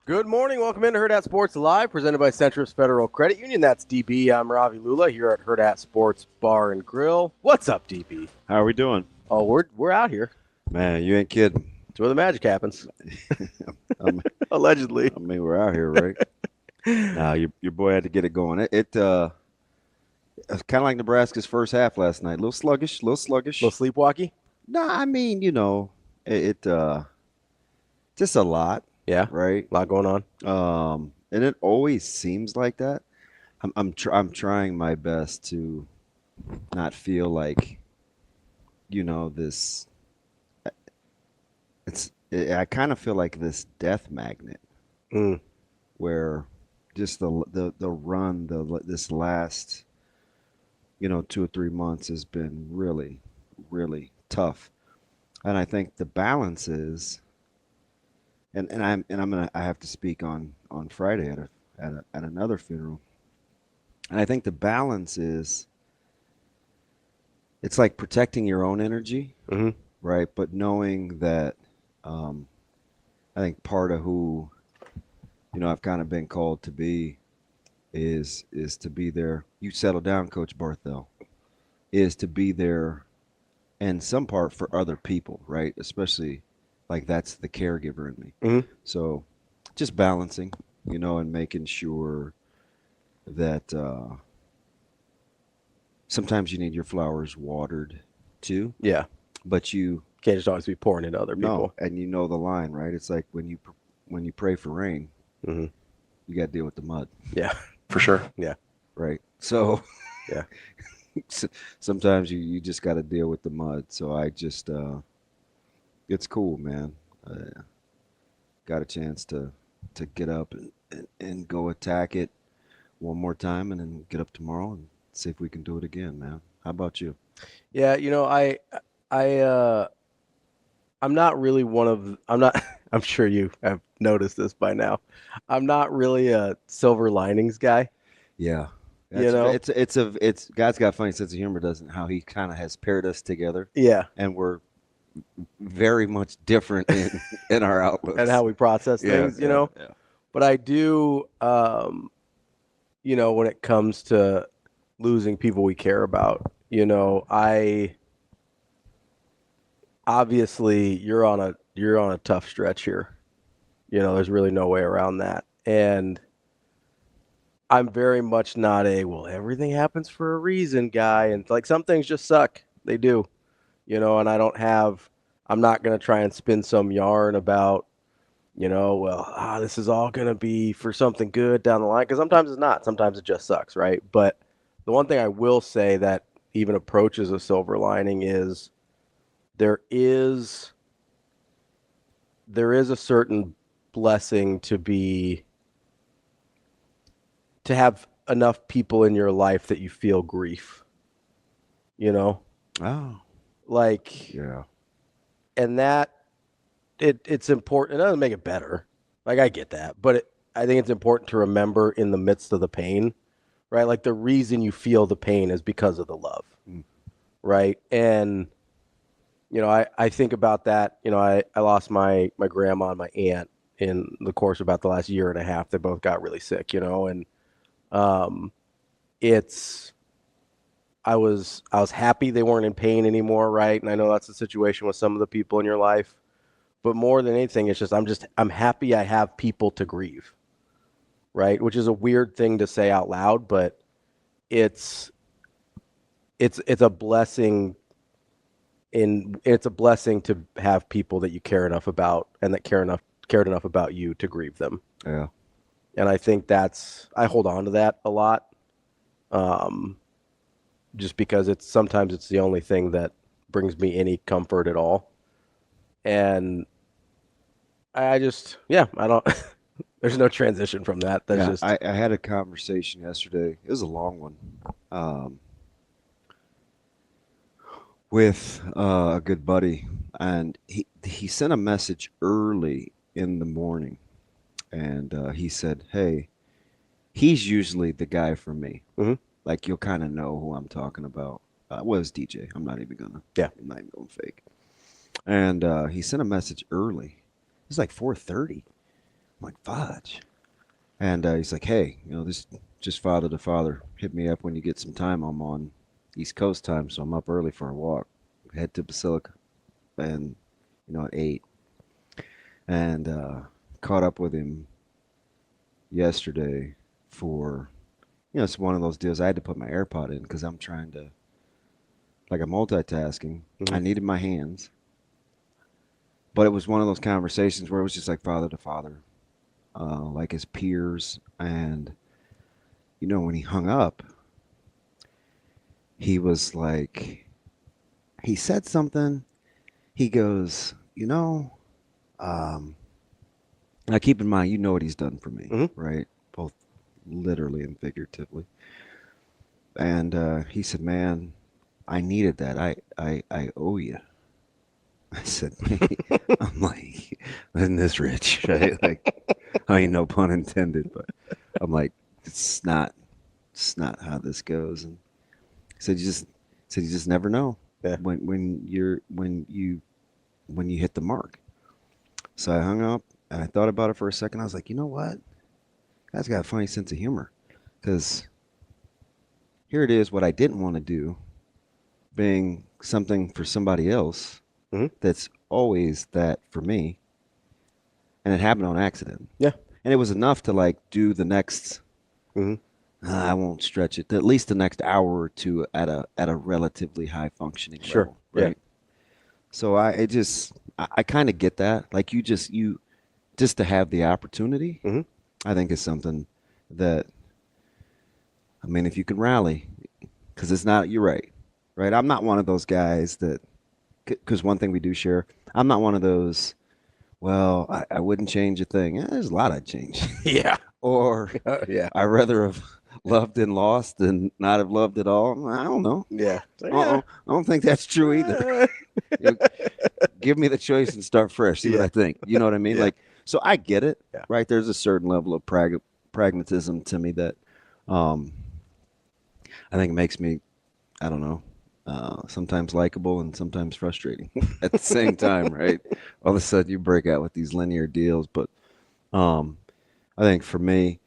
Good morning. Welcome into Hurrdat Sports Live, presented by Centris Federal Credit Union. That's DB. I'm Ravi Lulla here at Hurrdat Sports Bar and Grill. What's up, DB? How are we doing? Oh, we're out here. Man, you ain't kidding. It's where the magic happens. I Allegedly. we're out here, right? Nah, your boy had to get it going. It's kind of like Nebraska's first half last night. A little sluggish, a little sluggish. A little sleepwalky? Nah, I mean, just a lot, Yeah. right? A lot going on. And it always seems like that. I'm trying my best to not feel like, this. I kind of feel like this death magnet Mm. where just the run this last 2 or 3 months has been really really tough, and I think the balance is, I have to speak on Friday at another funeral, and I think the balance is it's like protecting your own energy, hmm right? But knowing that um, I think part of who I've kind of been called to be is to be there. You settle down, Coach Barthel. Is to be there in some part for other people, right? Especially like that's the caregiver in me. hmm So just balancing, and making sure that sometimes you need your flowers watered too, Yeah. but you Can't just always be pouring into other no, people. and you know the line, right? It's like when you pray for rain, hmm you got to deal with the mud, Yeah, for sure. Yeah. right? So Yeah. sometimes you just got to deal with the mud. So I just it's cool, man. Got a chance to get up and go attack it one more time, and then get up tomorrow and see if we can do it again, man. How about you? Yeah, I I'm not really one of I'm not I'm sure you have noticed this by now. I'm not really a silver linings guy, Yeah, you that's know? it's God's got a funny sense of humor, doesn't how he kind of has paired us together, Yeah, and we're very much different in our and outlooks. how we process Yeah, things, yeah, yeah. But I do when it comes to losing people we care about, I obviously you're on a tough stretch here. There's really no way around that. And I'm very much not a well, everything happens for a reason guy. And like some things just suck. They do, and I'm not going to try and spin some yarn about, this is all going to be for something good down the line. Because sometimes it's not. Sometimes it just sucks, right? But the one thing I will say that even approaches a silver lining is there is there is a certain blessing to have enough people in your life that you feel grief, you know? Oh, Like, yeah. and that it's important. It doesn't make it better. Like I get that, but I think it's important to remember in the midst of the pain, right? Like the reason you feel the pain is because of the love, Mm. right? And I think about that. I lost my grandma and my aunt in the course of about the last year and a half. They both got really sick, and um, it's I was happy they weren't in pain anymore, right? And I know that's the situation with some of the people in your life. But more than anything, it's just I'm happy I have people to grieve, right? Which is a weird thing to say out loud, but it's it's a blessing it's a blessing to have people that you care enough about and that cared enough about you to grieve them. Yeah. And I think I hold on to that a lot. Um, just because sometimes it's the only thing that brings me any comfort at all. And I just, yeah, I don't, there's no transition from that. That's Yeah, just, I had a conversation yesterday. It was a long one, um, with a good buddy, and he sent a message early in the morning, and he said, "Hey, he's usually the guy for me. mhm, Like you'll kind of know who I'm talking about. Was DJ? yeah, I'm not even going fake." And he sent a message early. It was like 4:30. I'm like, fudge. And he's like, hey, this just father to father. Hit me up when you get some time. I'm on East Coast time, so I'm up early for a walk. Head to Basilica, and at 8. And caught up with him yesterday for, it's one of those deals. I had to put my AirPod in because I'm trying to, like, I'm multitasking. I needed my hands. But it was one of those conversations where it was just like father to father, like his peers. And, when he hung up, he was like, he said something. He goes, now keep in mind, what he's done for me, right? Both literally and figuratively. And he said, man, I needed that. I owe you. I said, I'm like, isn't this rich? Right? Like, I mean, no pun intended, but I'm like, it's not how this goes. And he said, you just never know when you hit the mark. So I hung up and I thought about it for a second. I was like, you know what? Guy's got a funny sense of humor, because here it is, what I didn't want to do, being something for somebody else that's always that for me, and it happened on accident. Yeah. And it was enough to, like, do the next, I won't stretch it, at least the next hour or two at a relatively high functioning level. Right. Yeah. So I kind of get that. Like, you just to have the opportunity, I think is something that, I mean, if you can rally, because it's not, you're right. Right. I'm not one of those guys that, because one thing we do share, I'm not one of those, well, I wouldn't change a thing. There's a lot I'd change. Yeah. Or I'd rather have loved and lost than not have loved at all. I don't know. Yeah. I don't think that's true either. Give me the choice and start fresh. See what I think. You know what I mean? Yeah. Like, so I get it, right? There's a certain level of pragmatism to me that I think makes me, I don't know, sometimes likable and sometimes frustrating at the same time, right? All of a sudden you break out with these linear deals. But I think for me,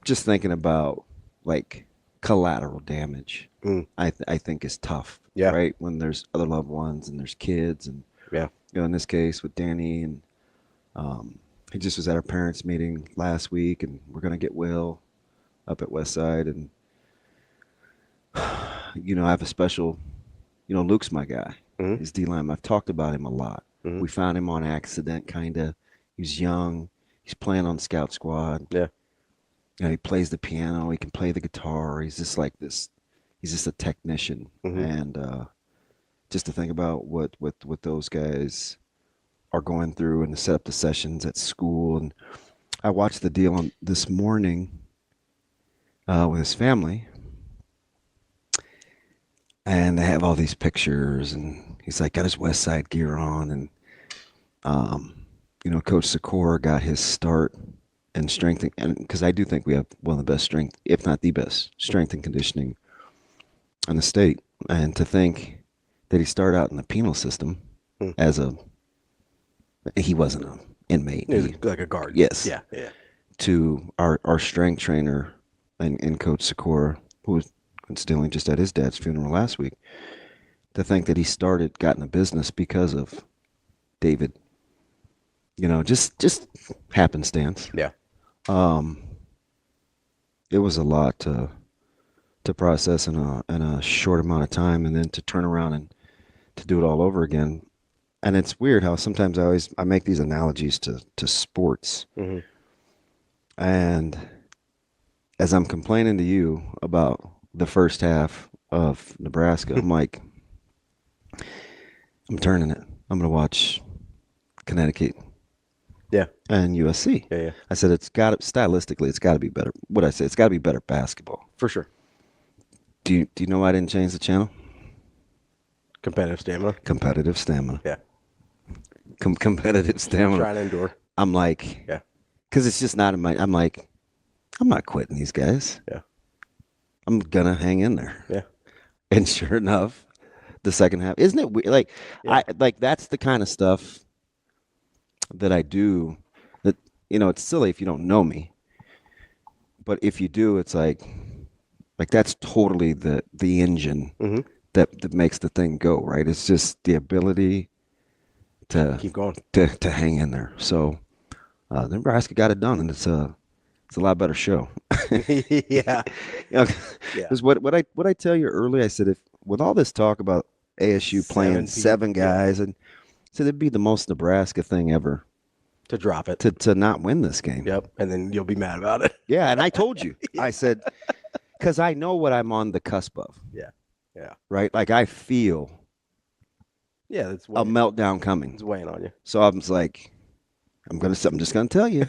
just thinking about, like, collateral damage, I think is tough, right? When there's other loved ones and there's kids, and in this case with Danny, and he just was at our parents' meeting last week, and we're gonna get Will up at Westside, and I have a special, Luke's my guy. He's D-line. I've talked about him a lot. We found him on accident, kind of. He's young. He's playing on scout squad. Yeah. He plays the piano. He can play the guitar. He's just like this. He's just a technician. And just to think about what those guys are going through, and to set up the sessions at school. And I watched the deal this morning with his family. And they have all these pictures, and he's like got his West Side gear on, and Coach Sikora got his start in strength, and because I do think we have one of the best strength, if not the best, strength and conditioning in the state. And to think that he started out in the penal system as he wasn't an inmate. He was like a guard. Yes. Yeah. Yeah. To our strength trainer and Coach Sikora, who was concealing just at his dad's funeral last week, to think that he got in a business because of David, just happenstance. Yeah. It was a lot to process in a short amount of time, and then to turn around and to do it all over again. And it's weird how sometimes I make these analogies to sports. And as I'm complaining to you about the first half of Nebraska, I'm like, I'm turning it. I'm going to watch Connecticut. Yeah. And USC. Yeah. I said, stylistically, it's got to be better. What I say, it's got to be better basketball. For sure. Do you know why I didn't change the channel? Competitive stamina. Competitive stamina. Yeah. Competitive stamina. Trying to endure. I'm like, yeah. Because it's just not in my, I'm like, I'm not quitting these guys. Yeah. I'm going to hang in there. Yeah. And sure enough, the second half, isn't it weird? Like, that's the kind of stuff that I do, that it's silly if you don't know me, but if you do, it's like that's totally the engine Mm-hmm. that makes the thing go, right? It's just the ability to Keep going. to hang in there. So Nebraska got it done, and it's a lot better show. Yeah. You know, Yeah. because what I tell you early, I said if with all this talk about ASU playing 7 Yeah. guys, and said it'd be the most Nebraska thing ever To drop it. to not win this game. Yep. And then you'll be mad about it. Yeah, and I told you, Yeah. I said because I know what I'm on the cusp of, Yeah. Yeah. right? Like I feel Yeah. It's a weighing. meltdown coming. It's weighing on you. So I was like, I'm just gonna tell you,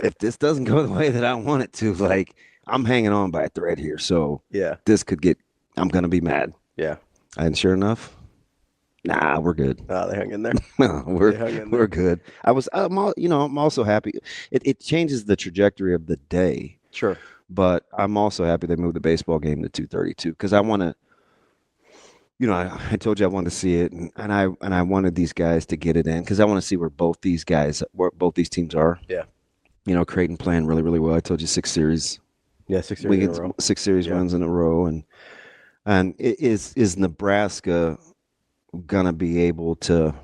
if this doesn't go the way that I want it to, like I'm hanging on by a thread here. So Yeah. this could get. I'm gonna be mad. Yeah. And sure enough, nah, we're good. Oh, they hung in there. They hung we're in we're there. good. I'm also happy. It changes the trajectory of the day, Sure. but I'm also happy they moved the baseball game to 2:32 because I want to. I told you I wanted to see it, and I wanted these guys to get it in because I want to see where both these teams are. Yeah. Creighton playing really, really well. I told you 6 series. Yeah. 6 series in a row. 6 series Yeah. wins in a row, and is Nebraska gonna be able to?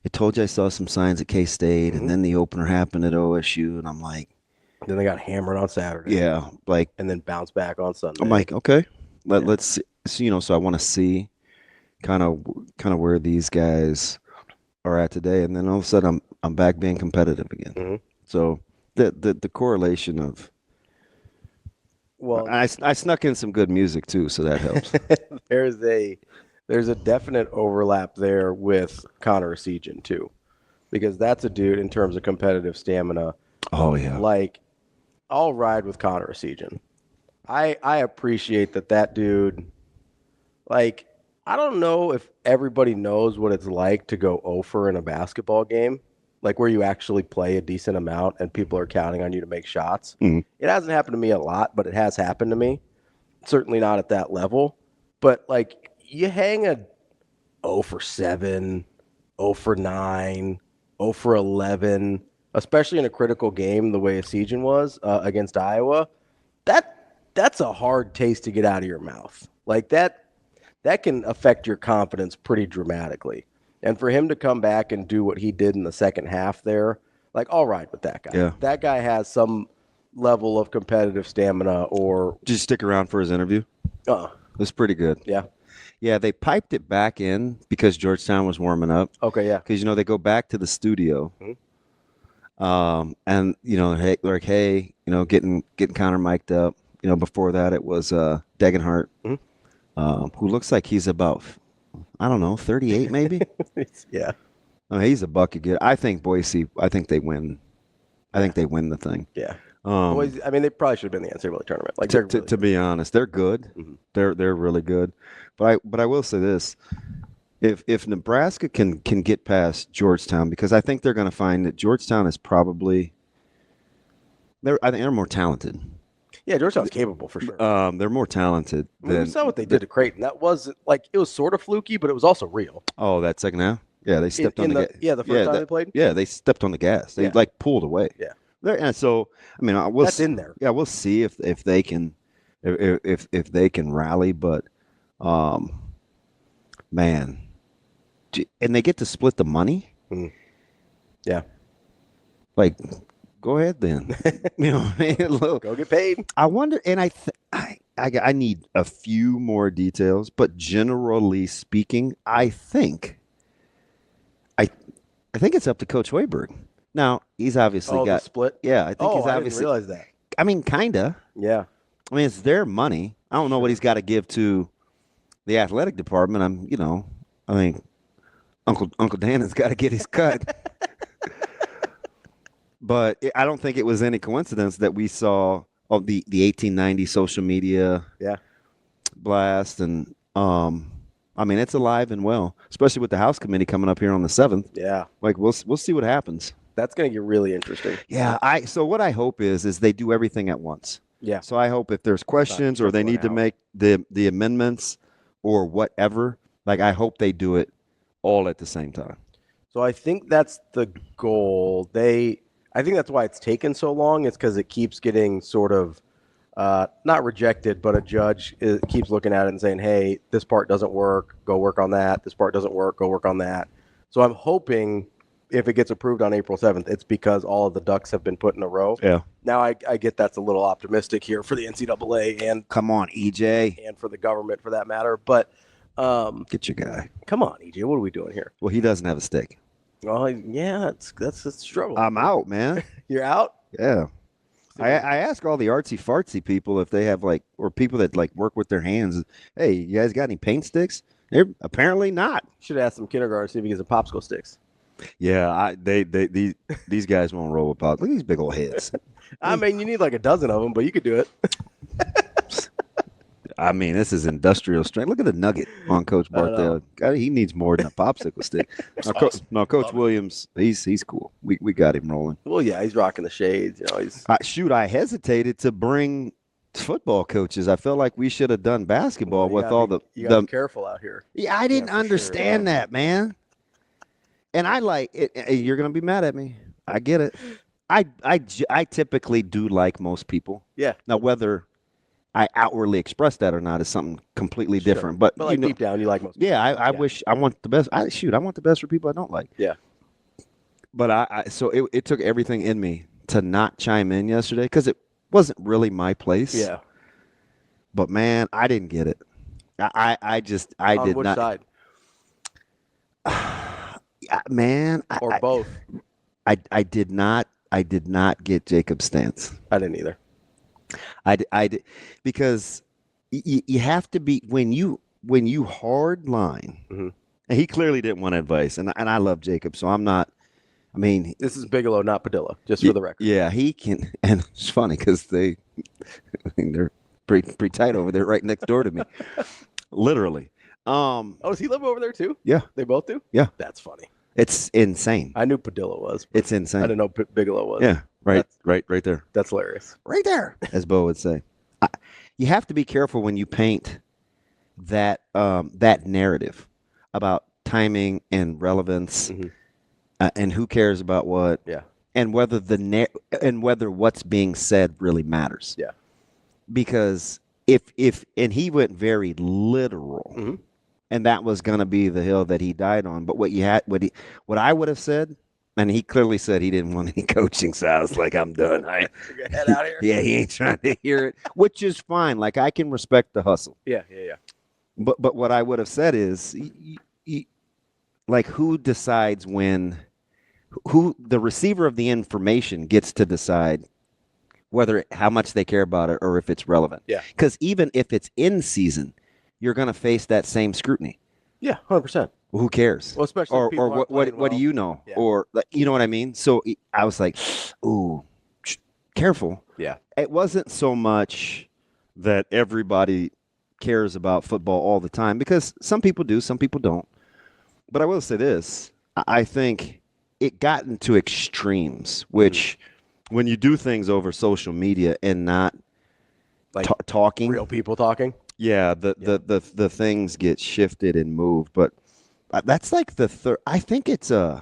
I told you I saw some signs at K-State, Mhm. and then the opener happened at OSU, and I'm like, Then they got hammered on Saturday. yeah, like And then bounced back on Sunday. I'm like, okay, Yeah. let's see, so I want to see kind of where these guys are at today, and then all of a sudden I'm back being competitive again. Mhm. So the correlation of Well, I snuck in some good music too, so that helps. there's a definite overlap there with Connor Esigian too, because that's a dude in terms of competitive stamina. Oh yeah, Like, I'll ride with Connor Esigian. I appreciate that dude. Like, I don't know if everybody knows what it's like to go 0 for in a basketball game, like where you actually play a decent amount and people are counting on you to make shots. Mhm. It hasn't happened to me a lot, but it has happened to me. Certainly not at that level. But like, you hang a 0 for 7, 0 for 9, 0 for 11, especially in a critical game the way Esigian was against Iowa. That's a hard taste to get out of your mouth. Like that can affect your confidence pretty dramatically. And for him to come back and do what he did in the second half there, like, I'll ride with that guy. Yeah. That guy has some level of competitive stamina or Did you stick around for his interview? It was pretty good. yeah. Yeah, they piped it back in because Georgetown was warming up. Okay, yeah. Because they go back to the studio, and hey, they're like, hey, getting Connor mic'd up. Before that it was Degenhart, who looks like he's about, I don't know, 38 maybe. Yeah. He's a bucket getter. I think Boise. I think they win. I think they win the thing. Yeah. Boys, I mean, they probably should have been in the NCAA tournament. Like, to be honest, they're good. Mhm. They're really good. But I will say this: if Nebraska can get past Georgetown, because I think they're going to find that Georgetown is probably I think they're more talented. Yeah, Georgetown's capable for sure. They're more talented I mean, than. we saw what they did to Creighton. That was like, it was sort of fluky, but it was also real. Oh, that second half. Yeah, they stepped on the gas. Yeah, the first time they played. Yeah, they stepped on the gas. They Yeah. pulled away. Yeah. And so I mean, we'll That's in there. Yeah, we'll see if they can if they can rally, but man, and they get to split the money. Yeah. Like, go ahead then. What I mean? Look, Go get paid. I wonder, and I need a few more details, but generally speaking, I think it's up to Coach Hoiberg. Now he's obviously got the split. Yeah, I think he's I obviously. didn't realize that. I mean, kinda. Yeah. I mean, it's their money. I don't know what he's got to give to the athletic department. I think Uncle Dan has got to get his cut. But I don't think it was any coincidence that we saw the 1890 social media blast, and I mean, it's alive and well, especially with the House Committee coming up here on the 7th. Yeah. Like, we'll see what happens. That's going to get really interesting. Yeah, so what I hope is they do everything at once. Yeah. So I hope if there's questions or they need to make the amendments or whatever, like, I hope they do it all at the same time. So I think that's the goal. I think that's why it's taken so long. It's because it keeps getting sort of not rejected, but a judge keeps looking at it and saying, hey, this part doesn't work, go work on that. This part doesn't work, go work on that. So I'm hoping if it gets approved on April 7th, it's because all of the ducks have been put in a row. Yeah. Now I get that's a little optimistic here for the NCAA and come on, EJ, and for the government for that matter. But get your guy. Come on, EJ, what are we doing here? Well, he doesn't have a stick. Well, yeah, that's a struggle. I'm out, man. You're out? Yeah. I ask all the artsy fartsy people if they have or people that work with their hands. Hey, you guys got any paint sticks? They're apparently not. Should have asked some kindergarten to see if he gets a popsicle sticks. Yeah, these guys won't roll with pop. Look at these big old heads. I mean, you need like a dozen of them, but you could do it. I mean, this is industrial strength. Look at the nugget on Coach Barthel. He needs more than a popsicle stick. Coach Williams, he's cool. We got him rolling. Well, yeah, he's rocking the shades. You know, I hesitated to bring football coaches. I felt like we should have done basketball with all the. You got to be careful out here. Yeah, I didn't understand that, man. And I like it. You're gonna be mad at me. I get it. I typically do like most people. Yeah. Now whether I outwardly express that or not is something completely different. But like deep down, you like most. Yeah, I wish I want the best. I want the best for people I don't like. Yeah. But so it took everything in me to not chime in yesterday because it wasn't really my place. Yeah. But man, I didn't get it. I On did which not. side? Man, or both. I did not get Jacob's stance. I didn't either. I did because you have to be when you hard line. Mm-hmm. And he clearly didn't want advice, and I love Jacob, so I'm not. I mean, this is Bigelow, not Padilla, just for the record. Yeah, he can, and it's funny because they're pretty tight over there, right next door to me, literally. Does he live over there too? Yeah, they both do. Yeah, that's funny. It's insane. I knew Padilla was. It's insane. I didn't know Bigelow was. Yeah, right there. That's hilarious. Right there, as Bo would say. You have to be careful when you paint that narrative about timing and relevance, and who cares about what. Yeah. And whether whether what's being said really matters. Yeah. Because if he went very literal. And that was going to be the hill that he died on. But what I would have said, and he clearly said he didn't want any coaching, so I was like, I'm done. Head out here. Yeah, he ain't trying to hear it, which is fine. Like, I can respect the hustle. Yeah. But what I would have said is, like, who decides who the receiver of the information gets to decide how much they care about it or if it's relevant. Yeah. Because even if it's in season, you're going to face that same scrutiny. Yeah, 100%. Well, who cares? Well, especially or what do you know? Yeah. Or you know what I mean? So I was like, ooh, careful. Yeah. It wasn't so much that everybody cares about football all the time because some people do, some people don't. But I will say this. I think it got into extremes, which when you do things over social media and not like talking. Real people talking. Yeah, the things get shifted and moved, but that's like the third. I think it's I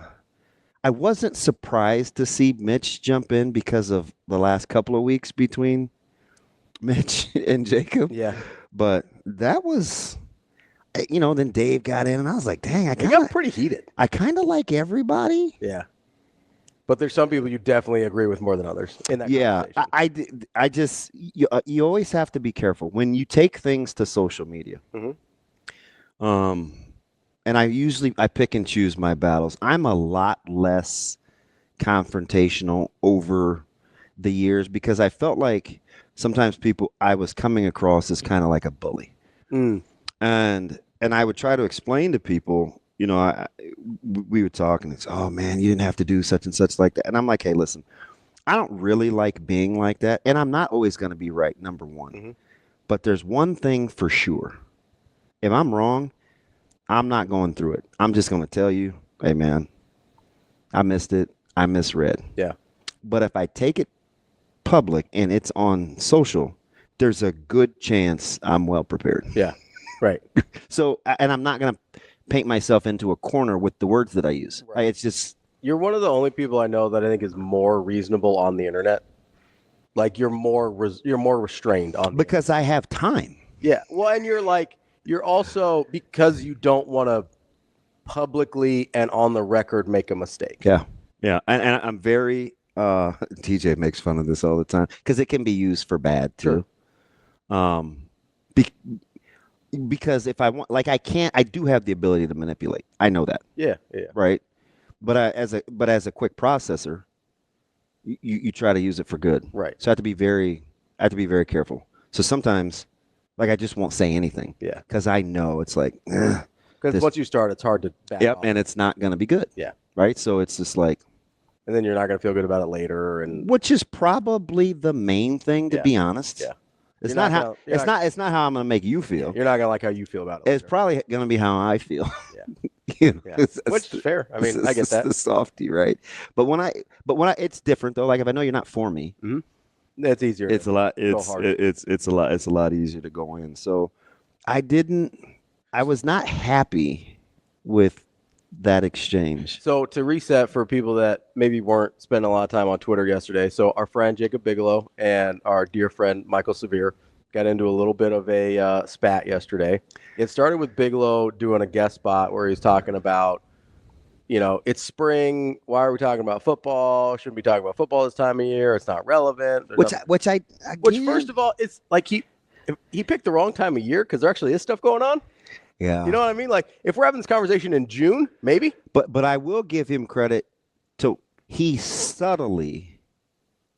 wasn't surprised to see Mitch jump in because of the last couple of weeks between Mitch and Jacob. Yeah, but that was, then Dave got in, and I was like, dang, it got pretty heated. I kind of like everybody. Yeah. But there's some people you definitely agree with more than others in that conversation. I just you always have to be careful when you take things to social media. And I pick and choose my battles. I'm a lot less confrontational over the years because I felt like sometimes I was coming across as kind of like a bully. And I would try to explain to people, we would talk and it's, oh man, you didn't have to do such and such like that. And I'm like, hey, listen, I don't really like being like that. And I'm not always going to be right, number one. But there's one thing for sure. If I'm wrong, I'm not going through it. I'm just going to tell you, hey man, I missed it. I misread. Yeah. But if I take it public and it's on social, there's a good chance I'm well prepared. Yeah. Right. So, and I'm not going to paint myself into a corner with the words that I use. Right. It's just You're one of the only people I know that I think is more reasonable on the internet. Like you're more restrained on the Because I have time. Yeah. Well, and you're also because you don't want to publicly and on the record make a mistake. Yeah. Yeah. And I'm very, TJ makes fun of this all the time because it can be used for bad too. Sure. Be, because if I want, like, I do have the ability to manipulate. I know that. Yeah. Yeah. Right. But as a quick processor, you try to use it for good. Right. So I have to be very careful. So sometimes, like, I just won't say anything. Yeah. Because I know it's like, because once you start, it's hard to back off. and it's not going to be good. Yeah. Right. So it's just like, and then you're not going to feel good about it later, and which is probably the main thing, to be honest. Yeah. It's not how I'm going to make you feel. You're not going to like how you feel about it. It's probably going to be how I feel. Yeah. Which is fair. I mean, I get that. The softy, right? But when I, it's different though. Like if I know you're not for me, it's easier. It's a lot. It's a lot easier to go in. So I was not happy with that exchange. So to reset for people that maybe weren't spending a lot of time on Twitter yesterday, so our friend Jacob Bigelow and our dear friend Michael Severe got into a little bit of a spat yesterday. It started with Bigelow doing a guest spot where he's talking about, it's spring. Why are we talking about football? Shouldn't be talking about football this time of year. It's not relevant. Which first of all, it's like he picked the wrong time of year because there actually is stuff going on. Yeah. You know what I mean? Like if we're having this conversation in June, maybe. But I will give him credit to he subtly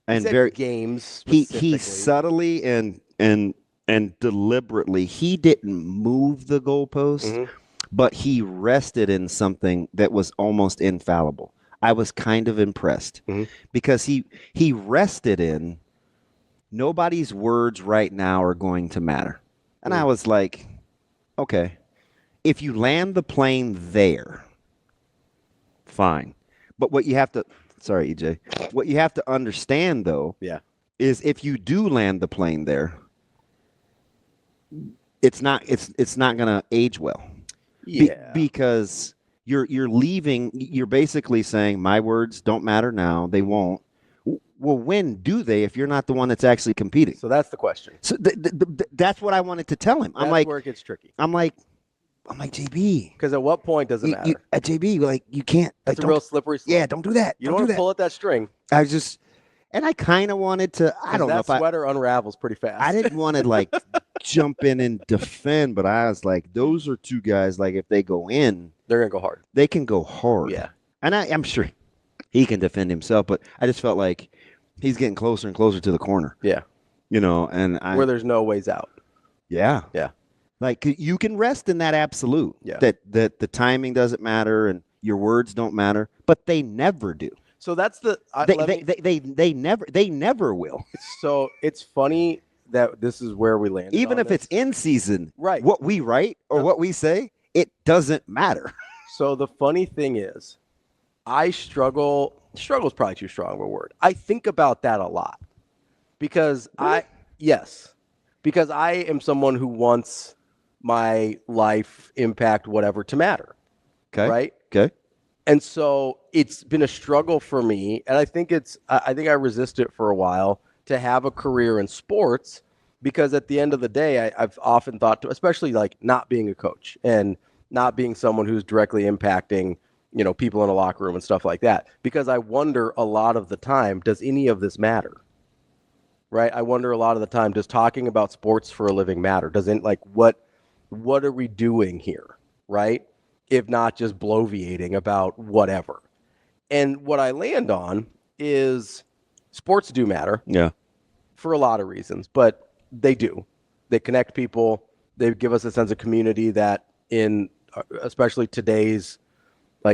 and very games. He subtly and deliberately he didn't move the goalpost, but he rested in something that was almost infallible. I was kind of impressed because he rested in nobody's words right now are going to matter. And I was like, okay. If you land the plane there, fine. But what you have to, sorry, EJ, what you have to understand though, is if you do land the plane there, it's not going to age well. Yeah. Because you're leaving. You're basically saying my words don't matter now. They won't. Well, when do they? If you're not the one that's actually competing. So that's the question. So that's what I wanted to tell him. That's where it gets tricky. I'm like JB. Because at what point does it matter? At JB, like you can't. That's a real slippery slope. Yeah, don't do that. You don't want to pull at that string. I kind of wanted to. I don't know if that sweater unravels pretty fast. I didn't want to like jump in and defend, but I was like, those are two guys. Like if they go in, they're gonna go hard. They can go hard. Yeah, and I'm sure he can defend himself, but I just felt like he's getting closer and closer to the corner. Yeah, and where there's no ways out. Yeah, yeah. Like you can rest in that absolute. Yeah. That the timing doesn't matter and your words don't matter, but they never do. So that's they never will. So it's funny that this is where we land. Even if it's in season, right? What we write or what we say, it doesn't matter. So the funny thing is, I struggle. Struggle is probably too strong of a word. I think about that a lot because really? Because I am someone who wants my life, impact, whatever to matter. Okay. Right. Okay. And so it's been a struggle for me, and I think I resist it for a while to have a career in sports because at the end of the day, I've often thought, especially like not being a coach and not being someone who's directly impacting, people in a locker room and stuff like that, because I wonder a lot of the time, does any of this matter? Right? I wonder a lot of the time, does talking about sports for a living matter? Doesn't what are we doing here? Right? If not just bloviating about whatever. And what I land on is sports do matter. Yeah. For a lot of reasons, but they do. They connect people. They give us a sense of community that in especially today's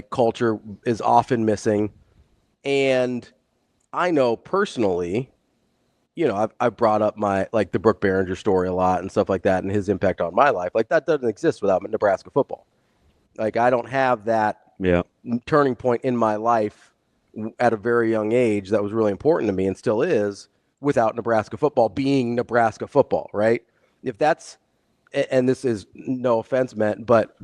culture is often missing. And I know personally, I've brought up my the Brooke Behringer story a lot and stuff like that and his impact on my life. That doesn't exist without Nebraska football. I don't have that turning point in my life at a very young age that was really important to me and still is without Nebraska football being Nebraska football, right? If that's, and this is no offense meant, but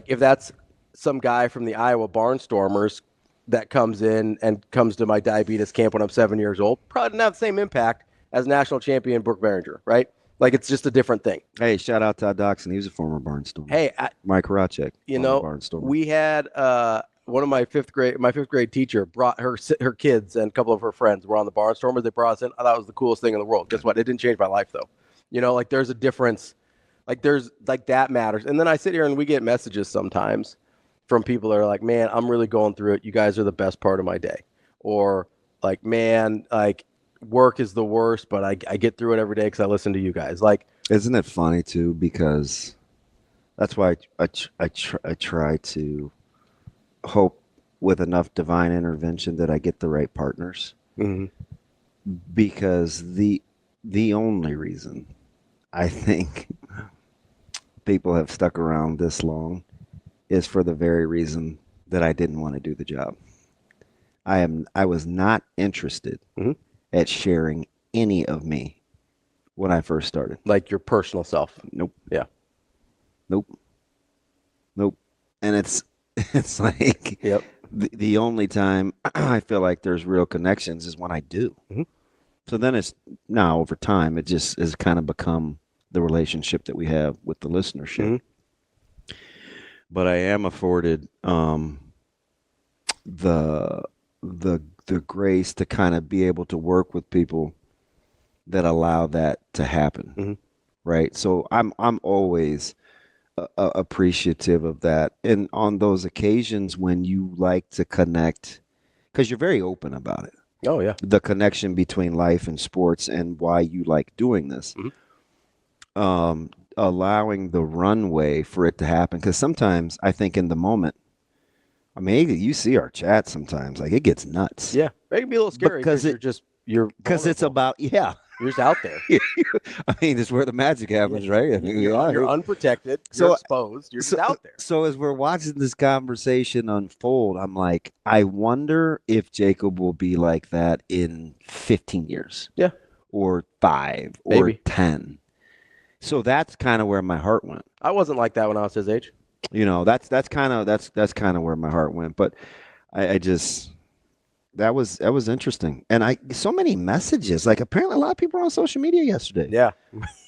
if that's some guy from the Iowa Barnstormers that comes in and comes to my diabetes camp when I'm 7 years old probably didn't have the same impact as national champion Brooke Behringer, right? Like, it's just a different thing. Hey, shout out Todd Doxson. He was a former Barnstormer. Hey, Mike Horacek, Barnstormer. we had one of my fifth grade teacher brought her kids and a couple of her friends were on the Barnstormers. They brought us in. I thought it was the coolest thing in the world. Guess what? It didn't change my life though. Like there's a difference. Like there's like that matters. And then I sit here and we get messages sometimes from people that are like, man, I'm really going through it. You guys are the best part of my day. Or like, man, like work is the worst, but I get through it every day because I listen to you guys. Like, isn't it funny too? Because that's why I try to hope with enough divine intervention that I get the right partners. mm-hmm. Because the only reason I think people have stuck around this long is for the very reason that I didn't want to do the job. I was not interested mm-hmm. at sharing any of me when I first started. Like your personal self. Nope. Yeah. Nope. And it's like yep. the only time I feel like there's real connections is when I do. Mm-hmm. So then it's now over time, it just has kind of become the relationship that we have with the listenership. Mm-hmm. But I am afforded the grace to kind of be able to work with people that allow that to happen. Mm-hmm. Right. So I'm always appreciative of that. And on those occasions when you like to connect, because you're very open about it. Oh, yeah. The connection between life and sports and why you like doing this. Mm-hmm. Allowing the runway for it to happen. Because sometimes I think in the moment, I mean, you see our chat sometimes, like it gets nuts. Yeah. It can be a little scary because because it's about, yeah. You're just out there. I mean, it's where the magic happens, right? I mean, you're unprotected. You're exposed. You're just out there. So as we're watching this conversation unfold, I'm like, I wonder if Jacob will be like that in 15 years. Yeah. Or 5 or Maybe. 10. So that's kind of where my heart went. I wasn't like that when I was his age. That's kind of where my heart went. But I just. That was interesting. And so many messages. Like apparently a lot of people were on social media yesterday. Yeah.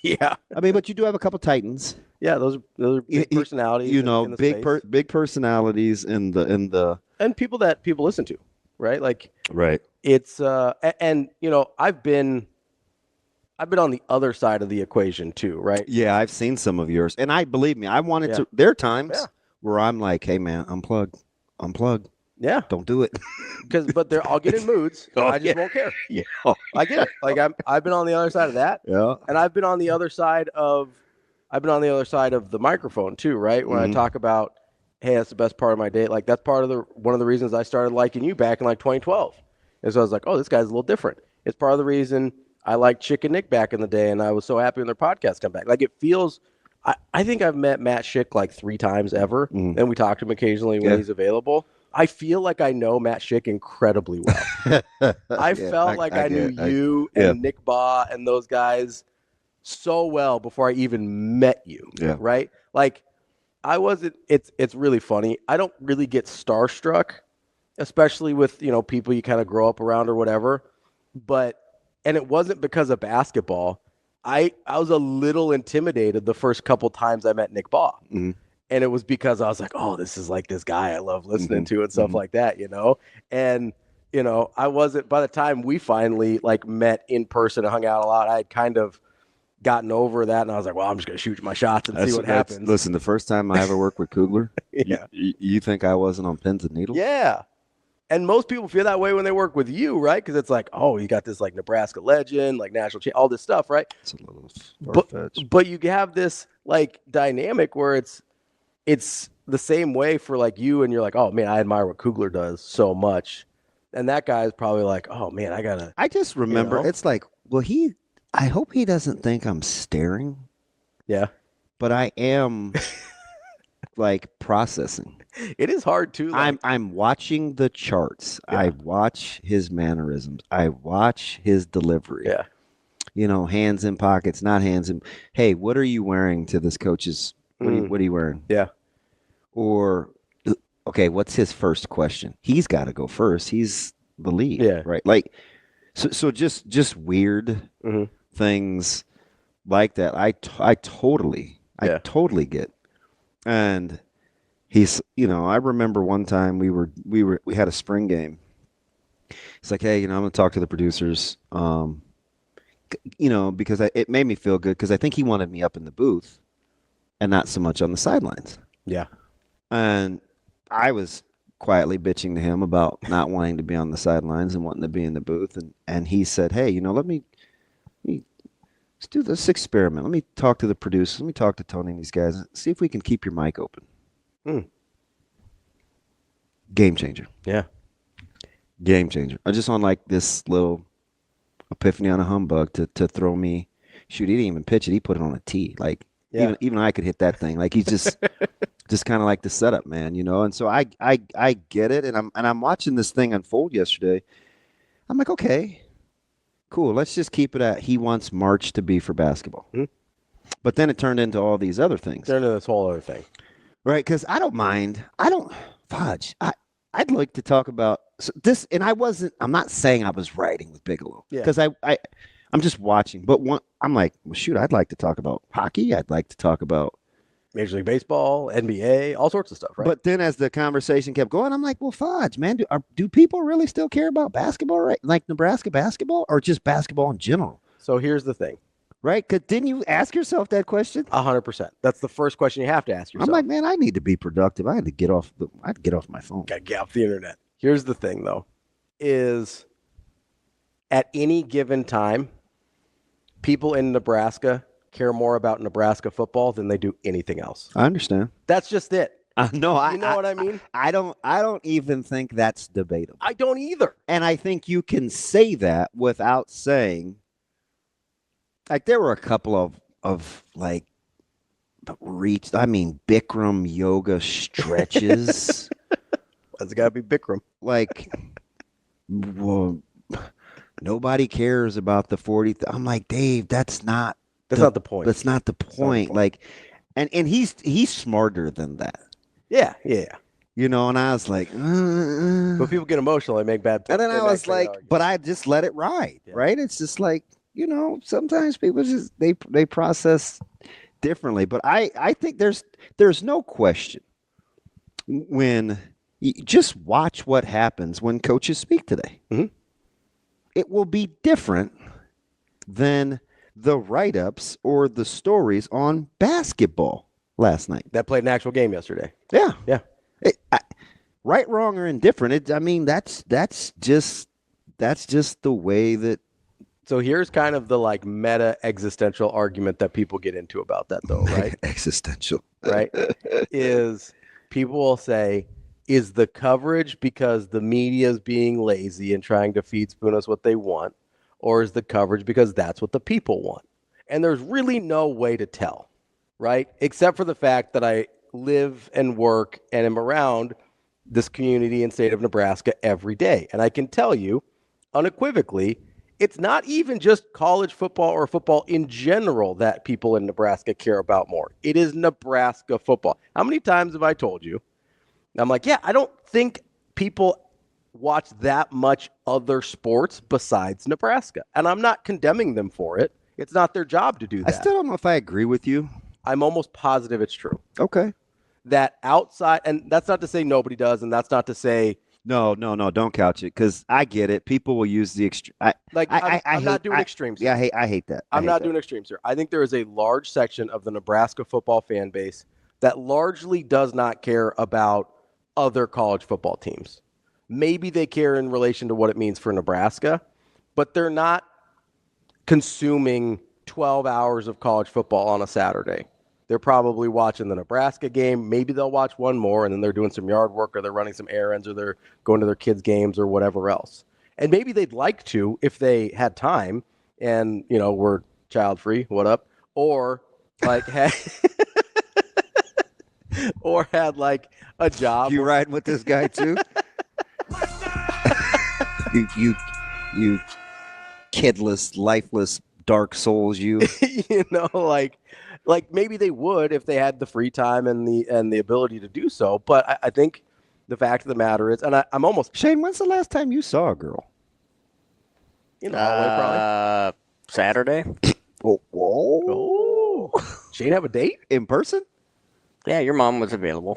Yeah. I mean, but you do have a couple Titans. Yeah, those are big personalities. Big personalities in the and people that people listen to, right? Like right. It's and I've been on the other side of the equation too, right? Yeah, I've seen some of yours. And believe me, I wanted to there are times where I'm like, hey man, unplug. Yeah. Don't do it. But I'll get in moods. I just won't care. Yeah. I get it. Like I've been on the other side of that. Yeah. And I've been on the other side of the microphone too, right? When I talk about, hey, that's the best part of my day. Like that's one of the reasons I started liking you back in like 2012. And so I was like, oh, this guy's a little different. It's part of the reason I liked Chick and Nick back in the day, and I was so happy when their podcast come back. Like it feels. I think I've met Matt Schick like 3 times ever, and we talk to him occasionally when he's available. I feel like I know Matt Schick incredibly well. I felt like I knew you and Nick Baugh and those guys so well before I even met you, right? Like I wasn't. It's really funny. I don't really get starstruck, especially with people you kind of grow up around or whatever. And it wasn't because of basketball. I was a little intimidated the first couple times I met Nick Baugh. Mm-hmm. And it was because I was like, oh, this is like this guy I love listening to and stuff like that, And, I wasn't, by the time we finally like met in person and hung out a lot, I had kind of gotten over that. And I was like, well, I'm just going to shoot my shots and see what happens. Listen, the first time I ever worked with Kugler, you think I wasn't on pins and needles? Yeah. And most people feel that way when they work with you, right? Because it's like, oh, you got this like Nebraska legend, like national champ, all this stuff, right? It's a little far-fetched. But you have this like dynamic where it's the same way for like you, and you're like, oh man, I admire what Kugler does so much, and that guy is probably like, oh man, I just remember it's like, well, I hope he doesn't think I'm staring. Yeah, but I am like processing. It is hard too. Like, I'm watching the charts. Yeah. I watch his mannerisms. I watch his delivery. Yeah, hands in pockets, not hands in. Hey, what are you wearing to this coach's? What are you wearing? Yeah. Or okay, what's his first question? He's got to go first. He's the lead, Yeah. right? Like, so just weird Mhm. things like that. I totally get. And he's, I remember one time we had a spring game. It's like, hey, I'm going to talk to the producers, because it made me feel good because I think he wanted me up in the booth and not so much on the sidelines. Yeah. And I was quietly bitching to him about not wanting to be on the sidelines and wanting to be in the booth. And he said, hey, let me let's do this experiment. Let me talk to the producers. Let me talk to Tony and these guys and see if we can keep your mic open. Game changer. Yeah. Game changer. I just on like this little epiphany on a humbug to throw me. Shoot, he didn't even pitch it. He put it on a tee. Like even I could hit that thing. Like he's just kind of like the setup, man, And so I get it, and I'm watching this thing unfold yesterday. I'm like, okay, cool. Let's just keep it at he wants March to be for basketball. Mm-hmm. But then it turned into all these other things. Turned into this whole other thing. Right, because I don't mind. I'd like to talk about this, and I'm not saying I was writing with Bigelow. Because I'm just watching. But I'm like, well, shoot, I'd like to talk about hockey. I'd like to talk about Major League Baseball, NBA, all sorts of stuff, right? But then as the conversation kept going, I'm like, well, fudge, man, do people really still care about basketball, right? Like Nebraska basketball or just basketball in general? So here's the thing. Right? Because didn't you ask yourself that question? 100%. That's the first question you have to ask yourself. I'm like, man, I need to be productive. I had to get off my phone. Got to get off the internet. Here's the thing, though, is at any given time, people in Nebraska care more about Nebraska football than they do anything else. I understand. That's just it. No, you know what I mean? I don't even think that's debatable. I don't either. And I think you can say that without saying, like, there were a couple of like Bikram yoga stretches. That's got to be Bikram. Like, well, nobody cares about the 40. I'm like, Dave, that's not the point. That's not the point. Like, and he's smarter than that. Yeah. And I was like, but people get emotional. They make bad. And then I was like, but I just let it ride, right? It's just like, sometimes people just they process differently. But I think there's no question when you just watch what happens when coaches speak today. Mm-hmm. It will be different than the write-ups or the stories on basketball last night. That played an actual game yesterday. Yeah. Right, wrong, or indifferent. That's just the way that. So here's kind of the like meta existential argument that people get into about that, though, right? Existential, right? Is people will say, is the coverage because the media is being lazy and trying to feed spoon us what they want, or is the coverage because that's what the people want? And there's really no way to tell, right? Except for the fact that I live and work and am around this community and state of Nebraska every day. And I can tell you unequivocally, it's not even just college football or football in general that people in Nebraska care about more. It is Nebraska football. How many times have I told you? I'm like, yeah, I don't think people watch that much other sports besides Nebraska. And I'm not condemning them for it. It's not their job to do that. I still don't know if I agree with you. I'm almost positive it's true. Okay. That outside, and that's not to say nobody does, and that's not to say no, don't couch it, because I get it. People will use the extreme. I'm not doing extremes here. Yeah, I hate that. I'm not doing extremes here. I think there is a large section of the Nebraska football fan base that largely does not care about other college football teams. Maybe they care in relation to what it means for Nebraska, but they're not consuming 12 hours of college football on a Saturday. They're probably watching the Nebraska game. Maybe they'll watch one more, and then they're doing some yard work, or they're running some errands, or they're going to their kids' games, or whatever else. And maybe they'd like to, if they had time and, were child-free, what up? Or, like, had like a job. You riding with this guy, too? you kidless, lifeless, dark souls, you. Like maybe they would if they had the free time and the ability to do so. But I think the fact of the matter is, and I'm almost, Shane, when's the last time you saw a girl? in the hallway probably. Saturday. Oh, Shane have a date? in person? Yeah, your mom was available.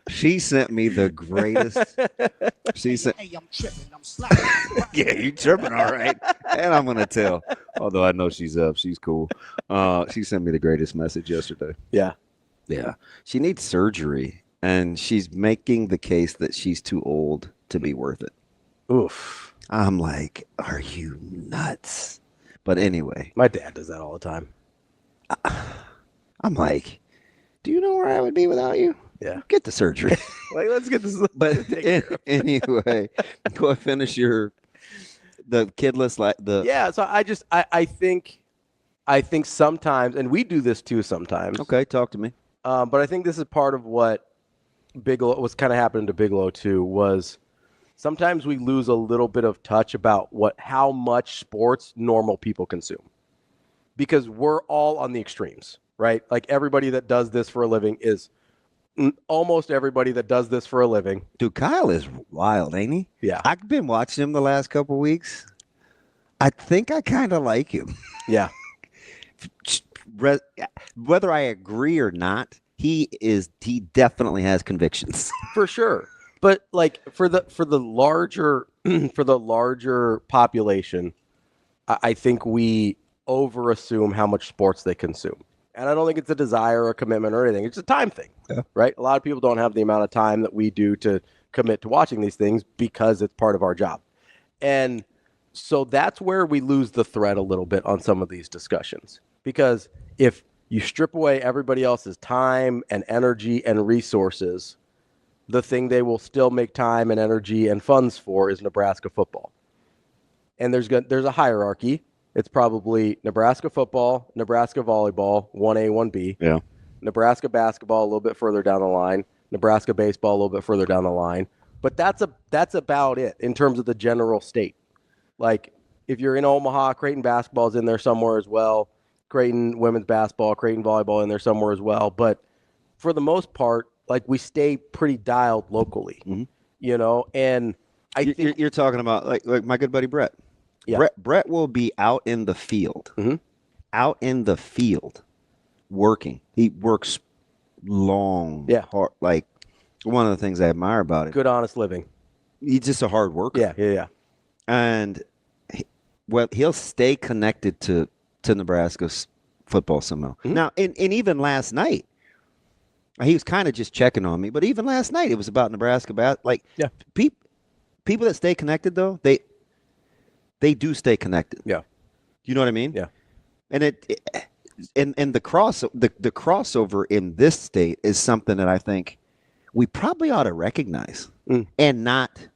She sent me the greatest. She sent. Hey, I'm tripping. I'm slacking. Yeah, you tripping, all right. And I'm gonna tell. Although I know she's up, she's cool. She sent me the greatest message yesterday. Yeah. Yeah, she needs surgery, and she's making the case that she's too old to be worth it. Oof. I'm like, are you nuts? But anyway, My dad does that all the time. I'm like, do you know where I would be without you? Yeah. Get the surgery. Like, let's get this. But anyway, go ahead, finish the kidless Yeah. So I think sometimes, and we do this too sometimes. Okay, talk to me. But I think this is part of what was kind of happening to Bigelow too, was sometimes we lose a little bit of touch about how much sports normal people consume, because we're all on the extremes, right? Like everybody that does this for a living is almost everybody that does this for a living. Dude, Kyle is wild, ain't he? Yeah. I've been watching him the last couple weeks. I think I kind of like him. Yeah. Whether I agree or not, he definitely has convictions. For sure. But like for the larger population, I think we overassume how much sports they consume. And I don't think it's a desire or a commitment or anything. It's a time thing, right? A lot of people don't have the amount of time that we do to commit to watching these things because it's part of our job. And so that's where we lose the thread a little bit on some of these discussions. Because if you strip away everybody else's time and energy and resources, the thing they will still make time and energy and funds for is Nebraska football. And there's a hierarchy. It's probably Nebraska football, Nebraska volleyball, 1A, 1B. Yeah. Nebraska basketball a little bit further down the line, Nebraska baseball a little bit further down the line. But that's about it in terms of the general state. Like if you're in Omaha, Creighton basketball is in there somewhere as well. Creighton women's basketball, Creighton volleyball in there somewhere as well. But for the most part, like we stay pretty dialed locally, you know, and I think you're talking about like my good buddy Brett. Yeah. Brett will be out in the field, working. He works long, hard. Like one of the things I admire about it. Good, honest living. He's just a hard worker. Yeah. And he'll stay connected to Nebraska's football somehow. Now, and even last night, he was kind of just checking on me. But even last night, it was about Nebraska. People that stay connected, though, they do stay connected. Yeah. You know what I mean? Yeah. And the crossover in this state is something that I think we probably ought to recognize and not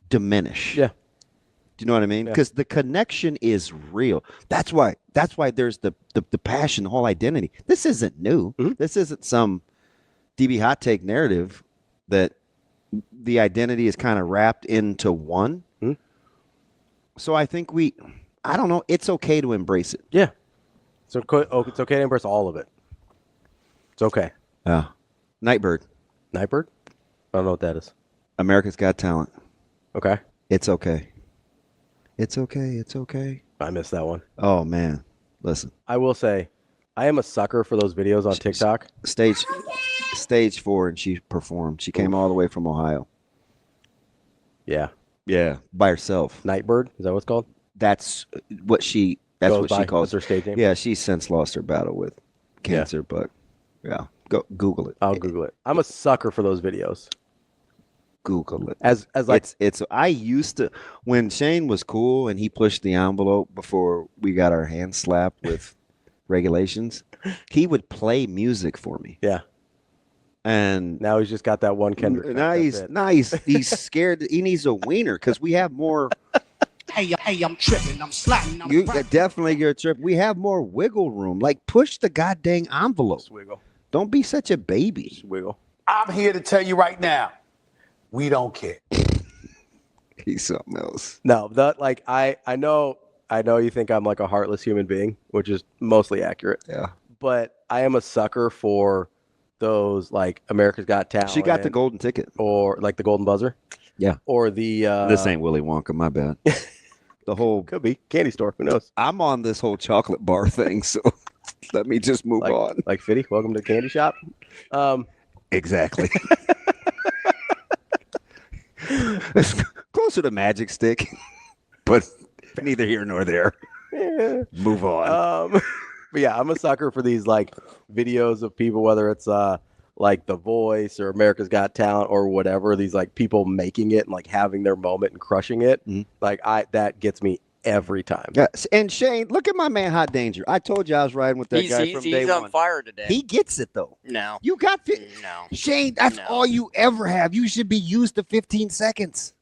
diminish. Yeah. Do you know what I mean? Because the connection is real. That's why there's the passion, the whole identity. This isn't new. This isn't some DB hot take narrative that the identity is kind of wrapped into one. So I think I don't know, it's okay to embrace it. Yeah. So it's okay to embrace all of it. It's okay. Yeah. Nightbird. Nightbird? I don't know what that is. America's Got Talent. Okay. It's okay. It's okay. It's okay. I missed that one. Oh, man. Listen. I will say, I am a sucker for those videos on TikTok. Stage 4, and she performed. She came all the way from Ohio. Yeah. Yeah. By herself. Nightbird? Is that what it's called? That's what she calls That's her stage name? Yeah, she's since lost her battle with cancer, but yeah. Go Google it. I'll Google it. I'm a sucker for those videos. Google it. As like it's I used to, when Shane was cool and he pushed the envelope before we got our hands slapped with regulations, he would play music for me. Yeah. And now he's just got that one Kendrick. Now he's scared. He needs a wiener because we have more. Hey, I'm tripping. I'm slacking. I'm You rapping. definitely your trip. We have more wiggle room. Like push the goddamn envelope. Just wiggle. Don't be such a baby. Just wiggle. I'm here to tell you right now, we don't care. He's something else. No, that like I know you think I'm like a heartless human being, which is mostly accurate. Yeah. But I am a sucker for those like America's Got Talent. She got the golden ticket. or like the Golden Buzzer. Yeah. Or the This ain't Willy Wonka, my bad. The whole could be candy store. Who knows? I'm on this whole chocolate bar thing, so let me just move on. Like Fitty, welcome to the candy shop. Exactly. It's closer to Magic Stick, but neither here nor there. Yeah. Move on. But yeah, I'm a sucker for these like videos of people, whether it's like The Voice or America's Got Talent or whatever. These like people making it and like having their moment and crushing it. Like that gets me every time. Yeah, and Shane, look at my man, Hot Danger. I told you I was riding with that guy from day he's one. on fire today. He gets it though. No. You got No. Shane. That's No. all you ever have. You should be used to 15 seconds.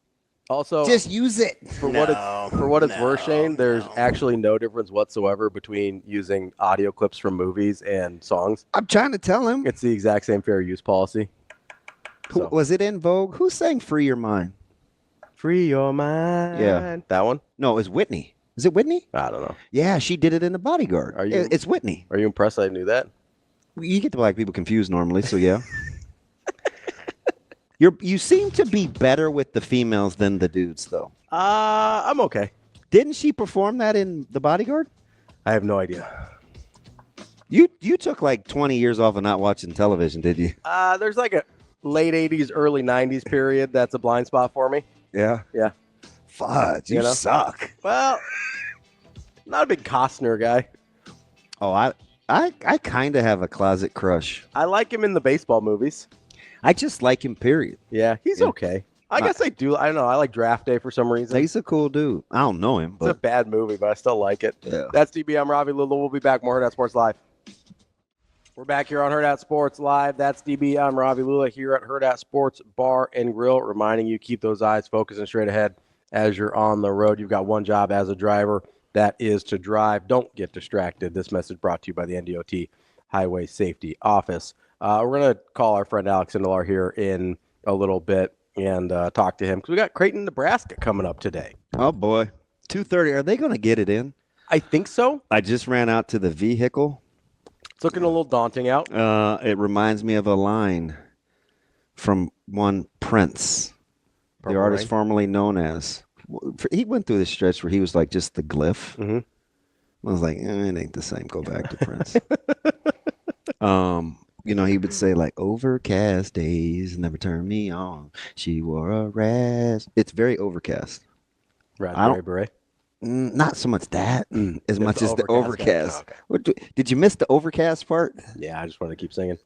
Also, Just use it. for what it's worth, Shane, there's actually no difference whatsoever between using audio clips from movies and songs. I'm trying to tell him. It's the exact same fair use policy. So. Was it in vogue? Who sang "Free Your Mind"? Free your mind. Yeah. That one? No, it was Whitney. Is it Whitney? I don't know. Yeah, she did it in The Bodyguard. Are you- It's Whitney. Are you impressed I knew that? You get the black people confused normally, so yeah. You seem to be better with the females than the dudes, though. I'm okay. Didn't she perform that in The Bodyguard? I have no idea. You took like 20 years off of not watching television, did you? There's like a late 80s, early 90s period that's a blind spot for me. Yeah. Yeah. Fudge, you You know? suck. Well, not a big Costner guy. Oh, I kind of have a closet crush. I like him in the baseball movies. I just like him, period. Yeah, he's Yeah. okay. I guess I do. I don't know. I like Draft Day for some reason. He's a cool dude. I don't know him, It's a but bad movie, but I still like it. yeah. That's DB. I'm Ravi. Lulla. We'll be back. More Hurrdat Sports Live. We're back here on Hurrdat Sports Live. That's DB. I'm Ravi Lulla here at Hurrdat Sports Bar and Grill, reminding you keep those eyes focused and straight ahead as you're on the road. You've got one job as a driver. That is to drive. Don't get distracted. This message brought to you by the NDOT Highway Safety Office. We're going to call our friend Alex Sindelar here in a little bit and talk to him because we got Creighton, Nebraska coming up today. Oh boy, 2:30. Are they going to get it in? I think so. I just ran out to the vehicle. It's looking a little daunting out. It reminds me of a line from one Prince, Purple the artist Rain? formerly known as. He went through this stretch where he was like just the glyph. Mm-hmm. I was like, it ain't the same. Go back to Prince. He would say like, overcast days never turn me on. She wore a rash. It's very overcast. Raspberry Beret. Not so much that, as much the as the overcast. overcast. Did you miss the overcast part? Yeah, I just wanted to keep singing.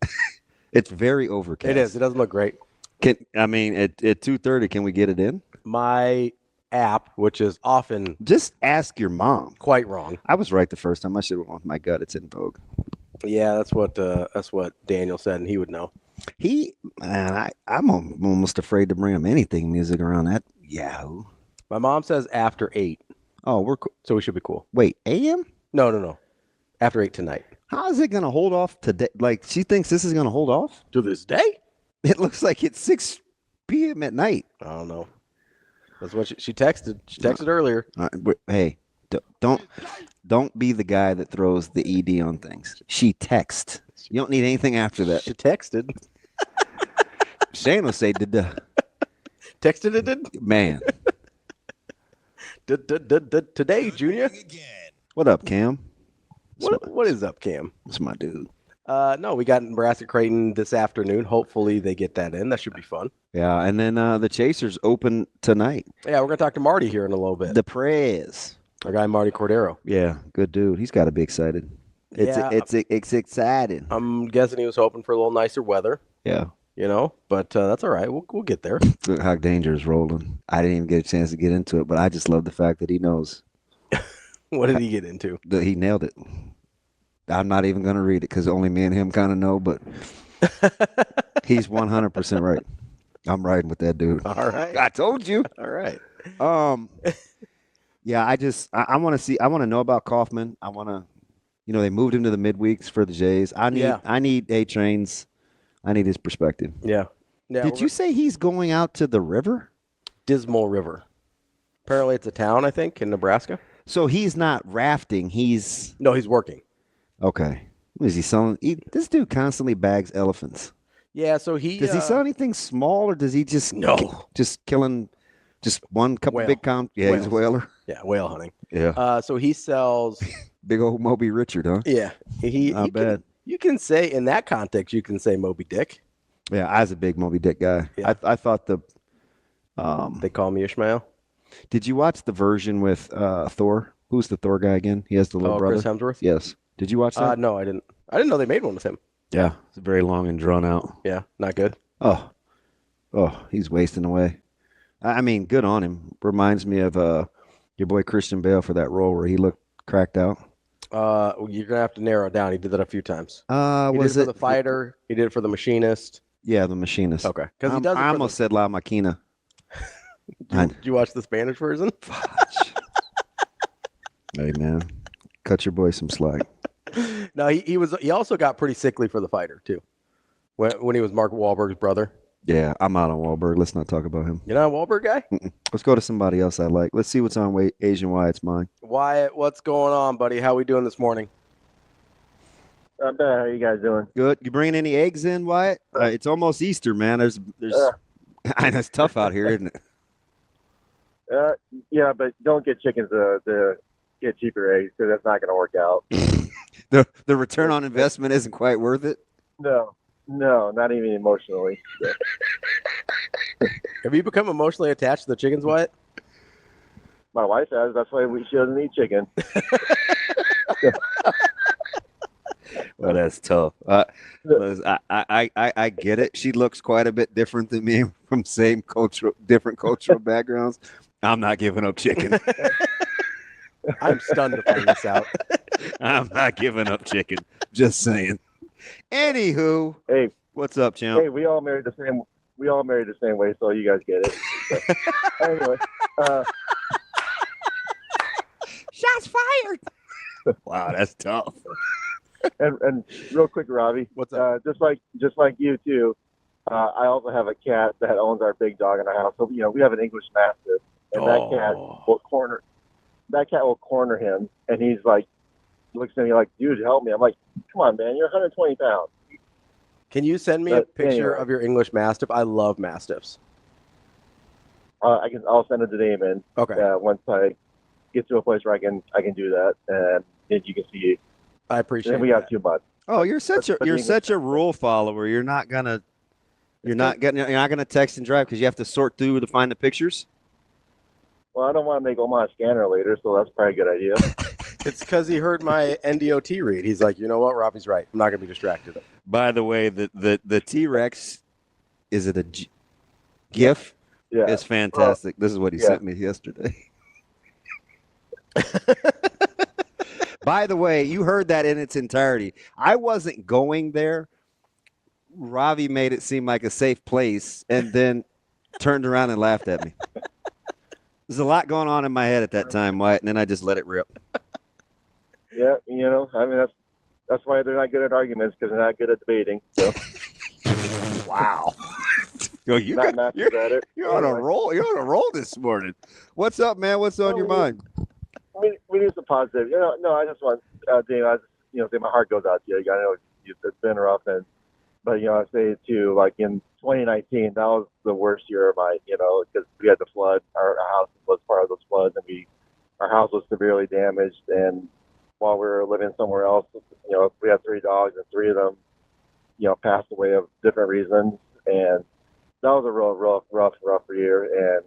It's very overcast. It is. It doesn't look great. At 2:30, can we get it in? My app, which is often Just ask your mom. quite wrong. I was right the first time. I should have went with my gut. It's in vogue. Yeah, that's what Daniel said, and he would know. I'm almost afraid to bring him anything music around that Yahoo. My mom says after 8, Oh, we're cool. so we should be cool. Wait, AM? No. After 8 tonight. How is it going to hold off today? Like, she thinks this is going to hold off? To this day? It looks like it's 6 p.m. at night. I don't know. That's what she texted. She texted earlier. Hey, don't be the guy that throws the ED on things. She texts. You don't need anything after that. She texted. Shane will say, Texted it did? man. Today, Junior. What up, Cam? What is up, Cam? That's my dude. No, we got Nebraska Creighton this afternoon. Hopefully they get that in. That should be fun. Yeah, and then the Chasers open tonight. Yeah, we're going to talk to Martie here in a little bit. The Prez. Our guy, Martie Cordaro. Yeah, good dude. He's got to be excited. It's exciting. I'm guessing he was hoping for a little nicer weather, Yeah. but that's all right. We'll get there. Look how Danger is rolling. I didn't even get a chance to get into it, but I just love the fact that he knows What did he get into? that he nailed it. I'm not even going to read it because only me and him kind of know, but he's 100% right. I'm riding with that dude. All right. I told you. All right. Yeah, I want to see. I want to know about Kaufman. I want to, they moved him to the midweeks for the Jays. I need A-Trains. I need his perspective. Yeah. Did you say he's going out to the river? Dismal River. Apparently it's a town, I think, in Nebraska. So he's not rafting. He's No, he's working. okay. What is he selling? This dude constantly bags elephants. Yeah, so he Does he sell anything small, or does he just killing just one couple Whale. big Yeah, he's a Whales. whaler. Yeah, whale hunting. Yeah. So he sells. Big old Moby Richard, huh? Yeah, Not bad. You can say in that context, you can say Moby Dick. Yeah, I was a big Moby Dick guy. Yeah. I thought They call me Ishmael. Did you watch the version with Thor? Who's the Thor guy again? He has the little brother. Chris Hemsworth. Yes. Did you watch that? No, I didn't. I didn't know they made one with him. Yeah, it's very long and drawn out. Yeah, not good. Oh, he's wasting away. I mean, good on him. Reminds me of your boy Christian Bale for that role where he looked cracked out. You're gonna have to narrow it down. He did that a few times. He Was did it it for the fighter? He did it for the machinist. Yeah, the machinist. Okay, because he does. I almost said La Maquina. Did you watch the Spanish version? Hey man, cut your boy some slack. No, he also got pretty sickly for the fighter too. When he was Mark Wahlberg's brother. Yeah, I'm out on Wahlberg. Let's not talk about him. You're not a Wahlberg guy? Let's go to somebody else I like. Let's see what's on Asian Wyatt's mind. Wyatt, what's going on, buddy? How we doing this morning? Not bad. How you guys doing? Good. You bringing any eggs in, Wyatt? It's almost Easter, man. There's. I know it's tough out here, isn't it? Yeah, but don't get chickens to get cheaper eggs because that's not going to work out. The return on investment isn't quite worth it. No, not even emotionally. Have you become emotionally attached to the chickens, Wyatt? My wife has. That's why she doesn't eat chicken. Well, that's tough. I get it. She looks quite a bit different than me from different cultural backgrounds. I'm not giving up chicken. I'm stunned to find this out. I'm not giving up chicken. Just saying. Anywho, Hey, what's up, champ? hey, we all married the same way, so you guys get it. But anyway, Shots fired. Wow, that's tough. and real quick, Ravi. What's up? Just like you too. I also have a cat that owns our big dog in our house. So we have an English Mastiff, and that cat will corner him, and he's like, looks at me like, "Dude, help me!" I'm like, "Come on, man, you're 120 pounds." Can you send me a But picture anyway. of your English Mastiff? I love Mastiffs. I'll send it to Damon. Okay. Once I get to a place where I can do that, and then you can see. I appreciate Then we that. got 2 months. Oh, you're such a rule follower. You're not gonna text and drive because you have to sort through to find the pictures. Well, I don't want to make Omaha scanner later, so that's probably a good idea. It's because he heard my NDOT read. He's like, you know what? Ravi's right. I'm not going to be distracted. By the way, the T-Rex, is it a GIF? Yeah. It's fantastic. This is what he sent me yesterday. By the way, you heard that in its entirety. I wasn't going there. Ravi made it seem like a safe place and then turned around and laughed at me. There's a lot going on in my head at that time, Wyatt, and then I just let it rip. Yeah, I mean that's why they're not good at arguments because they're not good at debating. So Wow. You're not masters at it. on a roll. You're on a roll this morning. What's up, man? What's on your mind? We need some positive. No, I just want Dave. Say my heart goes out to you. I know it's been rough, but I say too, like in 2019, that was the worst year of my, because we had the flood. Our house was part of those floods, and our house was severely damaged. And while we were living somewhere else, we had 3 dogs, and 3 of them, passed away of different reasons. And that was a real rough year. And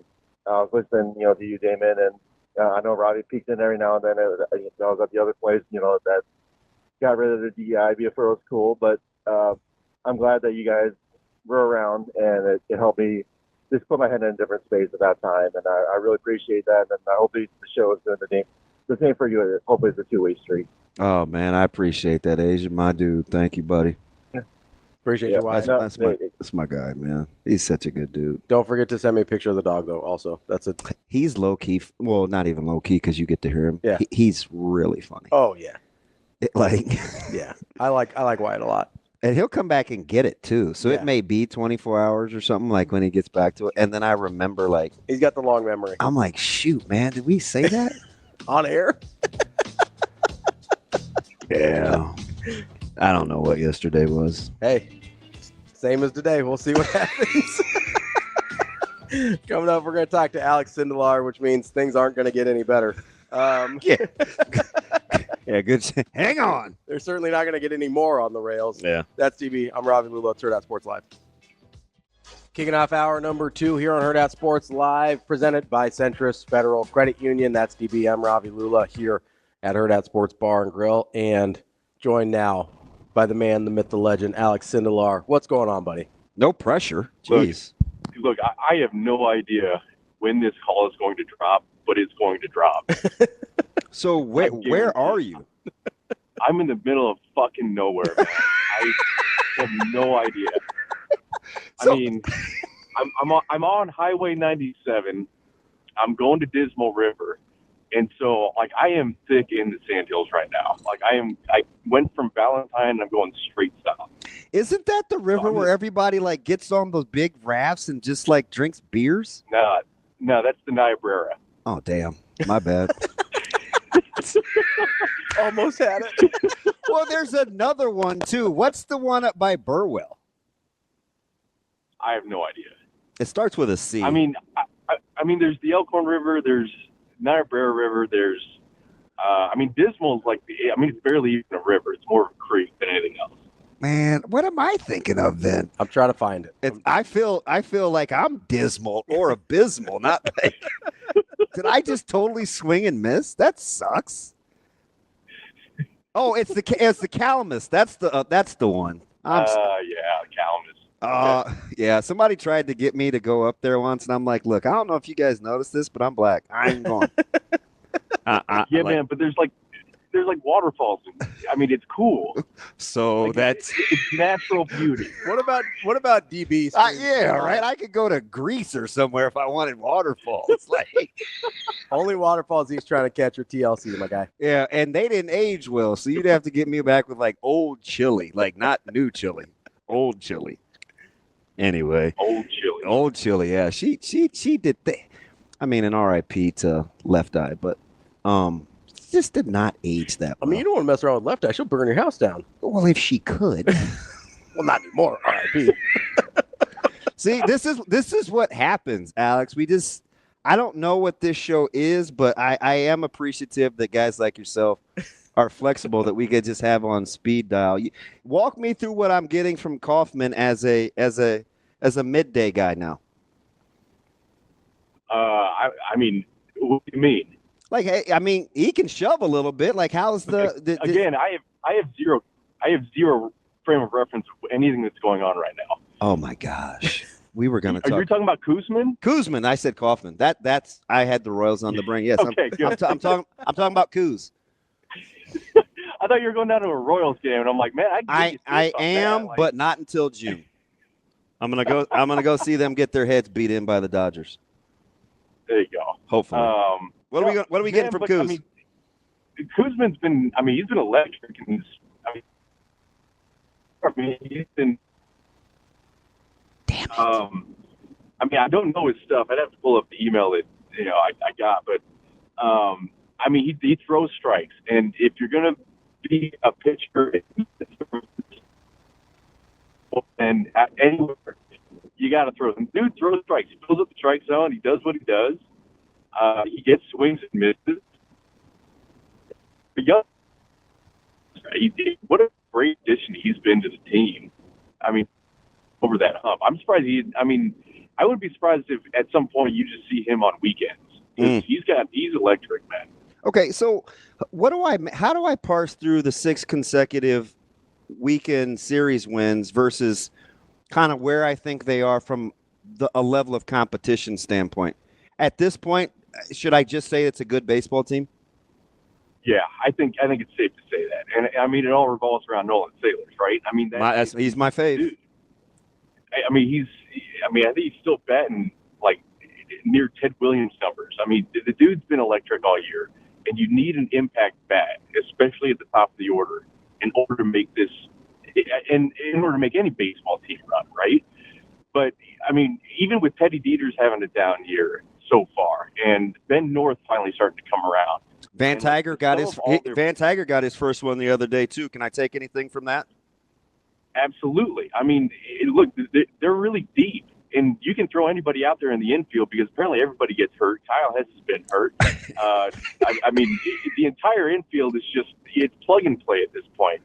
I was listening, to you, Damon, and I know Ravi peeked in every now and then. I was at the other place, that got rid of the DEI before it was cool. But I'm glad that you guys were around, and it helped me just put my head in a different space at that time. And I really appreciate that. And I hope the show is doing the same for you. Hopefully it's a 2-way street. Oh, man, I appreciate that, Asian, my dude. Thank you, buddy. Appreciate you, Wyatt. That's my guy, man. He's such a good dude. Don't forget to send me a picture of the dog, though. Also, He's low key. Well, not even low key because you get to hear him. Yeah. He's really funny. Oh yeah, Yeah. I like Wyatt a lot. And he'll come back and get it too. So Yeah. it may be 24 hours or something like when he gets back to it. And then I remember He's got the long memory. I'm like, shoot, man, did we say that? On air. Yeah. I don't know what yesterday was. Hey, same as today. We'll see what happens. Coming up, we're going to talk to Alex Sindelar, which means things aren't going to get any better. Yeah. Yeah, good. Hang on. They're certainly not going to get any more on the rails. Yeah. That's DB. I'm Ravi Lulla. It's Hurrdat Sports Live. Kicking off hour number 2 here on Hurrdat Sports Live, presented by Centris Federal Credit Union. That's DB. I'm Ravi Lulla here at Hurrdat Sports Bar and Grill, and joined now by the man, the myth, the legend, Alex Sindelar. What's going on, buddy? No pressure. Jeez. Look, I have no idea when this call is going to drop, but it's going to drop. So where are you? I'm in the middle of fucking nowhere, man. I have no idea. So- I mean, I'm on Highway 97. I'm going to Dismal River. And so, like, I am thick in the Sandhills right now. Like, I went from Valentine and I'm going straight south. Isn't that the river where everybody like gets on those big rafts and just like drinks beers? No, that's the Niobrara. Oh, damn. My bad. Almost had it. Well, there's another one too. What's the one up by Burwell? I have no idea. It starts with a C. I mean, I mean, there's the Elkhorn River, there's Niobrara River, there's, I mean, Dismal is like, it's barely even a river. It's more of a creek than anything else. Man, what am I thinking of then? I'm trying to find it. I feel like I'm dismal or abysmal. Not like, did I just totally swing and miss? That sucks. Oh, it's the Calamus. That's the one. Yeah, Calamus. Yeah. Somebody tried to get me to go up there once, and I'm like, look, I don't know if you guys noticed this, but I'm black. I ain't going. Man, but there's like waterfalls. I mean, it's cool. So Like, that's it's natural beauty. What about DB? yeah, right. I could go to Greece or somewhere if I wanted waterfalls. Like, Only waterfalls he's trying to catch are TLC, my guy. yeah, and they didn't age well, so you'd have to get me back with like old chili, like not new chili, old chili. Anyway, old chili. Yeah, she did that. I mean, an RIP to Left Eye, but just did not age that well. I mean, you don't want to mess around with Left Eye. She'll burn your house down. Well, if she could. Well, not anymore. RIP. See, this is what happens, Alex. I don't know what this show is, but I am appreciative that guys like yourself are flexible, that we could just have on speed dial. Walk me through what I'm getting from Kaufman as a midday guy now. I mean, what do you mean? Like, hey, I mean, he can shove a little bit. Like, how's again? I have zero frame of reference of anything that's going on right now. Oh my gosh, we were going to talk. Are you talking about Kuzman? Kuzman, I said Kaufman. That's I had the Royals on the brain. Yes, okay, good. I'm talking about Kuz. I thought you were going down to a Royals game, and I'm like, man, I am, like, but not until June. I'm gonna go see them get their heads beat in by the Dodgers. There you go. Hopefully. What are we getting from Kuz? I mean, Kuzman's been. I mean, he's been electric. And I mean, he's been. Damn it. I mean, I don't know his stuff. I'd have to pull up the email that I got, but I mean, he throws strikes, and if you're gonna be a pitcher, and anywhere, you got to throw them. Dude throws strikes. He fills up the strike zone. He does what he does. He gets swings and misses. But what a great addition he's been to the team. I mean, over that hump. I'm surprised I would be surprised if at some point you just see him on weekends. He's electric, man. Okay, so how do I parse through the 6 consecutive weekend series wins versus kind of where I think they are from a level of competition standpoint? At this point, should I just say it's a good baseball team? Yeah, I think it's safe to say that. And I mean, it all revolves around Nolan Sailors, right? I mean, he's my fave. Dude. I mean, I think he's still batting like near Ted Williams numbers. I mean, the dude's been electric all year, and you need an impact bat, especially at the top of the order, in order to make this, and in order to make any baseball team run, right? But I mean, even with Teddy Dieters having a down year so far, and Ben North finally starting to come around, Van And, Tiger got some his of all their- Van Tiger got his first one the other day too. Can I take anything from that? Absolutely. I mean, look, they're really deep, and you can throw anybody out there in the infield because apparently everybody gets hurt. Kyle has been hurt. I mean, the entire infield is it's plug and play at this point.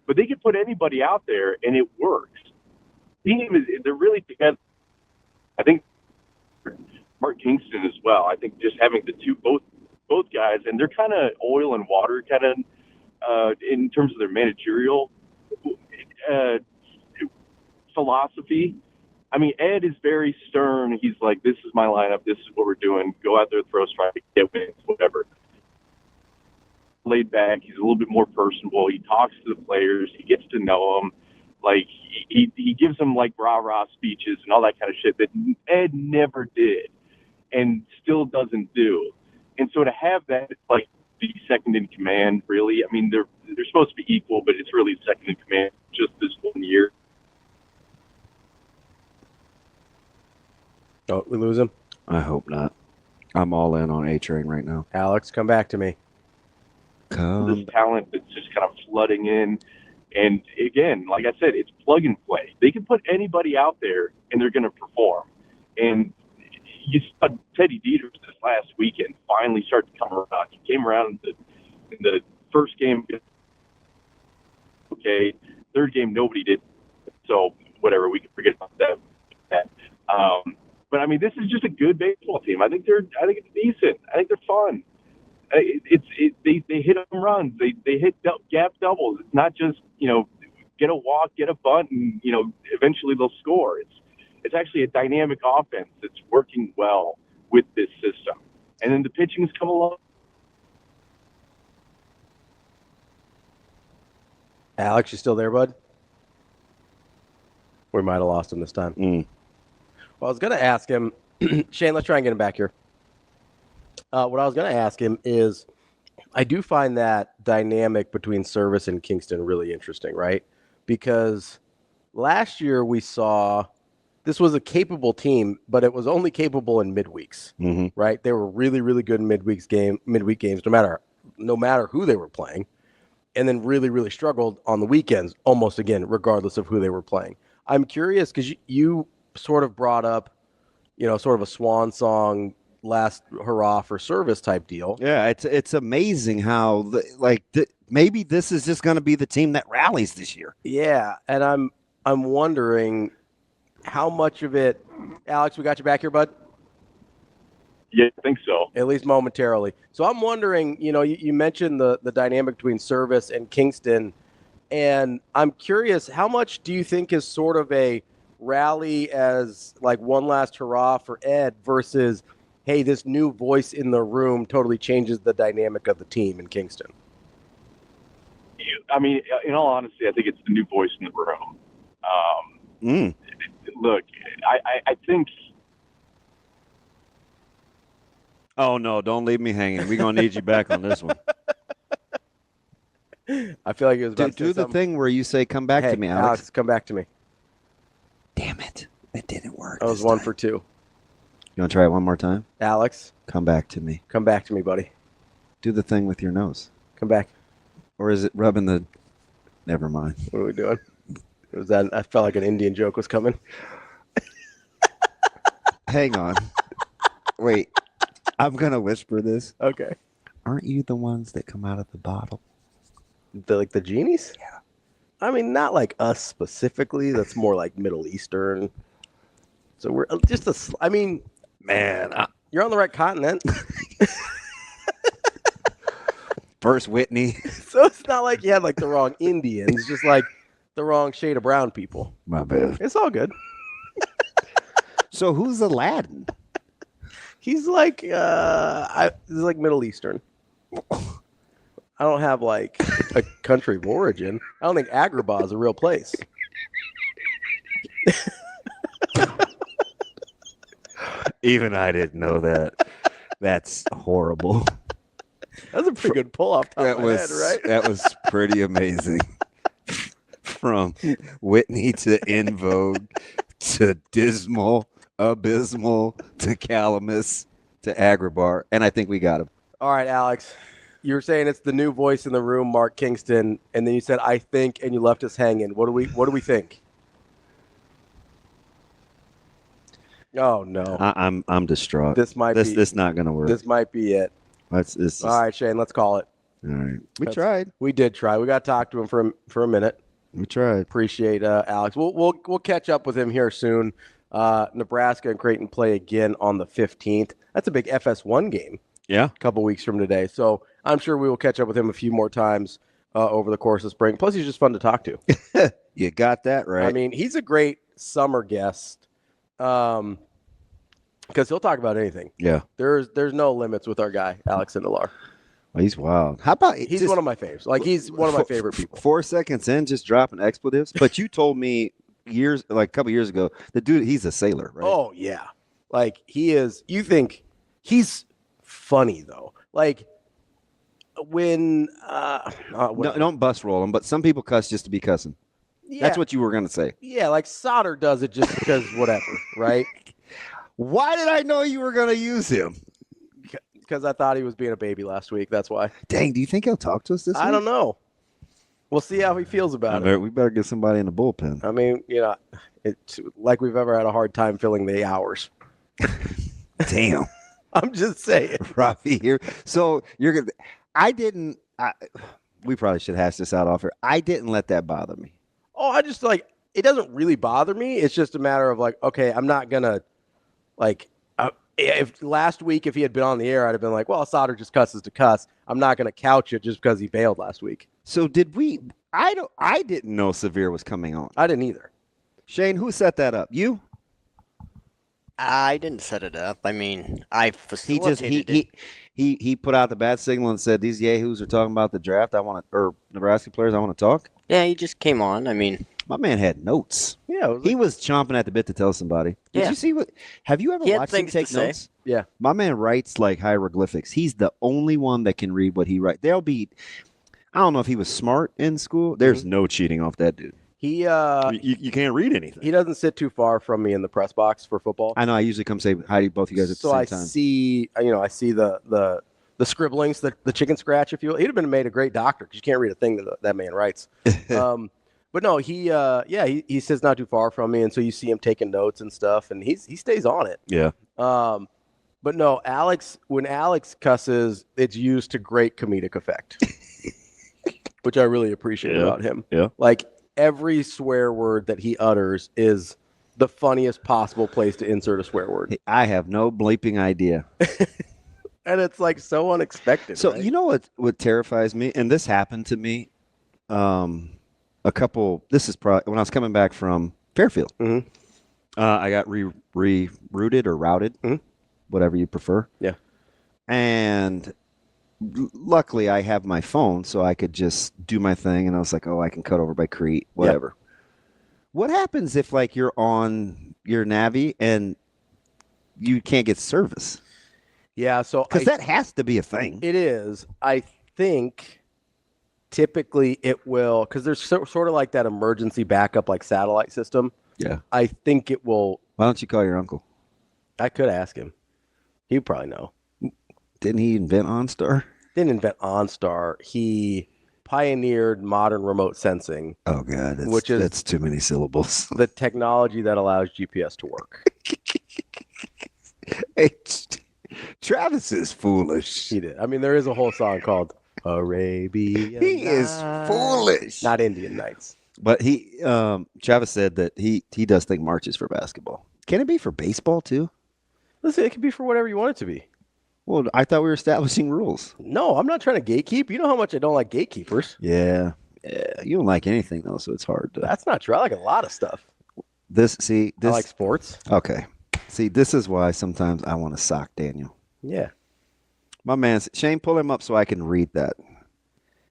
But they can put anybody out there, and it works. They're really together. I think Mark Kingston as well. I think just having the two, both guys, and they're kind of oil and water kind of in terms of their managerial philosophy. I mean, Ed is very stern. He's like, this is my lineup. This is what we're doing. Go out there, throw strike, get wins, whatever. Laid back. He's a little bit more personable. He talks to the players. He gets to know them. Like, he gives them, like, rah-rah speeches and all that kind of shit that Ed never did and still doesn't do. And so to have that, like, be second in command, really, I mean, they're supposed to be equal, but it's really second in command just this 1 year. Oh, we lose him? I hope not. I'm all in on A-Train right now. Alex, come back to me. This talent that's just kind of flooding in. And again, like I said, it's plug and play. They can put anybody out there and they're going to perform. And you saw Teddy Dieter this last weekend finally start to come around. He came around in the first game. Okay. Third game, nobody did. So whatever, we can forget about that. But I mean, this is just a good baseball team. I think it's decent. I think they're fun. They hit home runs. They hit gap doubles. It's not just, get a walk, get a bunt, and, eventually they'll score. It's actually a dynamic offense that's working well with this system. And then the pitching's come along. Alex, you still there, bud? We might have lost him this time. Well, I was going to ask him, Shane, let's try and get him back here. What I was going to ask him is, I do find that dynamic between Service and Kingston really interesting, right? Because last year we saw this was a capable team, but it was only capable in midweeks, right? They were really, really good in midweek games, no matter who they were playing, and then really, really struggled on the weekends, almost again, regardless of who they were playing. I'm curious because you sort of brought up, sort of a swan song, last hurrah for Service type deal. Yeah, it's amazing how maybe this is just going to be the team that rallies this year. Yeah, and I'm wondering how much of it. Alex, we got you back here, bud? Yeah, I think so. At least momentarily. So I'm wondering, you mentioned the dynamic between Service and Kingston, and I'm curious, how much do you think is sort of a rally as like one last hurrah for Ed versus, hey, this new voice in the room totally changes the dynamic of the team in Kingston? I mean, in all honesty, I think it's the new voice in the room. Look, I think. Oh, no, don't leave me hanging. We're going to need you back on this one. I feel like it was about do the thing where you say, come back to me, Alex. Come back to me. Damn it. It didn't work. That was one for two. You want to try it one more time? Alex. Come back to me. Come back to me, buddy. Do the thing with your nose. Come back. Or is it rubbing the... Never mind. What are we doing? I felt like an Indian joke was coming. Hang on. Wait. I'm going to whisper this. Okay. Aren't you the ones that come out of the bottle? The genies? Yeah. I mean, not like us specifically. That's more like Middle Eastern. So we're just man, you're on the right continent. First Whitney. So it's not like you had like the wrong Indians, just like the wrong shade of brown people. My bad. It's all good. So who's Aladdin? He's like he's like Middle Eastern. I don't have like a country of origin. I don't think Agrabah is a real place. Even I didn't know that. That's horrible. That was a pretty good pull off top of my head, right? That was pretty amazing. From Whitney to In Vogue to Dismal, Abysmal to Calamus to Agrabah. And I think we got him. All right, Alex. You're saying it's the new voice in the room, Mark Kingston, and then you said I think, and you left us hanging. What do we think? Oh no, I'm distraught. this not gonna work. This might be it. It's All right, Shane, let's call it. All right. We tried. We did try. We got to talk to him for a minute. We tried. Appreciate Alex. We'll catch up with him here soon. Nebraska and Creighton play again on the 15th. That's a big FS1 game. Yeah. A couple weeks from today. So I'm sure we will catch up with him a few more times over the course of spring. Plus, he's just fun to talk to. You got that right. I mean, he's a great summer guest because he'll talk about anything. Yeah. There's no limits with our guy, Alex Sindelar. Well, he's wild. How about He's one of my faves. Like, he's one of my favorite people. 4 seconds in, just dropping expletives. But you told me a couple years ago, the dude, he's a sailor, right? Oh, yeah. Like, he is. You think he's funny, though. Like, when No, don't bus roll him, but some people cuss just to be cussing. yeah, That's what you were going to say. yeah, like Solder does it just because whatever, right? Why did I know you were going to use him? Because I thought he was being a baby last week. That's why. Dang, do you think he'll talk to us this week? I don't know. We'll see how he feels about it. We better get somebody in the bullpen. I mean, it's like we've ever had a hard time filling the hours. Damn. I'm just saying. Ravi here. So you're going to, we probably should hash this out off here. I didn't let that bother me. Oh, I just it doesn't really bother me. It's just a matter of okay, I'm not going to if last week, if he had been on the air, I'd have been like, well, Solder just cusses to cuss. I'm not going to couch it just because he bailed last week. So I didn't know Severe was coming on. I didn't either. Shane, who set that up? You? I didn't set it up. I mean, I He facilitated it. he put out the bat signal and said, these yahoos are talking about the draft. Or Nebraska players, I want to talk. Yeah, he just came on. I mean, My man had notes. Yeah. He was chomping at the bit to tell somebody. Did Yeah. you see have you ever He had watched him things to take say. notes? Yeah. My man writes like hieroglyphics. He's the only one that can read what he writes. I don't know if he was smart in school. There's no cheating off that dude. He You can't read anything. he doesn't sit too far from me in the press box for football. I know. I usually come say hi to both you guys at the same time. I see the scribblings, the chicken scratch, if you will. He'd have been made a great doctor because you can't read a thing that man writes. But no, he sits not too far from me, and so you see him taking notes and stuff, and he stays on it. Yeah. But no, when Alex cusses, it's used to great comedic effect, which I really appreciate about him. Yeah. Like every swear word that he utters is the funniest possible place to insert a swear word. I have no bleeping idea. And it's so unexpected. So right? you know what terrifies me, and this happened to me. This is probably when I was coming back from Fairfield. Mhm. I got rerouted or routed, whatever you prefer. Yeah. And luckily, I have my phone, so I could just do my thing. And I was like, oh, I can cut over by Crete, whatever. Yep. What happens if you're on your Navi and you can't get service? Yeah, so because that has to be a thing. It is. I think typically it will, because there's sort of like that emergency backup satellite system. Yeah. I think it will. Why don't you call your uncle? I could ask him. He'd probably know. Didn't he invent OnStar? Didn't invent OnStar. He pioneered modern remote sensing. Oh, God. That's too many syllables. The technology that allows GPS to work. Travis is foolish. He did. I mean, there is a whole song called Arabian He is foolish. Not Indian Nights. But Travis said that he does think March is for basketball. Can it be for baseball too? Listen, it can be for whatever you want it to be. Well, I thought we were establishing rules. No, I'm not trying to gatekeep. You know how much I don't like gatekeepers. Yeah. You don't like anything though, so it's hard to. That's not true. I like a lot of stuff. I like sports. Okay. See, this is why sometimes I want to sock Daniel. Yeah. My man, Shane, pull him up so I can read that.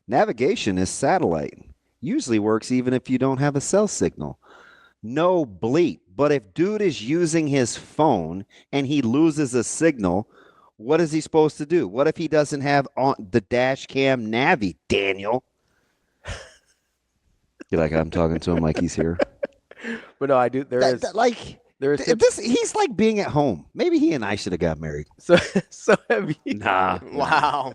Navigation is satellite. Usually works even if you don't have a cell signal. No bleep. But if dude is using his phone and he loses a signal, what is he supposed to do? What if he doesn't have on the dash cam Navi, Daniel? You're like, I'm talking to him like he's here. But no, I do. He's like being at home. Maybe he and I should have got married. So have you? Nah. Wow.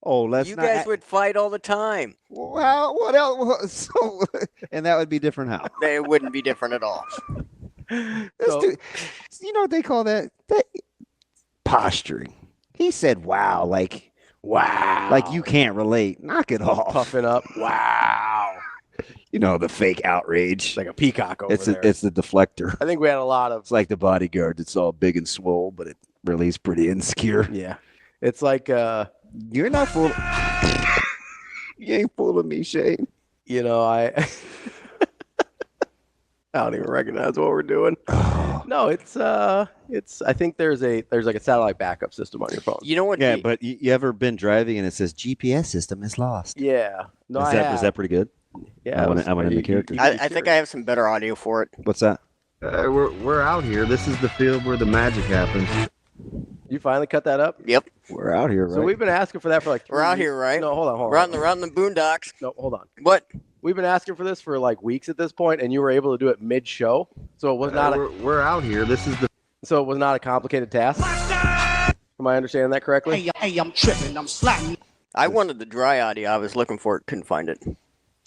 Oh, let's You not. guys would fight all the time. Well, what else? So, and that would be different how? It wouldn't be different at all. Let's So- do, you know what they call that? Posturing. He said, wow, Wow. like you can't relate. Knock it off. Puffing up. Wow. You know, the fake outrage. It's like a peacock over It's there. the deflector. I think we had a lot of. It's like the bodyguard that's all big and swole, but it really is pretty insecure. Yeah. It's like, You're not fooling. You ain't fooling me, Shane. I don't even recognize what we're doing. No, it's I think there's like a satellite backup system on your phone. You know what? Yeah, but you ever been driving and it says GPS system is lost? Yeah. No, is I have. that pretty good? Yeah. I went in the character. I think I have some better audio for it. What's that? We're out here. This is the field where the magic happens. You finally cut that up? Yep. We're out here, right? So we've been asking for that for like 3 We're out weeks. here, right? No, hold on. We're out in the boondocks. No, hold on. What? We've been asking for this for like weeks at this point, and you were able to do it mid-show. So it was not we're out here. This is the so it was not a complicated task. Am I understanding that correctly? Hey, I'm tripping. I'm sliding. I wanted the dry audio. I was looking for it. Couldn't find it.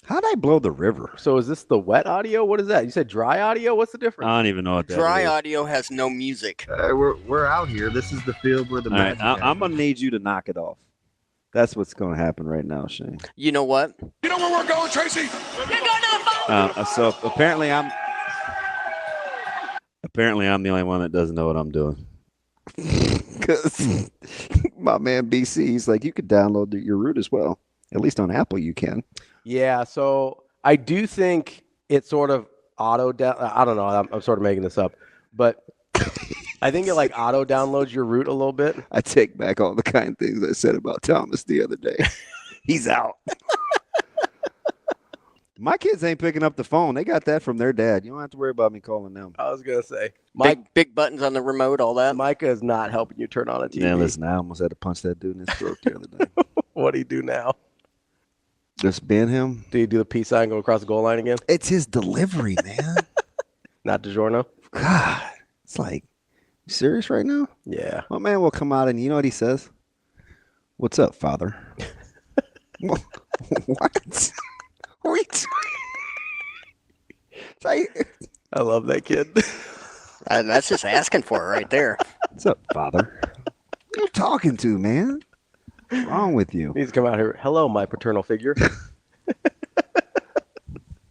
How'd I blow the river? So is this the wet audio? What is that? You said dry audio? What's the difference? I don't even know what that Dry is. audio has no music. We're out here. This is the field where the magic happens. I'm gonna need you to knock it off. That's what's gonna happen right now, Shane. You know what? You know where we're going, Tracy? You're going to the phone. So apparently I'm the only one that doesn't know what I'm doing. Because my man BC, he's like, you could download your root as well. At least on Apple, you can. Yeah, so I do think it sort of I don't know. I'm sort of making this up, but I think it like auto downloads your root a little bit. I take back all the kind things I said about Thomas the other day. He's out. My kids ain't picking up the phone. They got that from their dad. You don't have to worry about me calling them. I was gonna say, Big buttons on the remote, all that. Micah is not helping you turn on a TV. Yeah, listen, I almost had to punch that dude in his throat the other day. What do you do now? Just ban him. Do you do the peace sign, go across the goal line again? It's his delivery, man. Not DiGiorno? God, it's like, you serious right now? Yeah. My man will come out and you know what he says? What's up, father? What? Wait. I love that kid. That's just asking for it right there. What's up, father? Who you talking to, man? What's wrong with you? He's come out here. Hello, my paternal figure.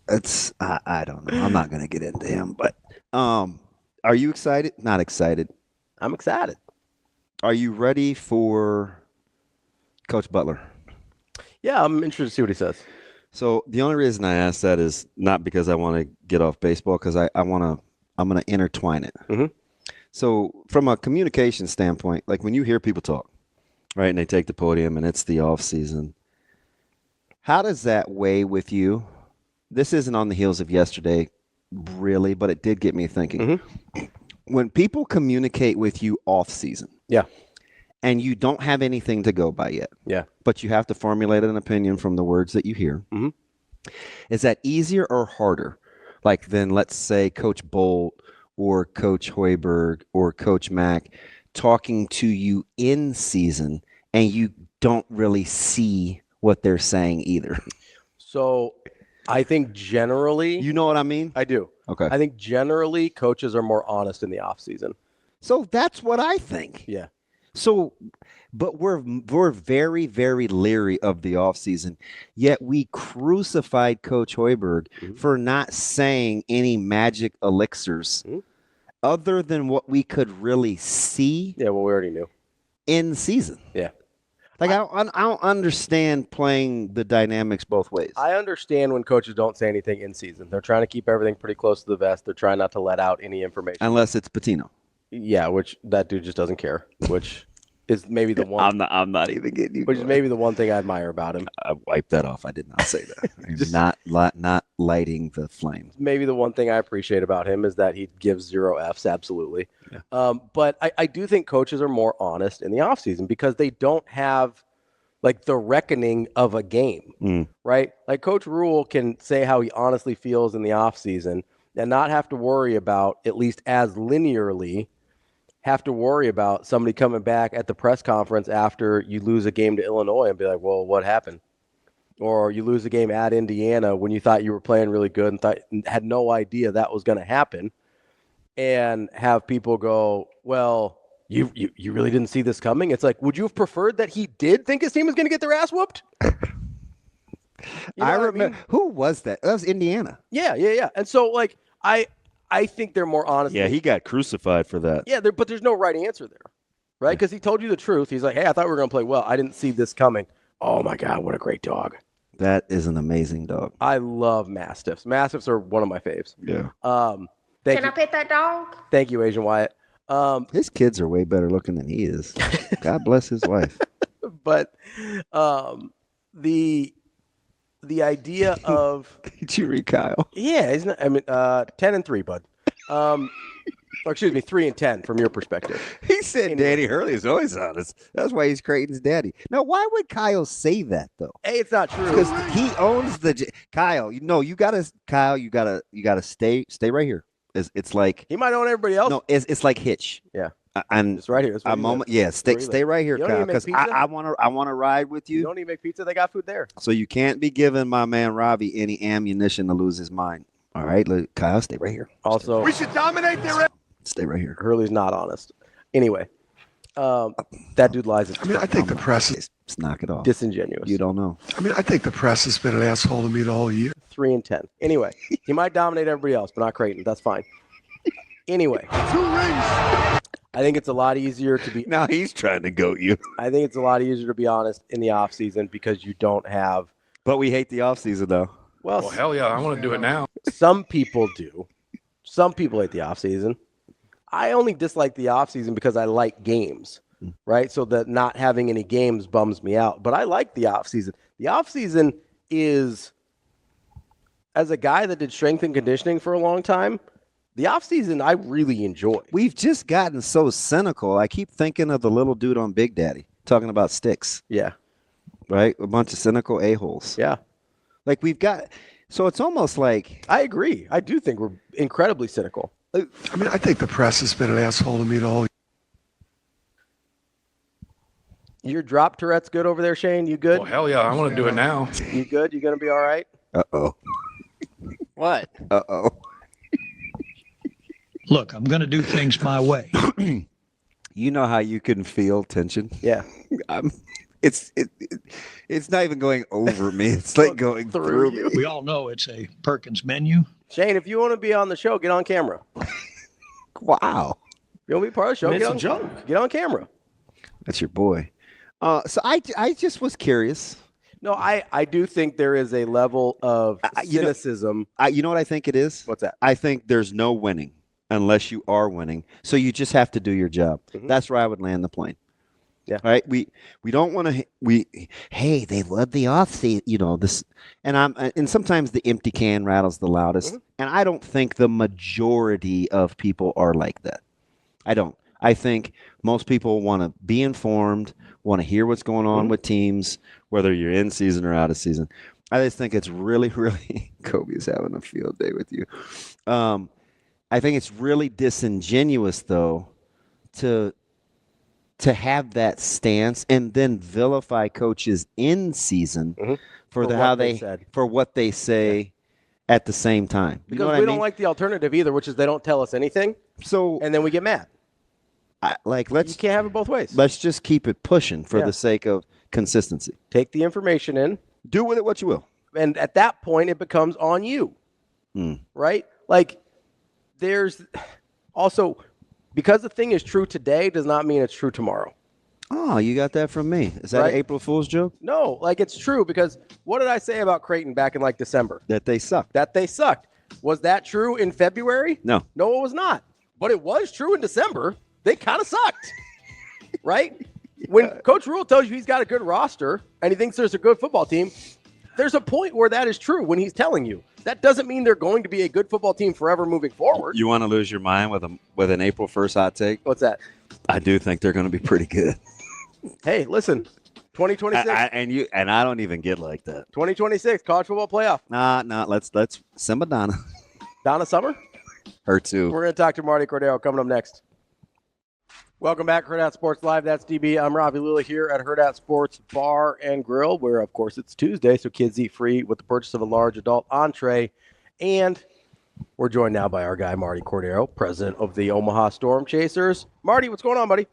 I don't know. I'm not gonna get into him, but are you excited? Not excited. I'm excited. Are you ready for Coach Butler? Yeah, I'm interested to see what he says. So the only reason I asked that is not because I want to get off baseball, because I'm going to intertwine it. Mhm. So from a communication standpoint, like when you hear people talk, right, and they take the podium and it's the off season, how does that weigh with you? This isn't on the heels of yesterday, really, but it did get me thinking. When people communicate with you off season, Yeah. and you don't have anything to go by yet, Yeah. but you have to formulate an opinion from the words that you hear. Mhm. Is that easier or harder? Like than, let's say, Coach Bolt or Coach Hoiberg or Coach Mack talking to you in season and you don't really see what they're saying either. So I think generally, You know what I mean? I do. Okay. I think generally coaches are more honest in the off season. So that's what I think. Yeah. So, but we're very, very leery of the offseason, yet we crucified Coach Hoiberg for not saying any magic elixirs other than what we could really see Yeah, well, we already knew. in season. Yeah. Like, I don't understand playing the dynamics both ways. I understand when coaches don't say anything in season. They're trying to keep everything pretty close to the vest. They're trying not to let out any information. Unless it's Patino. Yeah, which that dude just doesn't care, which is maybe the one. I'm not even getting you. Which is maybe the one thing I admire about him. I wiped that off. I did not say that. I'm not lighting the flame. Maybe the one thing I appreciate about him is that he gives 0 Fs, absolutely. Yeah. But I do think coaches are more honest in the offseason because they don't have like the reckoning of a game, right? Like Coach Rule can say how he honestly feels in the offseason and not have to worry about, at least as linearly, have to worry about somebody coming back at the press conference after you lose a game to Illinois and be like, well, what happened? Or you lose a game at Indiana when you thought you were playing really good and had no idea that was going to happen, and have people go, well, you really didn't see this coming? It's like, would you have preferred that he did think his team was going to get their ass whooped? I remember. Who was that? That was Indiana. Yeah. And so, like, I think they're more honest. Yeah, he got crucified for that. Yeah, but there's no right answer there, right? Because he told you the truth. He's like, hey, I thought we were going to play well. I didn't see this coming. Oh, my God, what a great dog. That is an amazing dog. I love Mastiffs. Mastiffs are one of my faves. Yeah. Can I pet that dog? Thank you, Asian Wyatt. His kids are way better looking than he is. God bless his wife. But the idea of did you read Kyle? Yeah, isn't it? I mean, 10-3, bud. Or excuse me, 3-10 from your perspective. He said Danny Hurley is always honest. That's why he's Creighton's daddy. Now, why would Kyle say that though? Hey, it's not true because he owns the Kyle. You gotta stay right here. It's like he might own everybody else. No, it's like Hitch. Yeah. And it's right here. A moment. Yeah, stay right here, Kyle, because I want to ride with you. You don't need to make pizza. They got food there. So you can't be giving my man Ravi any ammunition to lose his mind. All right, look, Kyle, stay right here. Also, we should dominate their. Stay right here. Hurley's not honest. Anyway, that dude lies. I think the press is knock it off. Disingenuous. You don't know. I think the press has been an asshole to me the whole year. 3-10. Anyway, he might dominate everybody else, but not Creighton. That's fine. Anyway, 2 rings. I think it's a lot easier to be. Now he's trying to goat you. I think it's a lot easier to be honest in the off season because you don't have. But we hate the off season though. Well, hell yeah, I want to do it now. Some people do. Some people hate the off season. I only dislike the off season because I like games, right? So that not having any games bums me out. But I like the off season. The off season is, as a guy that did strength and conditioning for a long time, the offseason I really enjoy. We've just gotten so cynical. I keep thinking of the little dude on Big Daddy talking about sticks. Yeah. Right? A bunch of cynical a-holes. Yeah. Like we've got – so it's almost like – I agree. I do think we're incredibly cynical. I think the press has been an asshole to me the whole year. Your drop Tourette's good over there, Shane? You good? Well, hell yeah, I want to do it now. You good? You going to be all right? Uh-oh. What? Uh-oh. Look, I'm going to do things my way. You know how you can feel tension? Yeah. It's not even going over me. It's like going through me. We all know it's a Perkins menu. Shane, if you want to be on the show, get on camera. Wow. You want to be part of the show? It's a joke. Get on camera. That's your boy. So I just was curious. No, I do think there is a level of cynicism. You know what I think it is? What's that? I think there's no winning unless you are winning. So you just have to do your job. Mm-hmm. That's where I would land the plane. Yeah. Right. We don't want to. Hey, they love the offseason. This, and sometimes the empty can rattles the loudest. Mm-hmm. And I don't think the majority of people are like that. I don't. I think most people want to be informed, want to hear what's going on with teams, whether you're in season or out of season. I just think it's really, really. Kobe's having a field day with you. I think it's really disingenuous, though, to have that stance and then vilify coaches in season for what they say at the same time. Because we don't like the alternative either, which is they don't tell us anything. So and then we get mad. You can't have it both ways. Let's just keep it pushing for the sake of consistency. Take the information in. Do with it what you will. And at that point, it becomes on you. Right? Like, there's also, because the thing is true today does not mean it's true tomorrow. Oh, you got that from me. Is that an April Fool's joke? No, like it's true because what did I say about Creighton back in like December? That they sucked. Was that true in February? No, it was not. But it was true in December. They kind of sucked, right? When Coach Rule tells you he's got a good roster and he thinks there's a good football team, there's a point where that is true when he's telling you. That doesn't mean they're going to be a good football team forever moving forward. You want to lose your mind with an April 1st hot take? What's that? I do think they're going to be pretty good. Hey, listen, 2026. And I don't even get like that. 2026 college football playoff. Nah. Let's Simba Donna. Donna Summer? Her too. We're going to talk to Martie Cordaro coming up next. Welcome back, Hurrdat Sports Live. That's DB. I'm Ravi Lulla here at Hurrdat Sports Bar and Grill, where, of course, it's Tuesday, so kids eat free with the purchase of a large adult entree. And we're joined now by our guy, Martie Cordaro, president of the Omaha Storm Chasers. Martie, what's going on, buddy?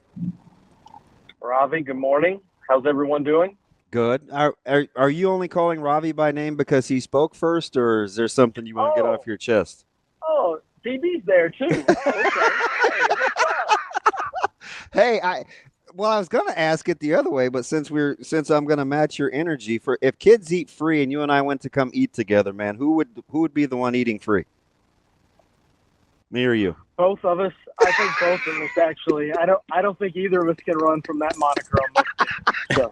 Ravi, good morning. How's everyone doing? Good. Are you only calling Ravi by name because he spoke first, or is there something you want to get off your chest? Oh, DB's there, too. Oh, okay. Hey, what's up? Hey, I was going to ask it the other way, but since I'm going to match your energy for if kids eat free and you and I went to come eat together, man, who would be the one eating free? Me or you? Both of us. I think both of us, actually. I don't think either of us can run from that moniker on this team.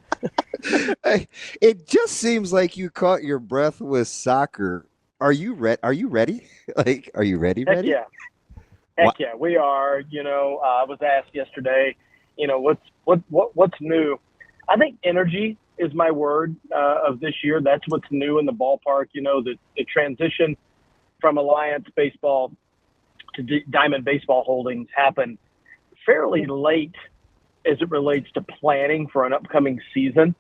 So. Hey, it just seems like you caught your breath with soccer. Are you ready? Are you ready? Like, are you ready? Heck yeah. Heck yeah, we are. I was asked yesterday, what's new? I think energy is my word of this year. That's what's new in the ballpark. The transition from Alliance Baseball to Diamond Baseball Holdings happened fairly late as it relates to planning for an upcoming season.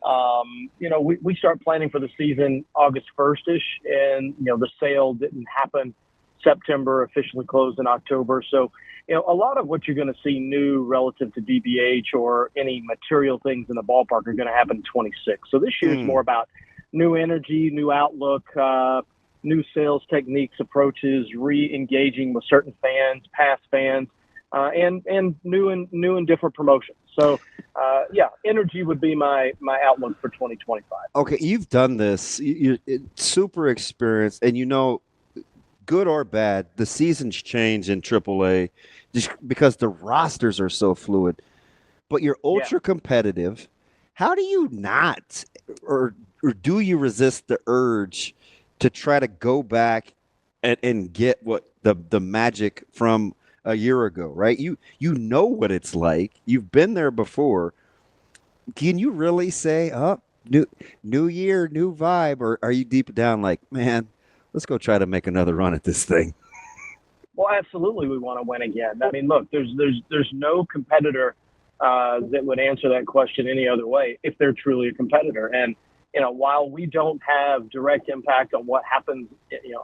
We start planning for the season August 1st-ish, and, the sale didn't happen September, officially closed in October. So, a lot of what you're going to see new relative to DBH or any material things in the ballpark are going to happen in 26. So this year is more about new energy, new outlook, new sales techniques, approaches, re-engaging with certain fans, past fans, and new and different promotions. So, energy would be my outlook for 2025. Okay, you've done this. You're super experienced, and good or bad, the seasons change in AAA just because the rosters are so fluid. But you're ultra competitive. How do you not, or do you resist the urge to try to go back and get what the magic from a year ago, right? You know what it's like. You've been there before. Can you really say, new year, new vibe, or are you deep down like, man, let's go try to make another run at this thing? Well, absolutely, we want to win again. I mean, look, there's no competitor that would answer that question any other way if they're truly a competitor. And while we don't have direct impact on what happens,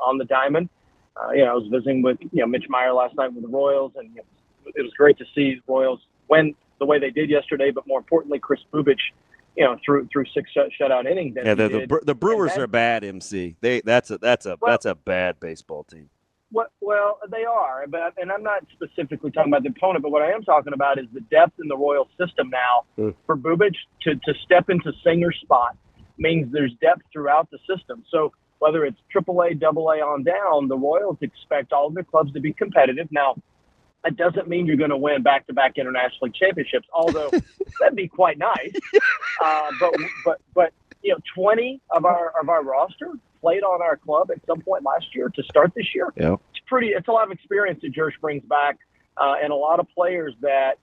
on the diamond, I was visiting with Mitch Meyer last night with the Royals, and it was great to see the Royals win the way they did yesterday. But more importantly, Chris Bubich, through 6 shutout innings. The Brewers are bad, MC. That's a bad baseball team. Well, they are, and I'm not specifically talking about the opponent, but what I am talking about is the depth in the Royal system now. For Bubich to step into Singer's spot means there's depth throughout the system. So whether it's AAA, AA on down, the Royals expect all of their clubs to be competitive. Now, that doesn't mean you're going to win back-to-back international league championships, although that'd be quite nice. But 20 of our roster played on our club at some point last year to start this year. Yeah. It's a lot of experience that Jersh brings back, and a lot of players that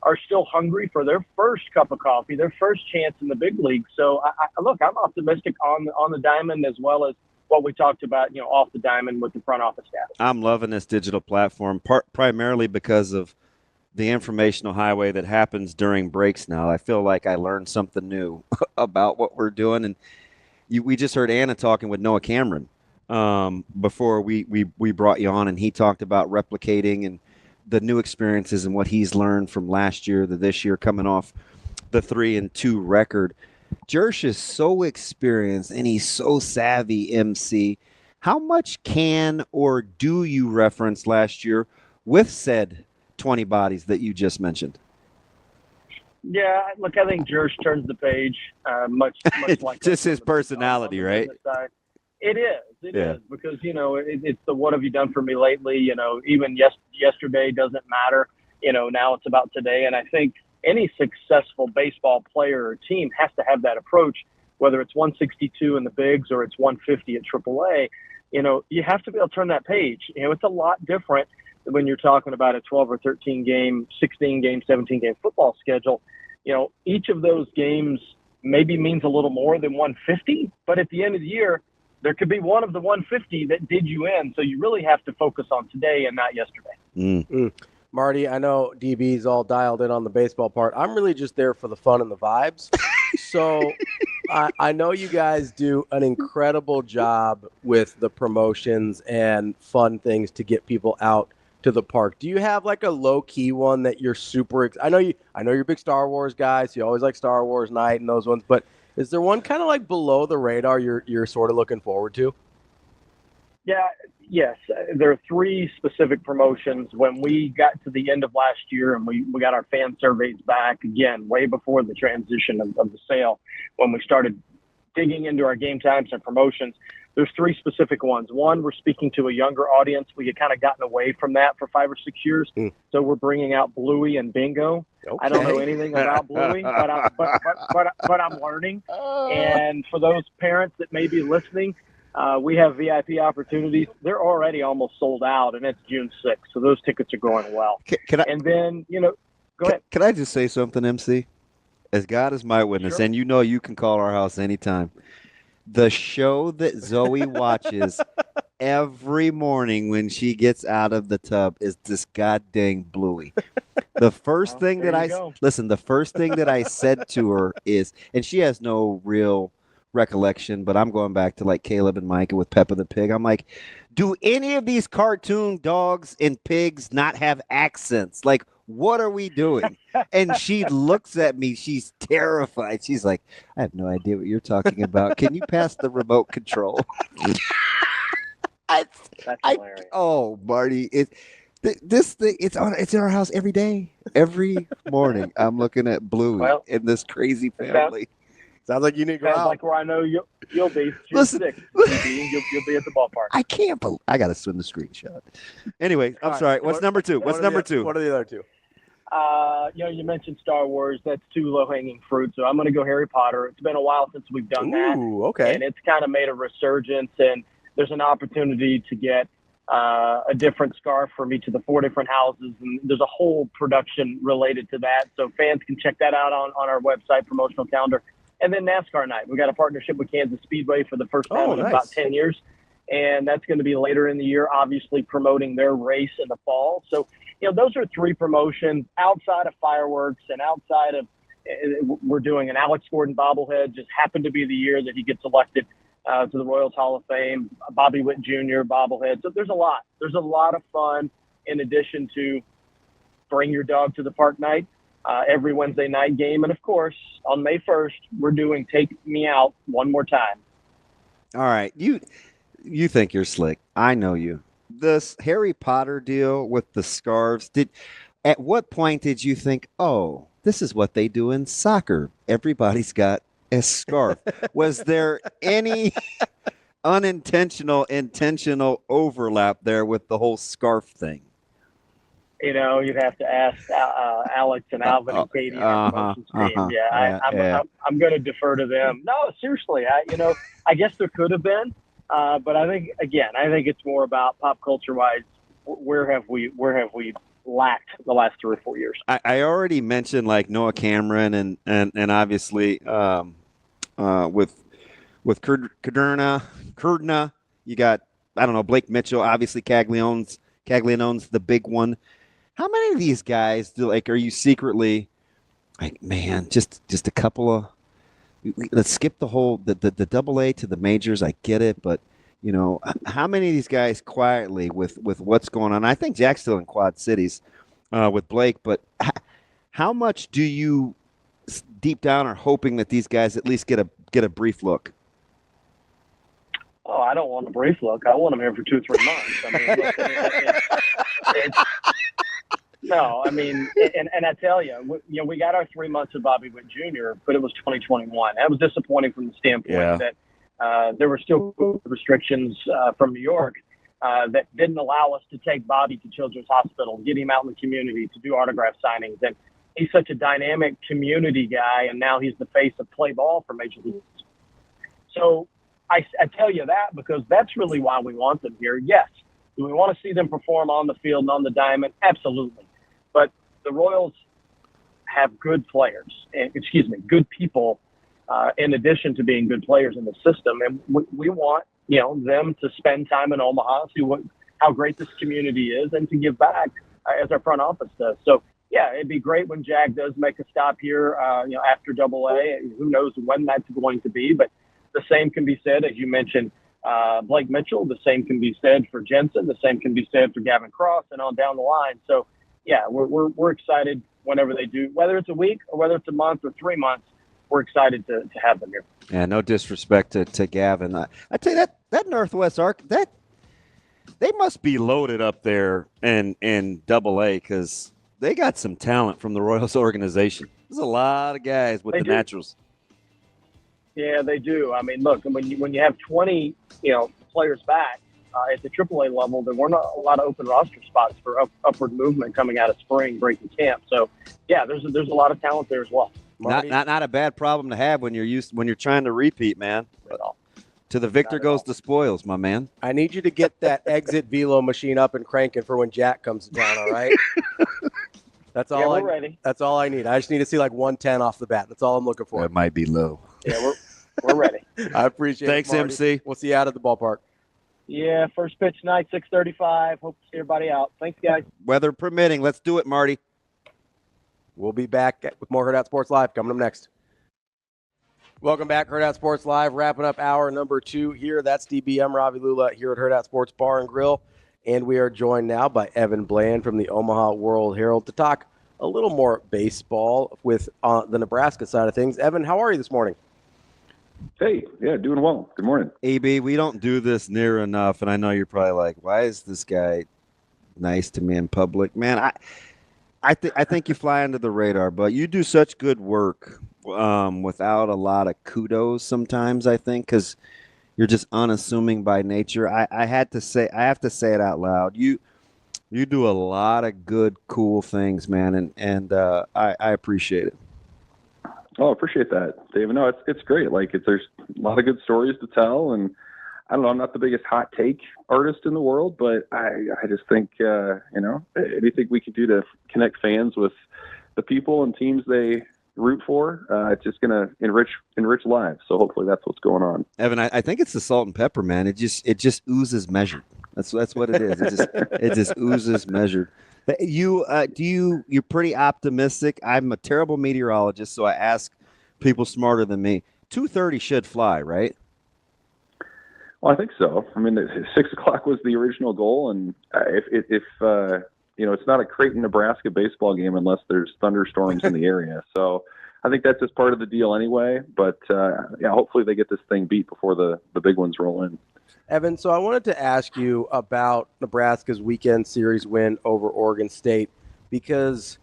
are still hungry for their first cup of coffee, their first chance in the big league. So I'm optimistic on the diamond, as well as what we talked about, off the diamond with the front office staff. I'm loving this digital platform, primarily because of the informational highway that happens during breaks now. I feel like I learned something new about what we're doing. And we just heard Anna talking with Noah Cameron before we brought you on, and he talked about replicating and the new experiences and what he's learned from last year to this year, coming off the 3-2 record. Jersh is so experienced and he's so savvy, MC. How much can or do you reference last year with said 20 bodies that you just mentioned? Yeah, look, I think Jersh turns the page much like just his personality, right? It is because it's the what have you done for me lately? Even yesterday doesn't matter. Now it's about today, and I think any successful baseball player or team has to have that approach, whether it's 162 in the bigs or it's 150 at AAA. You have to be able to turn that page. It's a lot different when you're talking about a 12 or 13 game, 16 game, 17 game football schedule. Each of those games maybe means a little more than 150, but at the end of the year, there could be one of the 150 that did you in. So you really have to focus on today and not yesterday. Martie, I know DB's all dialed in on the baseball part. I'm really just there for the fun and the vibes. So I know you guys do an incredible job with the promotions and fun things to get people out to the park. Do you have like a low key one that you're super? I know you're a big Star Wars guy, so you always like Star Wars night and those ones. But is there one kind of like below the radar you're sort of looking forward to? Yeah, yes. There are three specific promotions. When we got to the end of last year and we got our fan surveys back, again, way before the transition of the sale, when we started digging into our game times and promotions, there's three specific ones. One, we're speaking to a younger audience. We had kind of gotten away from that for 5 or 6 years. So we're bringing out Bluey and Bingo. Okay. I don't know anything about Bluey, but I'm learning. And for those parents that may be listening, we have VIP opportunities. They're already almost sold out, and it's June 6th, so those tickets are going well. And then, go ahead. Can I just say something, MC? As God is my witness, Sure. and you can call our house anytime. The show that Zoe watches every morning when she gets out of the tub is this goddamn Bluey. The first thing that the first thing that I said to her is, and she has no real recollection, but I'm going back to like Caleb and Micah with Peppa the Pig. I'm like, do any of these cartoon dogs and pigs not have accents? Like, what are we doing? And she looks at me. She's terrified. She's like, I have no idea what you're talking about. Can you pass the remote control? That's hilarious. Oh, Martie, this thing, it's in our house every day, every morning. I'm looking at Bluey in this crazy family. Sounds like you need to go out. Sounds like where I know you'll be. Listen, You'll be at the ballpark. I can't believe I got to swim the screenshot. Anyway, I'm sorry. What's number two? What's number two? What are the other two? You mentioned Star Wars. That's too low-hanging fruit. So I'm going to go Harry Potter. It's been a while since we've done that. Ooh, okay. And it's kind of made a resurgence. And there's an opportunity to get a different scarf from each of the 4 different houses. And there's a whole production related to that. So fans can check that out on our website, promotional calendar. And then NASCAR night. We got a partnership with Kansas Speedway for the first time in about 10 years. And that's going to be later in the year, obviously promoting their race in the fall. So, those are three promotions outside of fireworks and outside of we're doing an Alex Gordon bobblehead. Just happened to be the year that he gets elected to the Royals Hall of Fame, Bobby Witt Jr. bobblehead. So there's a lot. There's a lot of fun in addition to bring your dog to the park night, every Wednesday night game. And, of course, on May 1st, we're doing Take Me Out one more time. All right. You think you're slick. I know you. This Harry Potter deal with the scarves, at what point did you think, oh, this is what they do in soccer? Everybody's got a scarf. Was there any intentional overlap there with the whole scarf thing? You'd have to ask Alex and Alvin and Katie on our promotions team. I'm going to defer to them. No, seriously, I guess there could have been. But I think it's more about pop culture wise. Where have we lacked the last 3 or 4 years? I already mentioned like Noah Cameron and obviously with Cordaro, you got, I don't know, Blake Mitchell, obviously Caglione's the big one. How many of these guys are you secretly like, man, just a couple of, let's skip the whole the AA to the majors. I get it, but how many of these guys quietly with what's going on? I think Jack's still in Quad Cities with Blake, but how much do you deep down are hoping that these guys at least get a brief look? Oh, I don't want a brief look. I want them here for 2 or 3 months. I mean, and I tell you, we got our 3 months of Bobby Witt Jr., but it was 2021. That was disappointing from the standpoint that there were still restrictions from New York that didn't allow us to take Bobby to Children's Hospital, get him out in the community to do autograph signings. And he's such a dynamic community guy, and now he's the face of play ball for Major League. So I tell you that because that's really why we want them here. Yes. Do we want to see them perform on the field and on the diamond? Absolutely. But the Royals have good players, good people, in addition to being good players in the system. And we want, them to spend time in Omaha, see how great this community is, and to give back as our front office does. So, yeah, it'd be great when Jag does make a stop here, after AA. Who knows when that's going to be, but the same can be said, as you mentioned, Blake Mitchell. The same can be said for Jensen. The same can be said for Gavin Cross and on down the line. So, yeah, we're excited whenever they do, whether it's a week or whether it's a month or 3 months. We're excited to have them here. Yeah, no disrespect to Gavin. I tell you that Northwest Arc, that they must be loaded up there in AA because they got some talent from the Royals organization. There's a lot of guys with the naturals. Yeah, they do. I mean, look, when you have 20 players back at the AAA level, there weren't a lot of open roster spots for upward movement coming out of spring breaking camp. So, yeah, there's a lot of talent there as well. Not a bad problem to have when you're trying to repeat, man. To the victor goes the spoils, my man. I need you to get that exit velo machine up and cranking for when Jack comes to town. All right. That's all. We're ready. That's all I need. I just need to see like 110 off the bat. That's all I'm looking for. That might be low. Yeah, we're ready. I appreciate it. Thanks, Marty. MC. We'll see you out at the ballpark. Yeah, first pitch tonight, 6:35. Hope to see everybody out. Thanks, guys. Weather permitting. Let's do it, Marty. We'll be back with more Hurrdat Sports Live coming up next. Welcome back, Hurrdat Sports Live. Wrapping up hour number 2 here. That's DBM Ravi Lulla here at Hurrdat Sports Bar and Grill. And we are joined now by Evan Bland from the Omaha World Herald to talk a little more baseball with the Nebraska side of things. Evan, how are you this morning? Hey, yeah, doing well. Good morning. AB, we don't do this near enough, and I know you're probably like, why is this guy nice to me in public? Man, I think you fly under the radar, but you do such good work without a lot of kudos sometimes, I think, because you're just unassuming by nature. I have to say it out loud. You do a lot of good, cool things, man, and I appreciate it. Oh, I appreciate that, David. No, it's great. Like there's a lot of good stories to tell, and I don't know. I'm not the biggest hot take artist in the world, but I just think anything we can do to connect fans with the people and teams they root for, it's just going to enrich lives. So hopefully that's what's going on. Evan, I think it's the salt and pepper, man. It just oozes measured. That's what it is. It just oozes measured. You're pretty optimistic. I'm a terrible meteorologist, so I ask people smarter than me. 2:30 should fly, right? Well, I think so. I mean, 6 o'clock was the original goal, and if it's not a Creighton, Nebraska baseball game unless there's thunderstorms in the area. So I think that's just part of the deal anyway. But hopefully they get this thing beat before the big ones roll in. Evan, so I wanted to ask you about Nebraska's weekend series win over Oregon State because,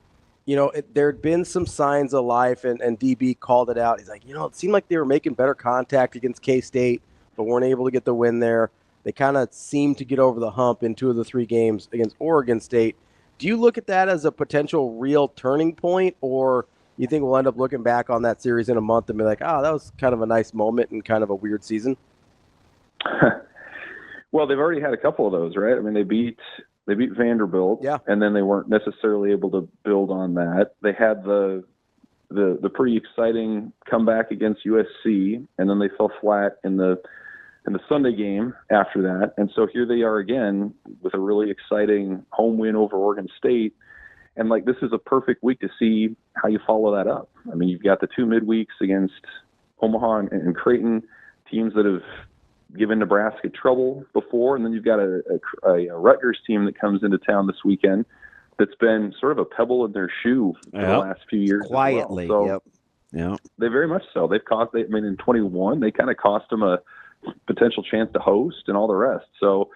there had been some signs of life, and DB called it out. He's like, it seemed like they were making better contact against K-State, but weren't able to get the win there. They kind of seemed to get over the hump in 2 of the 3 games against Oregon State. Do you look at that as a potential real turning point, or you think we'll end up looking back on that series in a month and be like, that was kind of a nice moment and kind of a weird season? Well, they've already had a couple of those, right? I mean, they beat Vanderbilt, and then they weren't necessarily able to build on that. They had the pretty exciting comeback against USC, and then they fell flat in the Sunday game after that. And so here they are again with a really exciting home win over Oregon State. And this is a perfect week to see how you follow that up. I mean, you've got the 2 midweeks against Omaha and Creighton, teams that have given Nebraska trouble before, and then you've got a Rutgers team that comes into town this weekend that's been sort of a pebble in their shoe for the last few years. Quietly, so they very much so. In 21, they kind of cost them a potential chance to host and all the rest. So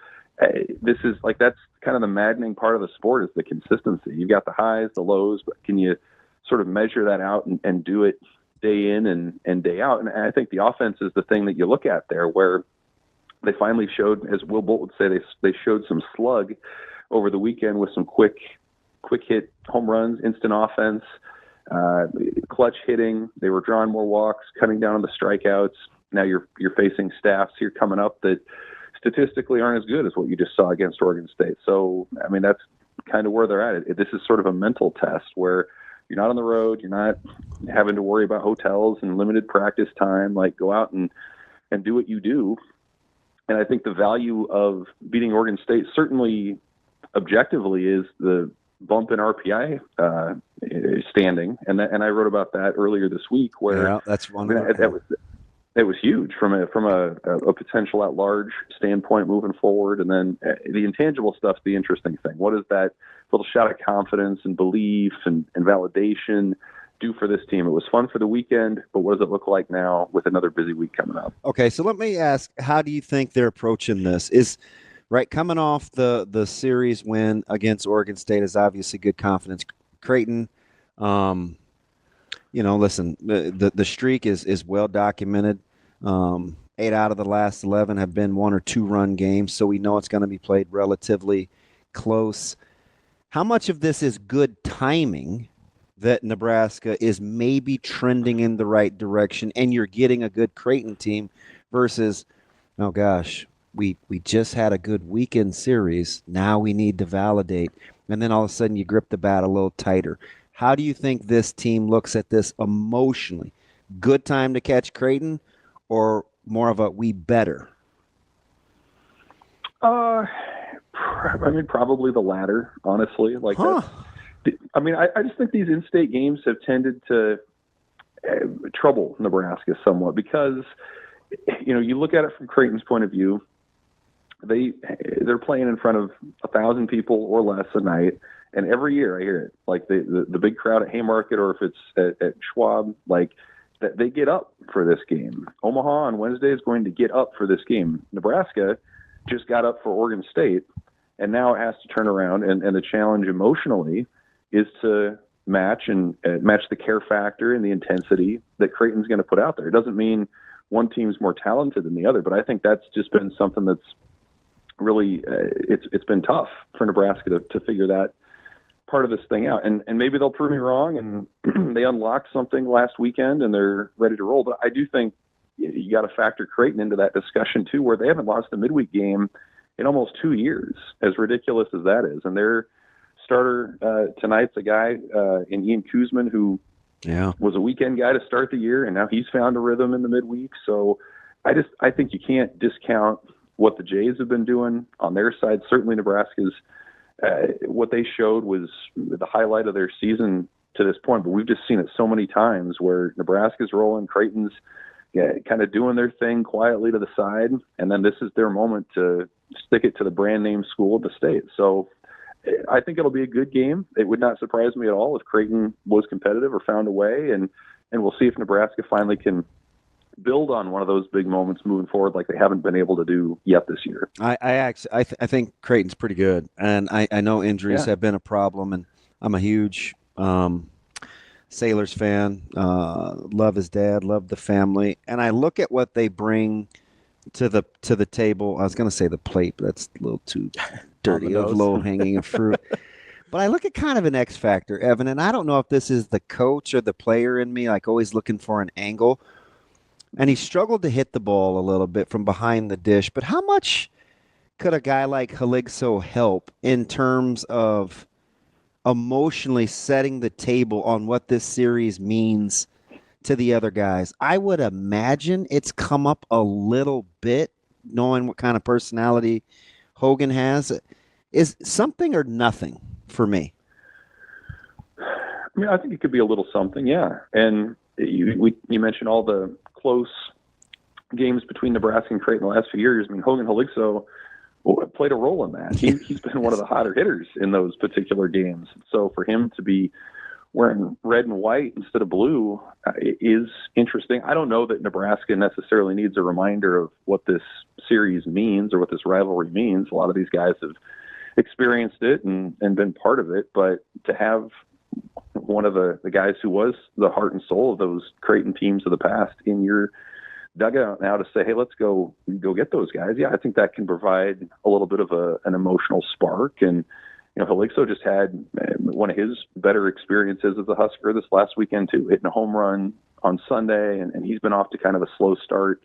this is that's kind of the maddening part of the sport is the consistency. You've got the highs, the lows, but can you sort of measure that out and do it day in and day out? And I think the offense is the thing that you look at there where they finally showed, as Will Bolt would say, they showed some slug over the weekend with some quick hit home runs, instant offense, clutch hitting. They were drawing more walks, cutting down on the strikeouts. Now you're facing staffs here coming up that statistically aren't as good as what you just saw against Oregon State. So, I mean, that's kind of where they're at. This is sort of a mental test where you're not on the road, you're not having to worry about hotels and limited practice time. Go out and do what you do. And I think the value of beating Oregon State certainly objectively is the bump in RPI standing, and I wrote about that earlier this week. Where that's one. It was huge from a potential at large standpoint moving forward, and then the intangible stuff's the interesting thing. What is that little shot of confidence and belief and validation do for this team? It was fun for the weekend, but what does it look like now with another busy week coming up? Okay, so let me ask, how do you think they're approaching this? Is right coming off the series win against Oregon State is obviously good confidence. Creighton, listen, the streak is well documented. 8 out of the last 11 have been 1 or 2 run games, so we know it's going to be played relatively close. How much of this is good timing that Nebraska is maybe trending in the right direction and you're getting a good Creighton team versus, oh gosh, we just had a good weekend series. Now we need to validate. And then all of a sudden you grip the bat a little tighter. How do you think this team looks at this emotionally? Good time to catch Creighton or more of a we better? I mean, probably the latter, honestly. I just think these in-state games have tended to trouble Nebraska somewhat because, you look at it from Creighton's point of view, they're playing in front of 1,000 people or less a night, and every year I hear it, like the big crowd at Haymarket or if it's at Schwab, like that they get up for this game. Omaha on Wednesday is going to get up for this game. Nebraska just got up for Oregon State, and now it has to turn around, and the challenge emotionally is to match the care factor and the intensity that Creighton's going to put out there. It doesn't mean one team's more talented than the other, but I think that's just been something that's really it's been tough for Nebraska to figure that part of this thing out. And maybe they'll prove me wrong and they unlocked something last weekend and they're ready to roll. But I do think you got to factor Creighton into that discussion too, where they haven't lost a midweek game in almost 2 years, as ridiculous as that is. And their starter tonight's a guy in Ian Kuzman who was a weekend guy to start the year, and now he's found a rhythm in the midweek. So I think you can't discount what the Jays have been doing on their side. Certainly Nebraska's what they showed was the highlight of their season to this point, but we've just seen it so many times where Nebraska's rolling, Creighton's kind of doing their thing quietly to the side, and then this is their moment to stick it to the brand name school of the state. So I think it'll be a good game. It would not surprise me at all if Creighton was competitive or found a way, and we'll see if Nebraska finally can build on one of those big moments moving forward like they haven't been able to do yet this year. I think Creighton's pretty good, and I know injuries have been a problem, and I'm a huge Sailors fan. Love his dad, love the family, and I look at what they bring to the table. I was going to say the plate, but that's a little too dirty, of low-hanging fruit. But I look at kind of an X factor, Evan, and I don't know if this is the coach or the player in me, like always looking for an angle. And he struggled to hit the ball a little bit from behind the dish. But how much could a guy like Haligso help in terms of emotionally setting the table on what this series means to the other guys? I would imagine it's come up a little bit, knowing what kind of personality Hogan has. Is something or nothing for me? I mean, I think it could be a little something, yeah. And you mentioned all the close games between Nebraska and Creighton the last few years. I mean, Hogan Haligso played a role in that. He's been one of the hotter hitters in those particular games. So for him to be wearing red and white instead of blue is interesting. I don't know that Nebraska necessarily needs a reminder of what this series means or what this rivalry means. A lot of these guys have experienced it and been part of it, but to have one of the guys who was the heart and soul of those Creighton teams of the past in your dugout now to say, hey, let's go get those guys. Yeah, I think that can provide a little bit of an emotional spark. And, Haligso just had one of his better experiences as a Husker this last weekend too, hitting a home run on Sunday. And he's been off to kind of a slow start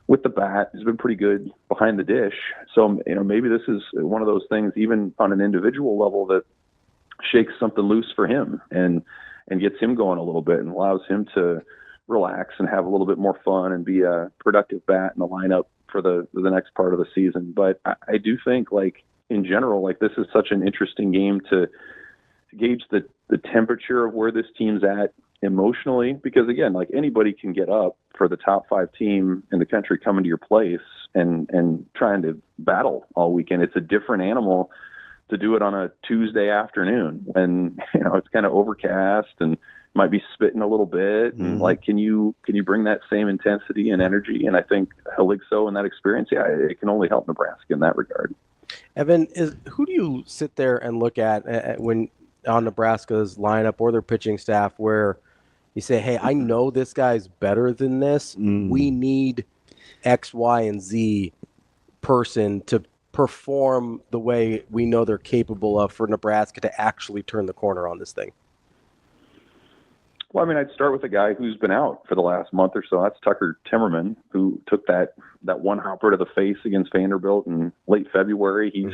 with the bat. He's been pretty good behind the dish. So, maybe this is one of those things, even on an individual level, that shakes something loose for him and gets him going a little bit and allows him to relax and have a little bit more fun and be a productive bat in the lineup for the next part of the season. But I do think, like, in general, like, this is such an interesting game to gauge the temperature of where this team's at emotionally, because again, like anybody can get up for the top 5 team in the country coming to your place and trying to battle all weekend. It's a different animal to do it on a Tuesday afternoon when, you know, it's kind of overcast and might be spitting a little bit. And like, can you bring that same intensity and energy? And I think Huskers and that experience, yeah, it can only help Nebraska in that regard. Evan, who do you sit there and look at when on Nebraska's lineup or their pitching staff where you say, hey, I know this guy's better than this. We need X, Y, and Z person to perform the way we know they're capable of for Nebraska to actually turn the corner on this thing? Well, I mean, I'd start with a guy who's been out for the last month or so. That's Tucker Timmerman, who took that one hopper to the face against Vanderbilt in late February. He's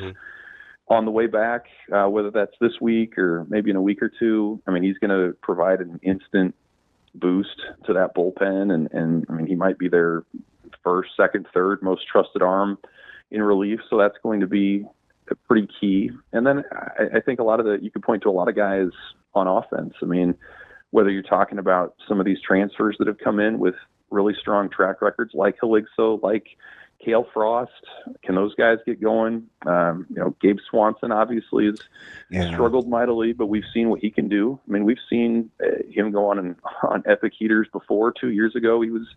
on the way back, whether that's this week or maybe in a week or two. I mean, he's going to provide an instant boost to that bullpen. And I mean, he might be their first, second, third most trusted arm in relief. So that's going to be pretty key. And then I think you could point to a lot of guys on offense. I mean, whether you're talking about some of these transfers that have come in with really strong track records like Huskers, like Cale Frost, can those guys get going? You know, Gabe Swanson obviously has struggled mightily, but we've seen what he can do. I mean, we've seen him go on epic heaters before. 2 years ago, he was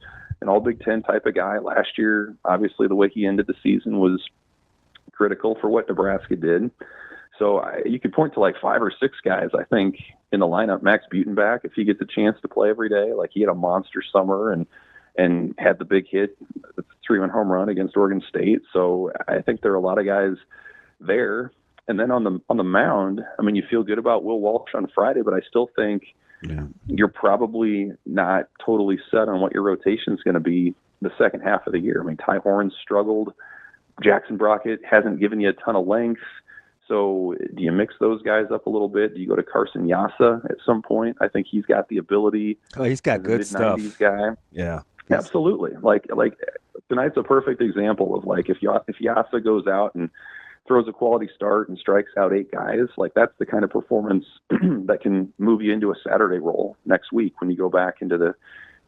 an all Big Ten type of guy. Last year, obviously, the way he ended the season was critical for what Nebraska did. So you could point to like 5 or 6 guys, I think, in the lineup. Max Butenbach, if he gets a chance to play every day, like he had a monster summer and had the big hit, the 3-run home run against Oregon State. So I think there are a lot of guys there. And then on the mound, I mean, you feel good about Will Walsh on Friday, but I still think you're probably not totally set on what your rotation is going to be the second half of the year. I mean, Ty Horn struggled. Jackson Brockett hasn't given you a ton of length. So do you mix those guys up a little bit? Do you go to Carson Yassa at some point? I think he's got the ability. Oh, he's got good stuff. Guy. Yeah. Absolutely. Like tonight's a perfect example of like if Yassa goes out and throws a quality start and strikes out 8 guys, like that's the kind of performance that can move you into a Saturday role next week when you go back into the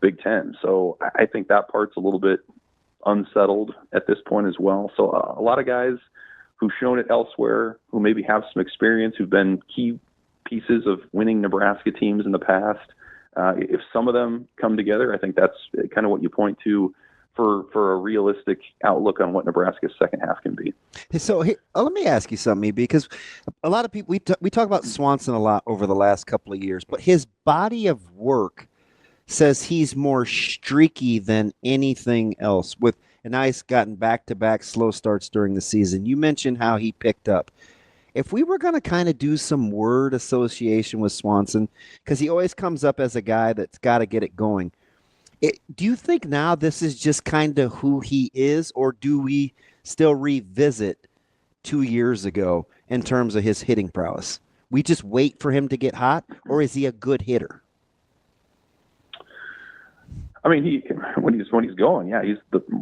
Big Ten. So I think that part's a little bit unsettled at this point as well. So a lot of guys who've shown it elsewhere, who maybe have some experience, who've been key pieces of winning Nebraska teams in the past. If some of them come together, I think that's kind of what you point to for a realistic outlook on what Nebraska's second half can be. So let me ask you something, because a lot of people, we talk about Swanson a lot over the last couple of years, but his body of work says he's more streaky than anything else. And now he's gotten back-to-back slow starts during the season. You mentioned how he picked up. If we were going to kind of do some word association with Swanson, because he always comes up as a guy that's got to get it going, do you think now this is just kind of who he is, or do we still revisit 2 years ago in terms of his hitting prowess? We just wait for him to get hot, or is he a good hitter? I mean, when he's going, yeah, he's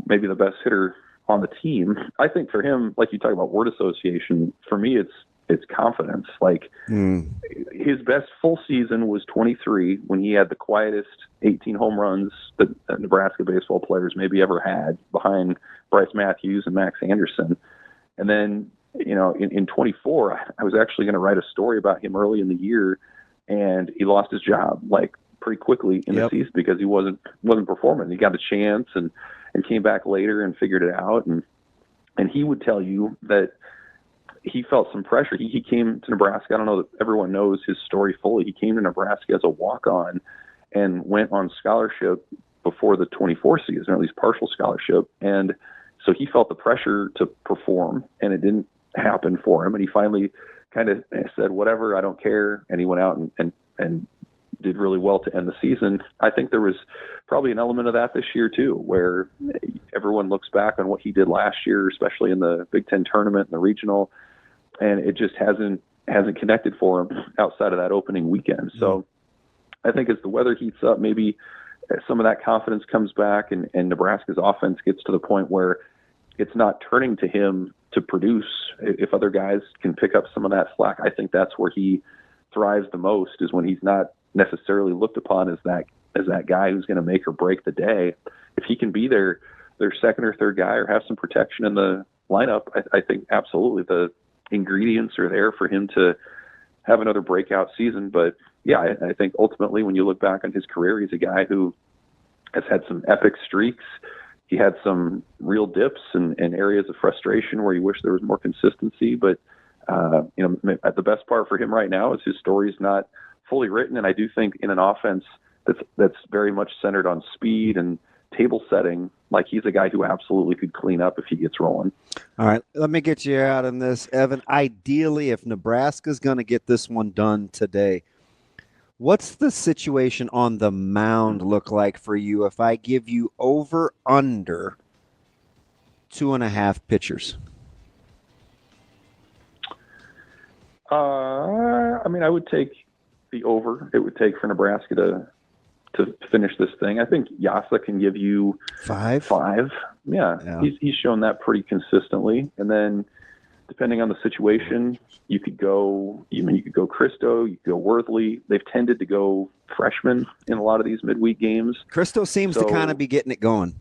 maybe the best hitter on the team. I think for him, like you talk about word association, for me it's confidence. Like his best full season was 23 when he had the quietest 18 home runs that Nebraska baseball players maybe ever had, behind Bryce Matthews and Max Anderson. And then, you know, in 24, I was actually going to write a story about him early in the year, and he lost his job like pretty quickly in the season because he wasn't performing. He got a chance and came back later and figured it out. And he would tell you that he felt some pressure. He came to Nebraska. I don't know that everyone knows his story fully. He came to Nebraska as a walk-on and went on scholarship before the 24 season, or at least partial scholarship. And so he felt the pressure to perform, and it didn't happen for him. And he finally kind of said, whatever, I don't care. And he went out and did really well to end the season. I think there was probably an element of that this year too, where everyone looks back on what he did last year, especially in the Big Ten tournament and the regional, and it just hasn't connected for him outside of that opening weekend. So I think as the weather heats up, maybe some of that confidence comes back, and Nebraska's offense gets to the point where it's not turning to him to produce. If other guys can pick up some of that slack, I think that's where he thrives the most is when he's not necessarily looked upon as that guy who's going to make or break the day. If he can be their second or third guy or have some protection in the lineup, I think absolutely the ingredients are there for him to have another breakout season. But yeah, I think ultimately when you look back on his career, he's a guy who has had some epic streaks. He had some real dips and areas of frustration where you wish there was more consistency. But, the best part for him right now is his story is not fully written. And I do think in an offense that's very much centered on speed and table setting, like he's a guy who absolutely could clean up if he gets rolling. All right, let me get you out on this, Evan. Ideally, if Nebraska's going to get this one done today, what's the situation on the mound look like for you if I give you over under 2.5 pitchers? I would take the over. It would take for Nebraska to finish this thing. I think Yasa can give you five. Yeah. He's shown that pretty consistently. And then depending on the situation, you could go Christo, you could go Worthley. They've tended to go freshmen in a lot of these midweek games. Christo seems to kind of be getting it going.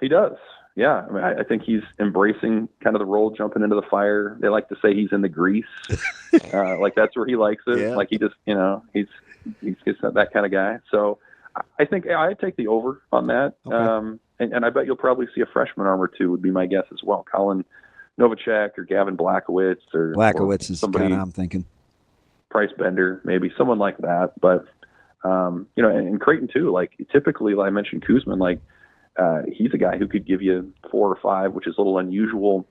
He does. Yeah. I think he's embracing kind of the role, jumping into the fire. They like to say he's in the grease. Like that's where he likes it. Yeah. Like he just, he's that kind of guy. So I think I'd take the over on that. Okay. And I bet you'll probably see a freshman arm or two would be my guess as well. Colin Novacek or Gavin Blackowitz or is somebody kind of I'm thinking. Price Bender, maybe someone like that. But, and Creighton too, like typically, like I mentioned Kuzman, like he's a guy who could give you 4 or 5, which is a little unusual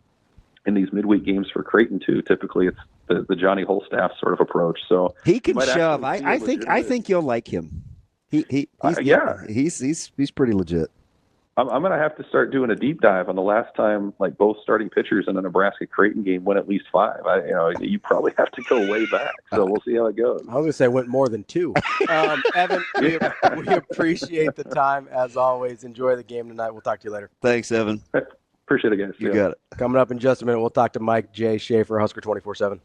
in these midweek games for Creighton too. Typically it's the Johnny Holstaff sort of approach. So he can shove. I think you'll like him. He's pretty legit. I'm going to have to start doing a deep dive on the last time, like both starting pitchers in a Nebraska Creighton game went at least 5. You probably have to go way back. So we'll see how it goes. I was going to say went more than 2. Evan, we appreciate the time as always. Enjoy the game tonight. We'll talk to you later. Thanks, Evan. Appreciate it, guys. You got it. Coming up in just a minute, we'll talk to Mike J. Schaefer, Husker 24/7.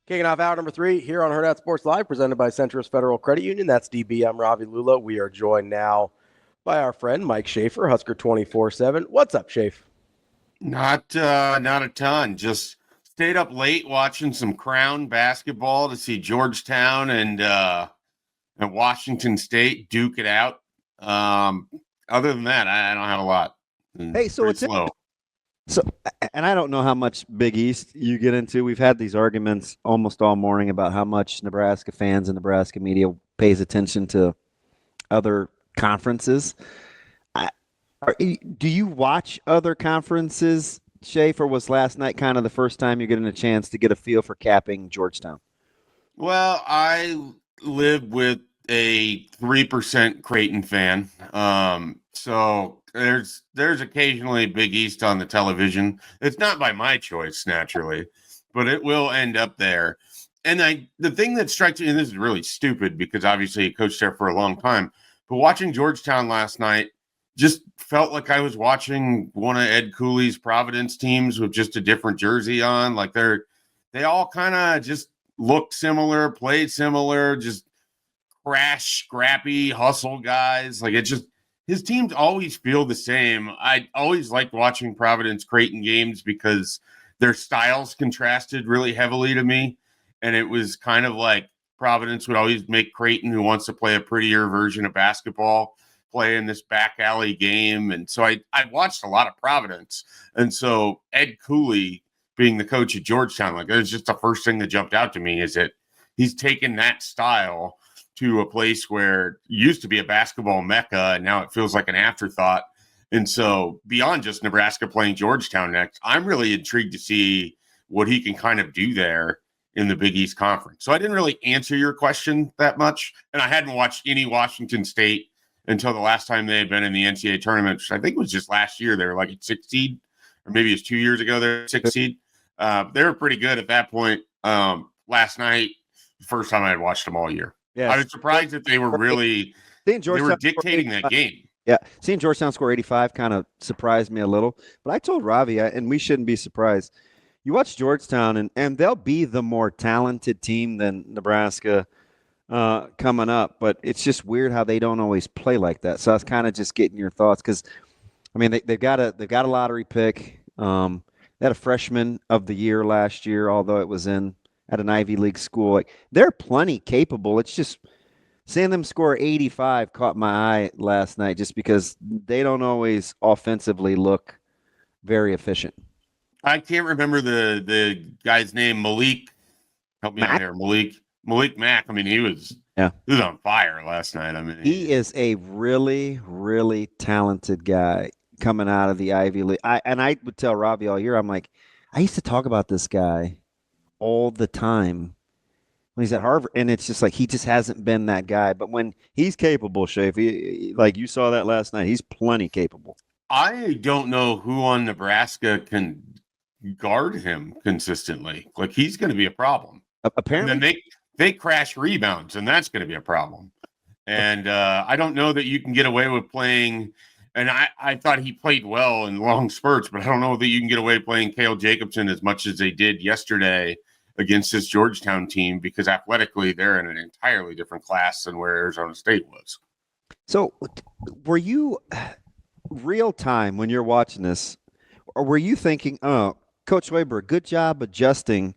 Kicking off hour number 3 here on Hurrdat Sports Live, presented by Centris Federal Credit Union. That's DB. I'm Ravi Lulla. We are joined now by our friend Mike Schaefer, Husker 24/7. What's up, Schaefer? Not a ton. Just stayed up late watching some Crown basketball to see Georgetown and Washington State duke it out. Other than that, I don't have a lot. Hey, so it's slow. So, and I don't know how much Big East you get into. We've had these arguments almost all morning about how much Nebraska fans and Nebraska media pays attention to other conferences. Do you watch other conferences, Schaefer? Was last night kind of the first time you're getting a chance to get a feel for capping Georgetown? Well, I live with a 3% Creighton fan. So there's occasionally Big East on the television. It's not by my choice, naturally, but it will end up there. And the thing that strikes me, and this is really stupid because obviously I coached there for a long time, but watching Georgetown last night just felt like I was watching one of Ed Cooley's Providence teams with just a different jersey on. Like they all kind of just look similar, played similar, just crash, scrappy, hustle guys. Like his teams always feel the same. I always liked watching Providence Creighton games because their styles contrasted really heavily to me. And it was kind of like Providence would always make Creighton, who wants to play a prettier version of basketball, play in this back alley game. And so I watched a lot of Providence. And so Ed Cooley being the coach at Georgetown, like it was just the first thing that jumped out to me is that he's taken that style to a place where it used to be a basketball mecca, and now it feels like an afterthought. And so beyond just Nebraska playing Georgetown next, I'm really intrigued to see what he can kind of do there in the Big East Conference. So I didn't really answer your question that much, and I hadn't watched any Washington State until the last time they had been in the NCAA tournament, which I think was just last year. They were like at 6 seed, or maybe it's 2 years ago they're 6 seed. They were pretty good at that point. Last night, the first time I had watched them all year. Yeah, I was surprised that they were really they were dictating that game. Yeah, seeing Georgetown score 85 kind of surprised me a little. But I told Ravi, and we shouldn't be surprised, you watch Georgetown, and they'll be the more talented team than Nebraska coming up. But it's just weird how they don't always play like that. So I was kind of just getting your thoughts because, I mean, they've got a lottery pick. They had a freshman of the year last year, although it was at an Ivy League school. Like, they're plenty capable. It's just seeing them score 85 caught my eye last night just because they don't always offensively look very efficient. I can't remember the guy's name. Malik, help me out here. Malik Mack. I mean, he was on fire last night. I mean, he is a really, really talented guy coming out of the Ivy League. I would tell Ravi all year, I'm like, I used to talk about this guy all the time when he's at Harvard, and it's just like he just hasn't been that guy. But when he's capable, Schaefer, like you saw that last night, he's plenty capable. I don't know who on Nebraska can guard him consistently. Like, he's going to be a problem. Apparently, and then they crash rebounds, and that's going to be a problem. And I don't know that you can get away with playing. And I thought he played well in long spurts, but I don't know that you can get away playing Cale Jacobson as much as they did yesterday against this Georgetown team, because athletically they're in an entirely different class than where Arizona State was. So were you real time when you're watching this, or were you thinking, oh, Coach Weber, good job adjusting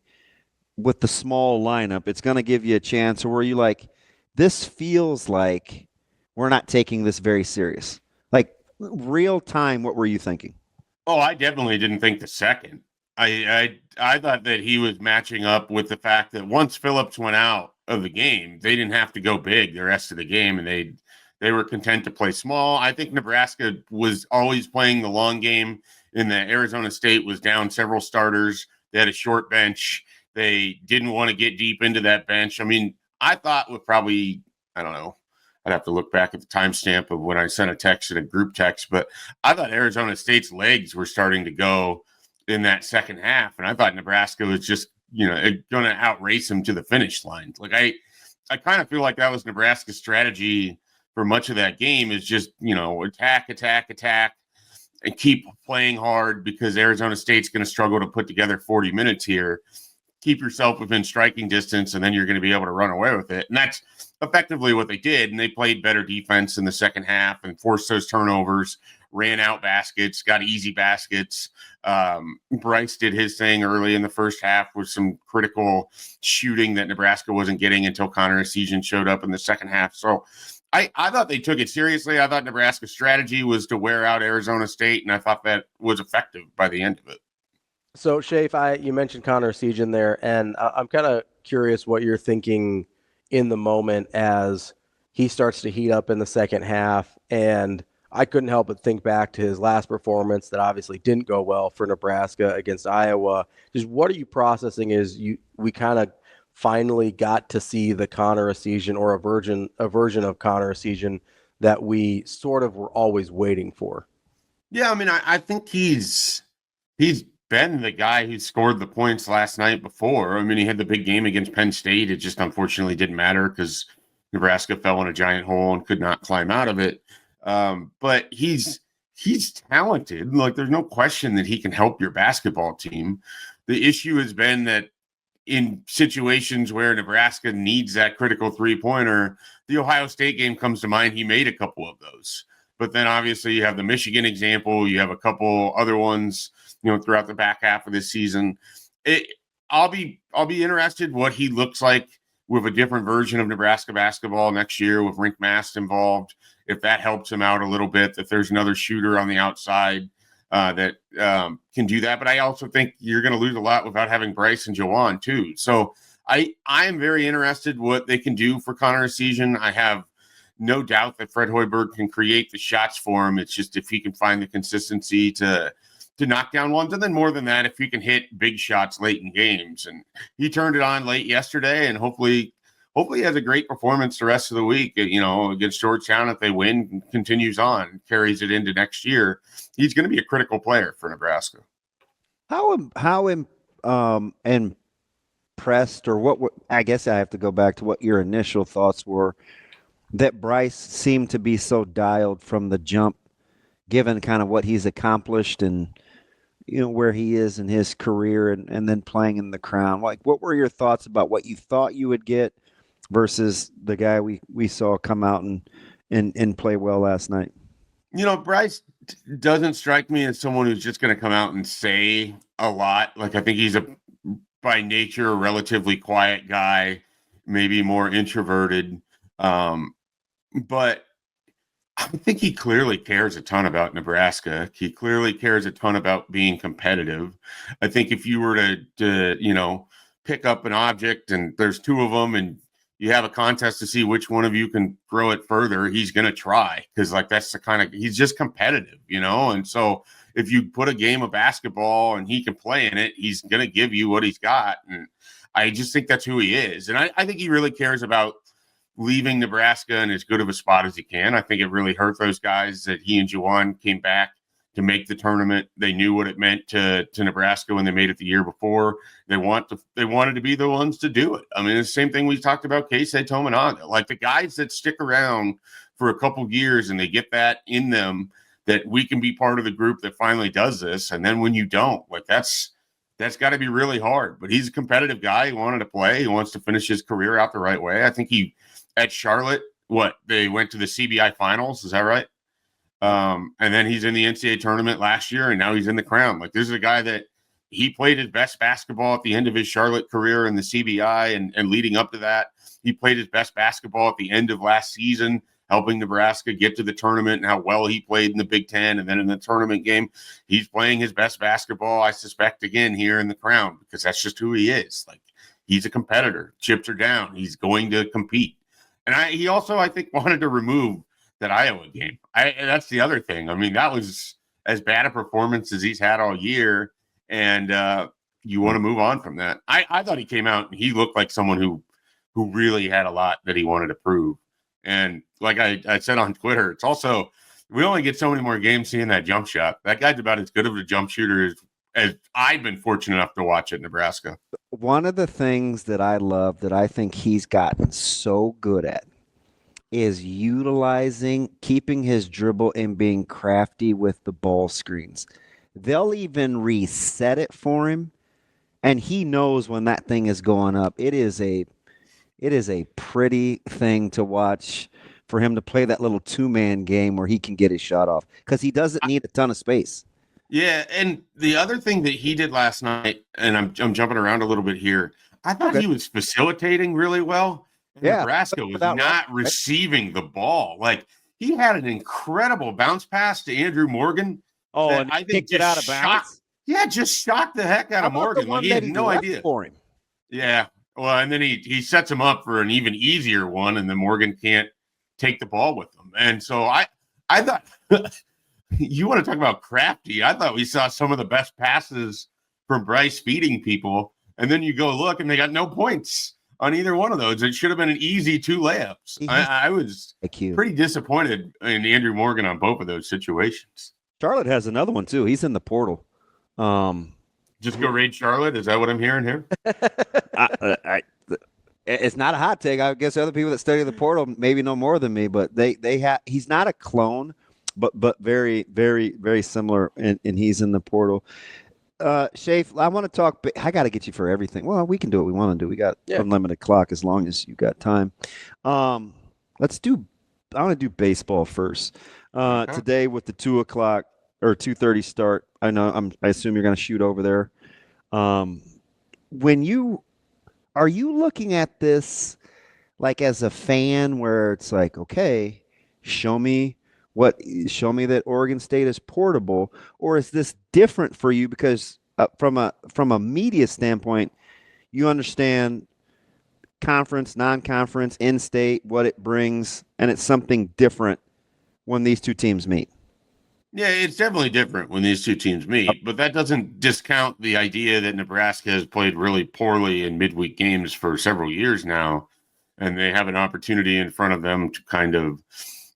with the small lineup, it's going to give you a chance? Or were you like, this feels like we're not taking this very serious? Like, real time, what were you thinking? Oh, I definitely didn't think the second. I thought that he was matching up with the fact that once Phillips went out of the game, they didn't have to go big the rest of the game, and they were content to play small. I think Nebraska was always playing the long game in that Arizona State was down several starters. They had a short bench. They didn't want to get deep into that bench. I mean, I thought with probably, I don't know, I'd have to look back at the timestamp of when I sent a text in a group text, but I thought Arizona State's legs were starting to go in that second half, and I thought Nebraska was just, going to outrace them to the finish line. Like, I kind of feel like that was Nebraska's strategy for much of that game, is just, attack, and keep playing hard, because Arizona State's going to struggle to put together 40 minutes here. Keep yourself within striking distance, and then you're going to be able to run away with it. And that's effectively what they did. And they played better defense in the second half and forced those turnovers, ran out baskets, got easy baskets. Bryce did his thing early in the first half with some critical shooting that Nebraska wasn't getting until Connor Esiason showed up in the second half. So I thought they took it seriously. I thought Nebraska's strategy was to wear out Arizona State, and I thought that was effective by the end of it. So, Schaefer, you mentioned Connor Esiason there, and I'm kind of curious what you're thinking in the moment as he starts to heat up in the second half. And I couldn't help but think back to his last performance that obviously didn't go well for Nebraska against Iowa. Just what are you processing as we kind of finally got to see the Connor Esiason, or a version of Connor Esiason that we sort of were always waiting for? Yeah, I mean, I think he's been the guy who scored the points last night before. I mean, he had the big game against Penn State. It just unfortunately didn't matter because Nebraska fell in a giant hole and could not climb out of it. But he's talented. Like, there's no question that he can help your basketball team. The issue has been that in situations where Nebraska needs that critical three-pointer, the Ohio State game comes to mind. He made a couple of those. But then obviously you have the Michigan example. You have a couple other ones, throughout the back half of this season. I'll be interested what he looks like with a different version of Nebraska basketball next year with Rink Mast involved. If that helps him out a little bit, if there's another shooter on the outside that can do that. But I also think you're going to lose a lot without having Bryce and Jawan too. So I am very interested what they can do for Connor Esiason. I have no doubt that Fred Hoiberg can create the shots for him. It's just if he can find the consistency to knock down ones, and then more than that, if he can hit big shots late in games. And he turned it on late yesterday, and hopefully he has a great performance the rest of the week, against Georgetown. If they win, continues on, carries it into next year. He's going to be a critical player for Nebraska. How impressed, or what I guess I have to go back to what your initial thoughts were, that Bryce seemed to be so dialed from the jump, given kind of what he's accomplished and where he is in his career and then playing in the Crown. Like, what were your thoughts about what you thought you would get versus the guy we saw come out and play well last night? Bryce doesn't strike me as someone who's just going to come out and say a lot. Like, I think he's by nature, a relatively quiet guy, maybe more introverted. But I think he clearly cares a ton about Nebraska. He clearly cares a ton about being competitive. I think if you were to pick up an object and there's two of them and you have a contest to see which one of you can throw it further, he's going to try, because that's the kind of, he's just competitive, And so if you put a game of basketball and he can play in it, he's going to give you what he's got. And I just think that's who he is. And I think he really cares about leaving Nebraska in as good of a spot as he can. I think it really hurt those guys that he and Juwan came back to make the tournament. They knew what it meant to Nebraska when they made it the year before. They wanted to be the ones to do it. I mean, it's the same thing we talked about Keisei Tominaga. Like, the guys that stick around for a couple years and they get that in them, that we can be part of the group that finally does this. And then when you don't, like, that's got to be really hard. But he's a competitive guy. He wanted to play. He wants to finish his career out the right way. I think at Charlotte, they went to the CBI finals. Is that right? And then he's in the NCAA tournament last year, and now he's in the Crown. Like, this is a guy that he played his best basketball at the end of his Charlotte career in the CBI, and leading up to that, he played his best basketball at the end of last season, helping Nebraska get to the tournament, and how well he played in the Big Ten. And then in the tournament game, he's playing his best basketball, I suspect, again here in the Crown, because that's just who he is. Like, he's a competitor. Chips are down. He's going to compete. And he also, I think, wanted to remove that Iowa game. That's the other thing. I mean, that was as bad a performance as he's had all year, and you want to move on from that. I thought he came out and he looked like someone who really had a lot that he wanted to prove. And like I said on Twitter, it's also, we only get so many more games seeing that jump shot. That guy's about as good of a jump shooter as I've been fortunate enough to watch at Nebraska. One of the things that I love that I think he's gotten so good at is keeping his dribble and being crafty with the ball screens. They'll even reset it for him, and he knows when that thing is going up. It is a pretty thing to watch for him to play that little two-man game where he can get his shot off, because he doesn't need a ton of space. Yeah, and the other thing that he did last night, and I'm jumping around a little bit here, I thought he was facilitating really well. Yeah, Nebraska was not receiving the ball. Like, he had an incredible bounce pass to Andrew Morgan. Oh, and I think it out of bounds. Yeah, just shocked the heck out of Morgan. Like, he had no idea for him. Yeah, well, and then he sets him up for an even easier one, and then Morgan can't take the ball with him. And so I thought. You want to talk about crafty? I thought we saw some of the best passes from Bryce feeding people, and then you go look, and they got no points on either one of those. It should have been an easy 2 layups. I was pretty disappointed in Andrew Morgan on both of those situations. Charlotte has another one too. He's in the portal. Just go raid Charlotte. Is that what I'm hearing here? It's not a hot take. I guess other people that study the portal maybe know more than me, but they have. He's not a clone. But very, very, very similar, and he's in the portal. Schaefer, I want to talk. I got to get you for everything. Well, we can do what we want to do. We got unlimited clock as long as you got time. Let's do. I want to do baseball first. Today with the 2 o'clock or 2:30 start. I know. I assume you're going to shoot over there. Are you looking at this like as a fan, where it's like, okay, show me that Oregon State is portable, or is this different for you because from a media standpoint, you understand conference, non-conference, in-state, what it brings, and it's something different when these two teams meet? Yeah, it's definitely different when these two teams meet, but that doesn't discount the idea that Nebraska has played really poorly in midweek games for several years now, and they have an opportunity in front of them to kind of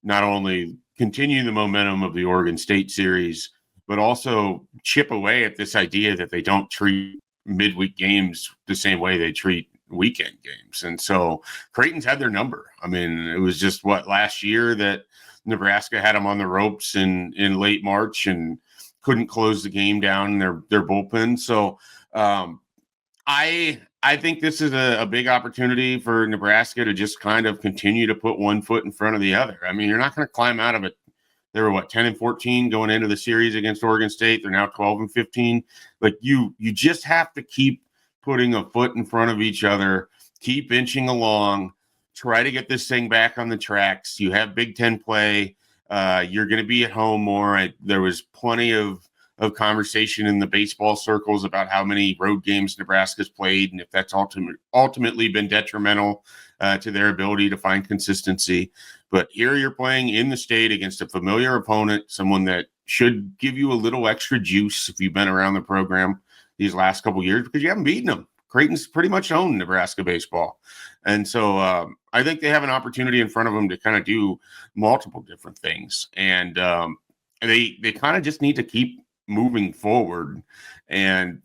not only continue the momentum of the Oregon State series, but also chip away at this idea that they don't treat midweek games the same way they treat weekend games. And so Creighton's had their number. I mean, it was just last year that Nebraska had them on the ropes in late March, and couldn't close the game down in their bullpen. So I think this is a big opportunity for Nebraska to just kind of continue to put one foot in front of the other. I mean, you're not going to climb out of it. They were 10-14 going into the series against Oregon State. They're now 12-15. Like you just have to keep putting a foot in front of each other, keep inching along, try to get this thing back on the tracks. You have Big Ten play. You're going to be at home more. There was plenty of conversation in the baseball circles about how many road games Nebraska's played and if that's ultimately been detrimental to their ability to find consistency. But here you're playing in the state against a familiar opponent, someone that should give you a little extra juice if you've been around the program these last couple of years because you haven't beaten them. Creighton's pretty much owned Nebraska baseball. And so I think they have an opportunity in front of them to kind of do multiple different things. And they kind of just need to keep moving forward. And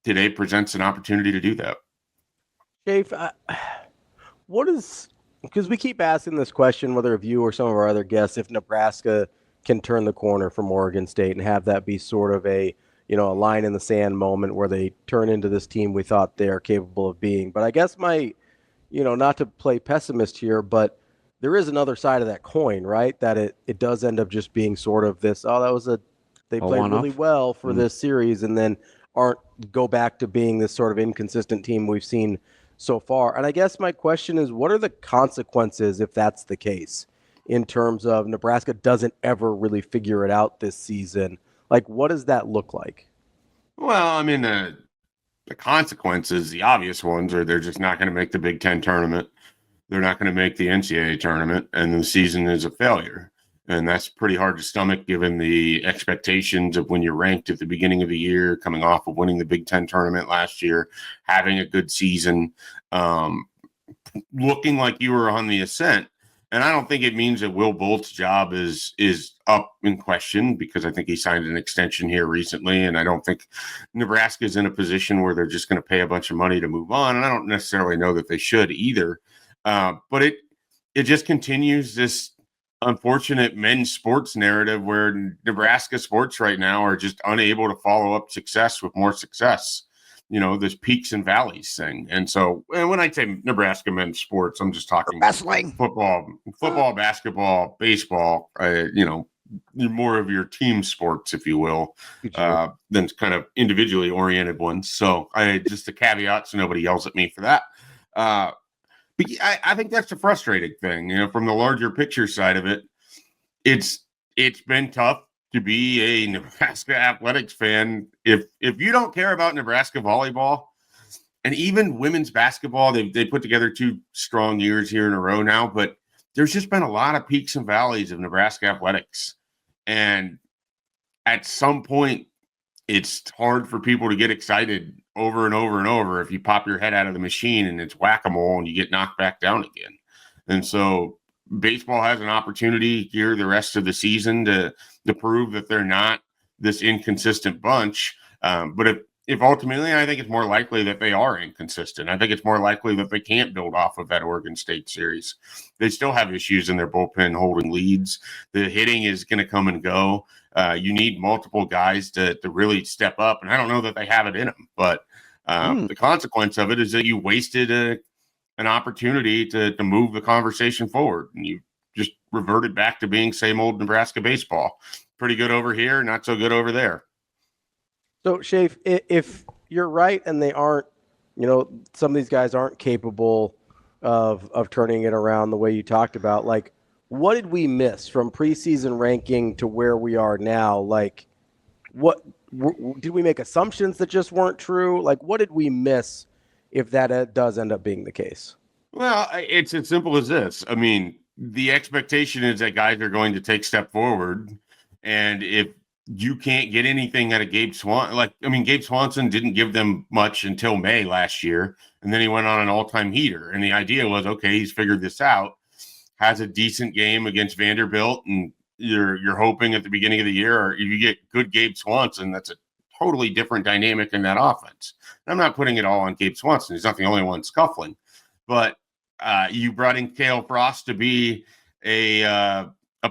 today presents an opportunity to do that. Schaefer, because we keep asking this question, whether of you or some of our other guests, if Nebraska can turn the corner from Oregon State and have that be sort of a line in the sand moment where they turn into this team we thought they are capable of being. But I guess not to play pessimist here, but there is another side of that coin, right? That it does end up just being sort of this, they played really well for this series and then go back to being this sort of inconsistent team we've seen so far. And I guess my question is, what are the consequences if that's the case in terms of Nebraska doesn't ever really figure it out this season? Like, what does that look like? Well, I mean, the consequences, the obvious ones, are they're just not going to make the Big Ten tournament. They're not going to make the NCAA tournament, and the season is a failure. And that's pretty hard to stomach given the expectations of when you're ranked at the beginning of the year, coming off of winning the Big Ten tournament last year, having a good season, looking like you were on the ascent. And I don't think it means that Will Bolt's job is up in question because I think he signed an extension here recently. And I don't think Nebraska is in a position where they're just going to pay a bunch of money to move on. And I don't necessarily know that they should either. But it just continues this unfortunate men's sports narrative where Nebraska sports right now are just unable to follow up success with more success. This peaks and valleys thing. And so when I say Nebraska men's sports, I'm just talking wrestling, football, basketball, baseball, more of your team sports, if you will, than kind of individually oriented ones. So just a caveat so nobody yells at me for that. But I think that's the frustrating thing, from the larger picture side of it. It's been tough to be a Nebraska athletics fan. If you don't care about Nebraska volleyball and even women's basketball, they put together 2 strong years here in a row now, but there's just been a lot of peaks and valleys of Nebraska athletics. And at some point, it's hard for people to get excited over and over and over if you pop your head out of the machine and it's whack-a-mole and you get knocked back down again. And so baseball has an opportunity here the rest of the season to prove that they're not this inconsistent bunch. But if ultimately, I think it's more likely that they are inconsistent. I think it's more likely that they can't build off of that Oregon State series. They still have issues in their bullpen holding leads. The hitting is going to come and go. You need multiple guys to really step up. And I don't know that they have it in them, but the consequence of it is that you wasted an opportunity to move the conversation forward. And you just reverted back to being same old Nebraska baseball. Pretty good over here, not so good over there. So, Schaefer, if you're right and they aren't, some of these guys aren't capable of turning it around the way you talked about, like, what did we miss from preseason ranking to where we are now? Like, what did we make assumptions that just weren't true? Like, what did we miss if that does end up being the case? Well, it's as simple as this. I mean, the expectation is that guys are going to take step forward. And if you can't get anything out of Gabe Swanson, Gabe Swanson didn't give them much until May last year. And then he went on an all-time heater. And the idea was, okay, he's figured this out, has a decent game against Vanderbilt. And you're hoping at the beginning of the year, or if you get good Gabe Swanson, that's a totally different dynamic in that offense. And I'm not putting it all on Gabe Swanson. He's not the only one scuffling. But you brought in Cale Frost to be a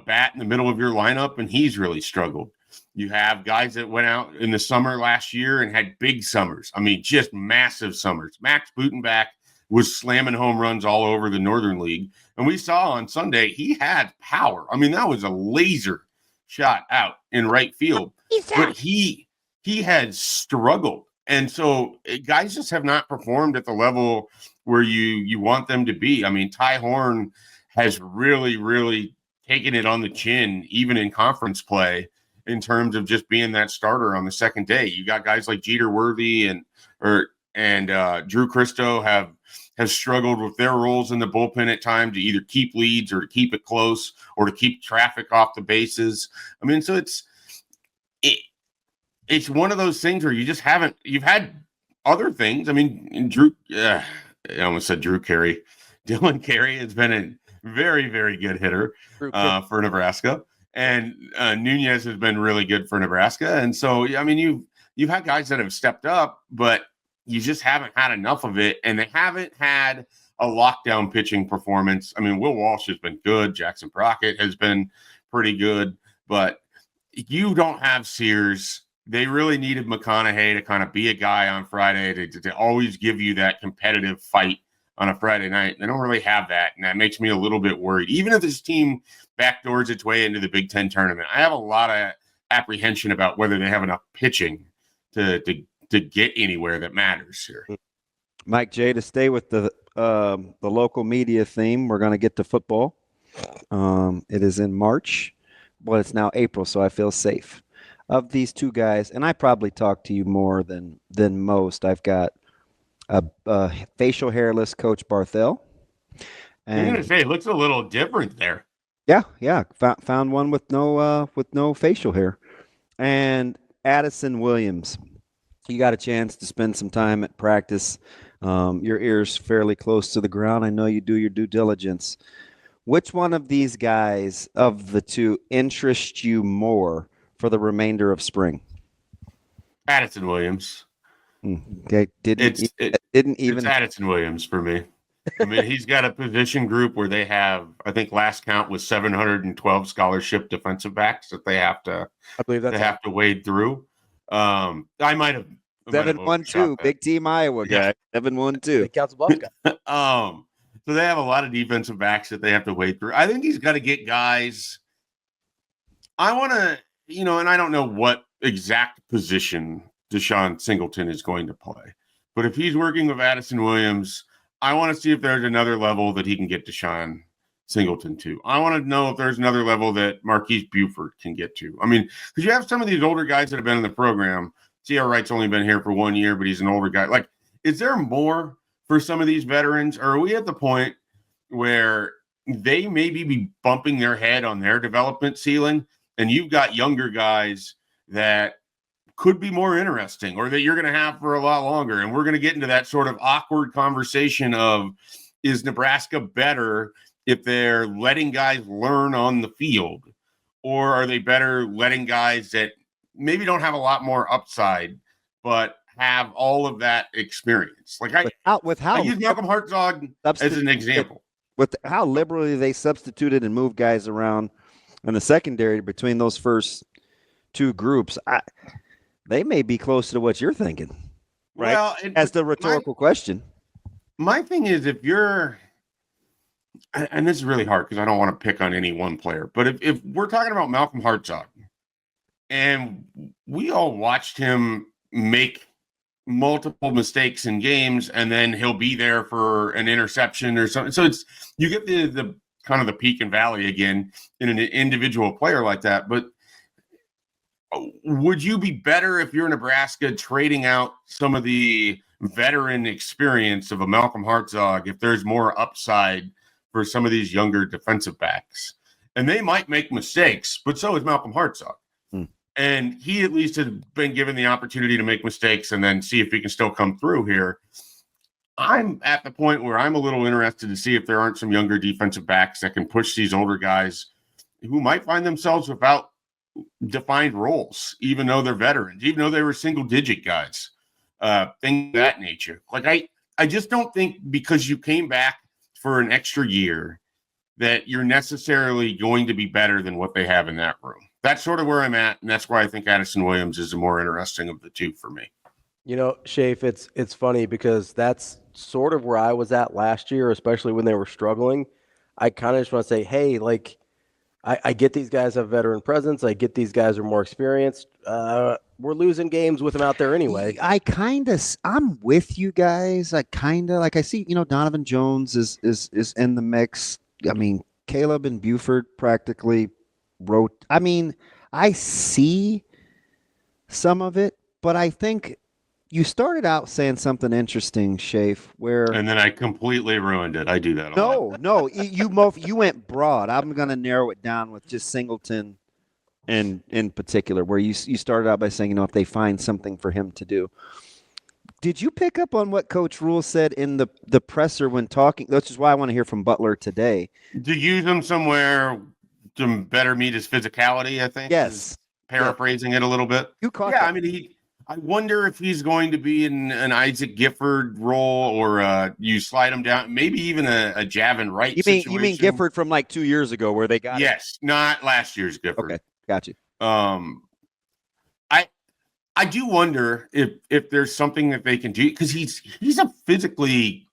bat in the middle of your lineup, and he's really struggled. You have guys that went out in the summer last year and had big summers. I mean, just massive summers. Max Butenbach was slamming home runs all over the Northern League. And we saw on Sunday, he had power. I mean, that was a laser shot out in right field. But he had struggled. And so guys just have not performed at the level where you want them to be. I mean, Ty Horn has really, really taken it on the chin, even in conference play, in terms of just being that starter on the second day. You got guys like Jeter Worthy and Drew Christo have struggled with their roles in the bullpen at times to either keep leads or to keep it close or to keep traffic off the bases. I mean, so it's one of those things where you've had other things. I mean, I almost said Drew Carey. Dylan Carey has been a very, very good hitter for Nebraska. And Nunez has been really good for Nebraska. And so, I mean, you've had guys that have stepped up, but you just haven't had enough of it. And they haven't had a lockdown pitching performance. I mean, Will Walsh has been good. Jackson Brockett has been pretty good. But you don't have Sears. They really needed McConaughey to kind of be a guy on Friday to always give you that competitive fight on a Friday night. They don't really have that, and that makes me a little bit worried. Even if this team backdoors its way into the Big Ten tournament, I have a lot of apprehension about whether they have enough pitching to get anywhere that matters here. Mike J, to stay with the local media theme, we're going to get to football. It is in March, but it's now April, so I feel safe. Of these two guys, and I probably talk to you more than most, I've got a facial hairless Coach Barthel. And I'm going to say it looks a little different there. Yeah. Found one with no facial hair. And Addison Williams. You got a chance to spend some time at practice. Your ear's fairly close to the ground. I know you do your due diligence. Which one of these guys of the two interests you more for the remainder of spring? Addison Williams. Okay, it's Addison Williams for me. I mean, he's got a position group where they have, I think last count was 712 scholarship defensive backs that they have to wade through. I might have 7-1-2, big team Iowa guy. 7-1-2. Big Council Bluffs guy. So they have a lot of defensive backs that they have to wade through. I think he's got to get guys. I want to, and I don't know what exact position Deshaun Singleton is going to play. But if he's working with Addison Williams, I want to see if there's another level that he can get Deshaun Singleton to. I want to know if there's another level that Marquise Buford can get to. I mean, because you have some of these older guys that have been in the program. C.R. Wright's only been here for 1 year, but he's an older guy. Like, is there more for some of these veterans? Or are we at the point where they maybe be bumping their head on their development ceiling, and you've got younger guys that could be more interesting or that you're going to have for a lot longer? And we're going to get into that sort of awkward conversation of, is Nebraska better if they're letting guys learn on the field, or are they better letting guys that maybe don't have a lot more upside, but have all of that experience? Like I use Malcolm Hartzog as an example. With how liberally they substituted and moved guys around in the secondary between those first two groups, they may be close to what you're thinking, right? Well, as the rhetorical question. My thing is, if you're, and this is really hard because I don't want to pick on any one player, but if we're talking about Malcolm Hartzog, and we all watched him make multiple mistakes in games, and then he'll be there for an interception or something. So you get the kind of the peak and valley again in an individual player like that. But would you be better if you're Nebraska trading out some of the veteran experience of a Malcolm Hartzog if there's more upside for some of these younger defensive backs? And they might make mistakes, but so is Malcolm Hartzog. And he at least has been given the opportunity to make mistakes and then see if he can still come through here. I'm at the point where I'm a little interested to see if there aren't some younger defensive backs that can push these older guys who might find themselves without defined roles, even though they're veterans, even though they were single-digit guys, things of that nature. Like I just don't think because you came back for an extra year that you're necessarily going to be better than what they have in that room. that's sort of where I'm at, and that's why I think Addison Williams is the more interesting of the two for me. You know, Schaefer, it's funny because that's sort of where I was at last year, especially when they were struggling. I kind of just want to say, hey, like, I get these guys have veteran presence. I get these guys are more experienced. We're losing games with them out there anyway. I'm with you guys. I kind of like I see, Donovan Jones is in the mix. I mean, Caleb and Buford practically wrote. I mean, I see some of it, but I think you started out saying something interesting, Schaefer, And then I completely ruined it. I do that a lot. No, you went broad. I'm going to narrow it down with just Singleton and in particular, where you started out by saying, if they find something for him to do. Did you pick up on what Coach Rule said in the presser when talking? Which is why I want to hear from Butler today. To use him somewhere to better meet his physicality, I think. Yes. Paraphrasing it a little bit. You caught that. that. I mean, I wonder if he's going to be in an Isaac Gifford role, or you slide him down, maybe even a Javin Wright situation. You mean Gifford from like 2 years ago where they got Yes, not last year's Gifford. Okay, got you. I do wonder if there's something that they can do, because he's a physically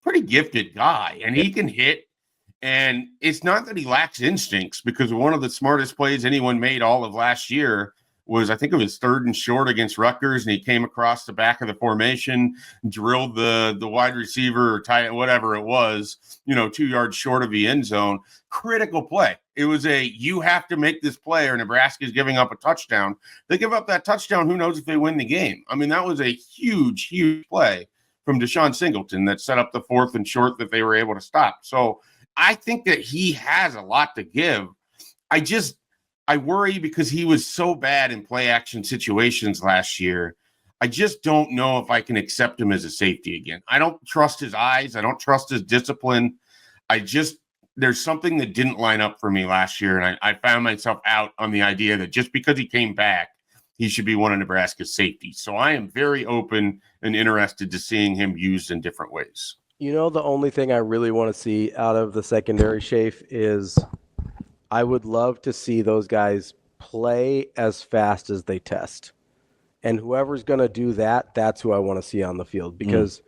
pretty gifted guy, and he can hit. And it's not that he lacks instincts, because one of the smartest plays anyone made all of last year was, I think it was 3rd and short against Rutgers, and he came across the back of the formation, drilled the wide receiver or tight, whatever it was, 2 yards short of the end zone. Critical play. It was you have to make this play or Nebraska's giving up a touchdown. They give up that touchdown, who knows if they win the game. I mean, that was a huge, huge play from Deshaun Singleton that set up the 4th and short that they were able to stop. So I think that he has a lot to give. I worry because he was so bad in play action situations last year. I just don't know if I can accept him as a safety again. I don't trust his eyes. I don't trust his discipline. There's something that didn't line up for me last year. And I found myself out on the idea that just because he came back, he should be one of Nebraska's safeties. So I am very open and interested to seeing him used in different ways. The only thing I really want to see out of the secondary, Schaefer, is I would love to see those guys play as fast as they test. And whoever's going to do that, that's who I want to see on the field. Because,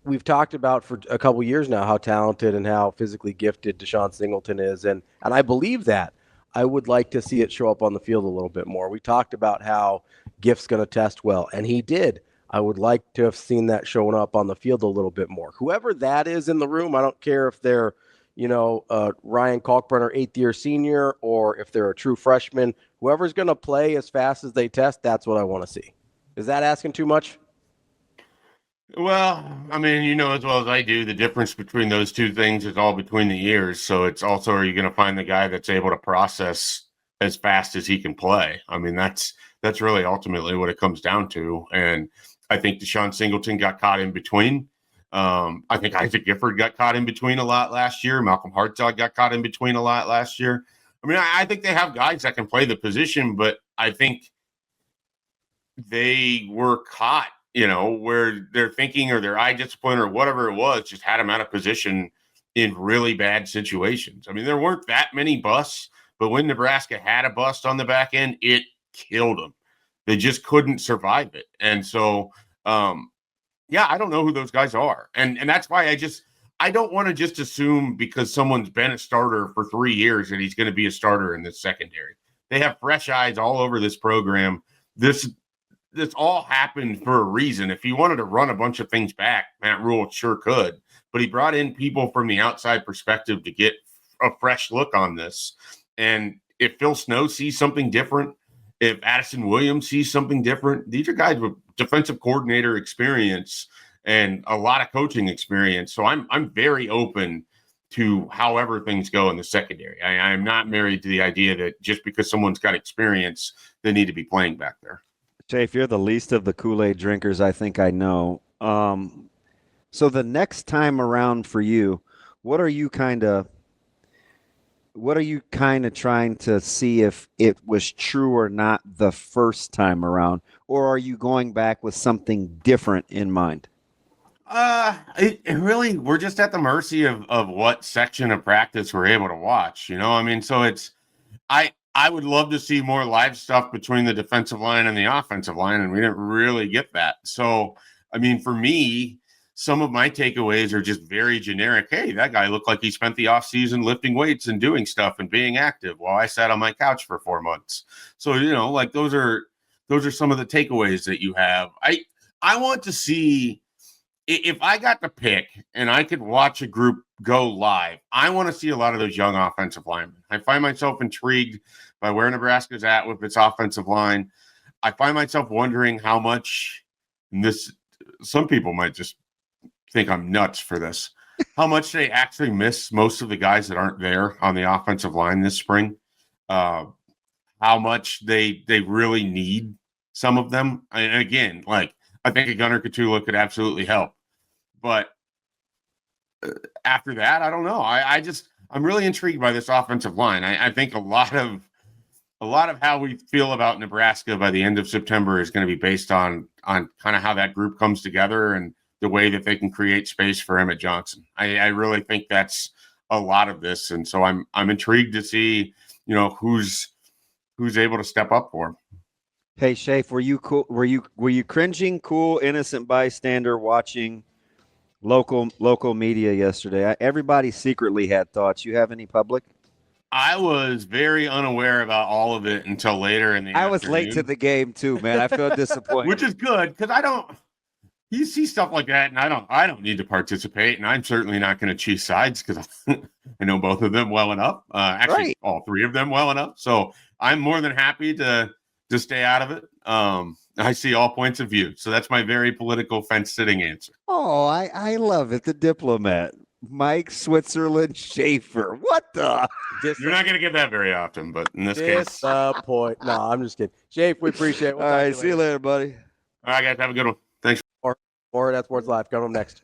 we've talked about for a couple years now how talented and how physically gifted Deshaun Singleton is. And I believe that. I would like to see it show up on the field a little bit more. We talked about how Gift's going to test well, and he did. I would like to have seen that showing up on the field a little bit more. Whoever that is in the room, I don't care if they're Ryan Kalkbrenner, 8th-year senior, or if they're a true freshman, whoever's going to play as fast as they test, that's what I want to see. Is that asking too much? Well, I mean, as well as I do, the difference between those two things is all between the ears. So it's also, are you going to find the guy that's able to process as fast as he can play? I mean, that's really ultimately what it comes down to. And I think Deshaun Singleton got caught in between. I think Isaac Gifford got caught in between a lot last year. Malcolm Hurrdat got caught in between a lot last year. I mean, I think they have guys that can play the position, but I think they were caught, where their thinking or their eye discipline or whatever it was just had them out of position in really bad situations. I mean, there weren't that many busts, but when Nebraska had a bust on the back end, it killed them. They just couldn't survive it. And so, I don't know who those guys are. And that's why I don't want to just assume because someone's been a starter for 3 years that he's going to be a starter in this secondary. They have fresh eyes all over this program. This all happened for a reason. If he wanted to run a bunch of things back, Matt Rule sure could. But he brought in people from the outside perspective to get a fresh look on this. And if Phil Snow sees something different, if Addison Williams sees something different, these are guys with defensive coordinator experience and a lot of coaching experience. So I'm very open to however things go in the secondary. I'm not married to the idea that just because someone's got experience, they need to be playing back there. Jay, if you're the least of the Kool-Aid drinkers, I think I know. So the next time around for you, what are you kind of trying to see if it was true or not the first time around? Or are you going back with something different in mind? It really, we're just at the mercy of what section of practice we're able to watch, I mean, so I would love to see more live stuff between the defensive line and the offensive line, and we didn't really get that. So, I mean, for me, some of my takeaways are just very generic. Hey, that guy looked like he spent the offseason lifting weights and doing stuff and being active while I sat on my couch for 4 months. So, like those are some of the takeaways that you have. I want to see, if I got to pick and I could watch a group go live, I want to see a lot of those young offensive linemen. I find myself intrigued by where Nebraska's at with its offensive line. I find myself wondering how much some people might just think I'm nuts for this, how much they actually miss most of the guys that aren't there on the offensive line this spring, how much they really need some of them. And again, like, I think a Gunnar Katula could absolutely help. But after that, I don't know. I'm really intrigued by this offensive line. I think a lot of how we feel about Nebraska by the end of September is going to be based on kind of how that group comes together and the way that they can create space for Emmett Johnson. I really think that's a lot of this, and so I'm intrigued to see who's able to step up for him. Hey, Schaefer, were you cool? Were you cringing, cool, innocent bystander watching local media yesterday? Everybody secretly had thoughts. You have any public? I was very unaware about all of it until later in the afternoon. I was late to the game too, man. I feel disappointed. Which is good, because you see stuff like that, and I don't need to participate, and I'm certainly not going to choose sides because I know both of them well enough. Actually, right. All three of them well enough. So I'm more than happy to stay out of it. I see all points of view. So that's my very political fence-sitting answer. Oh, I love it. The diplomat, Mike Switzerland Schaefer. What the? You're not going to get that very often, but in this case. No, I'm just kidding. Schaefer, we appreciate it. All right, see you later, buddy. All right, guys, have a good one. Thanks. More Hurrdat Sports Live. Coming up next.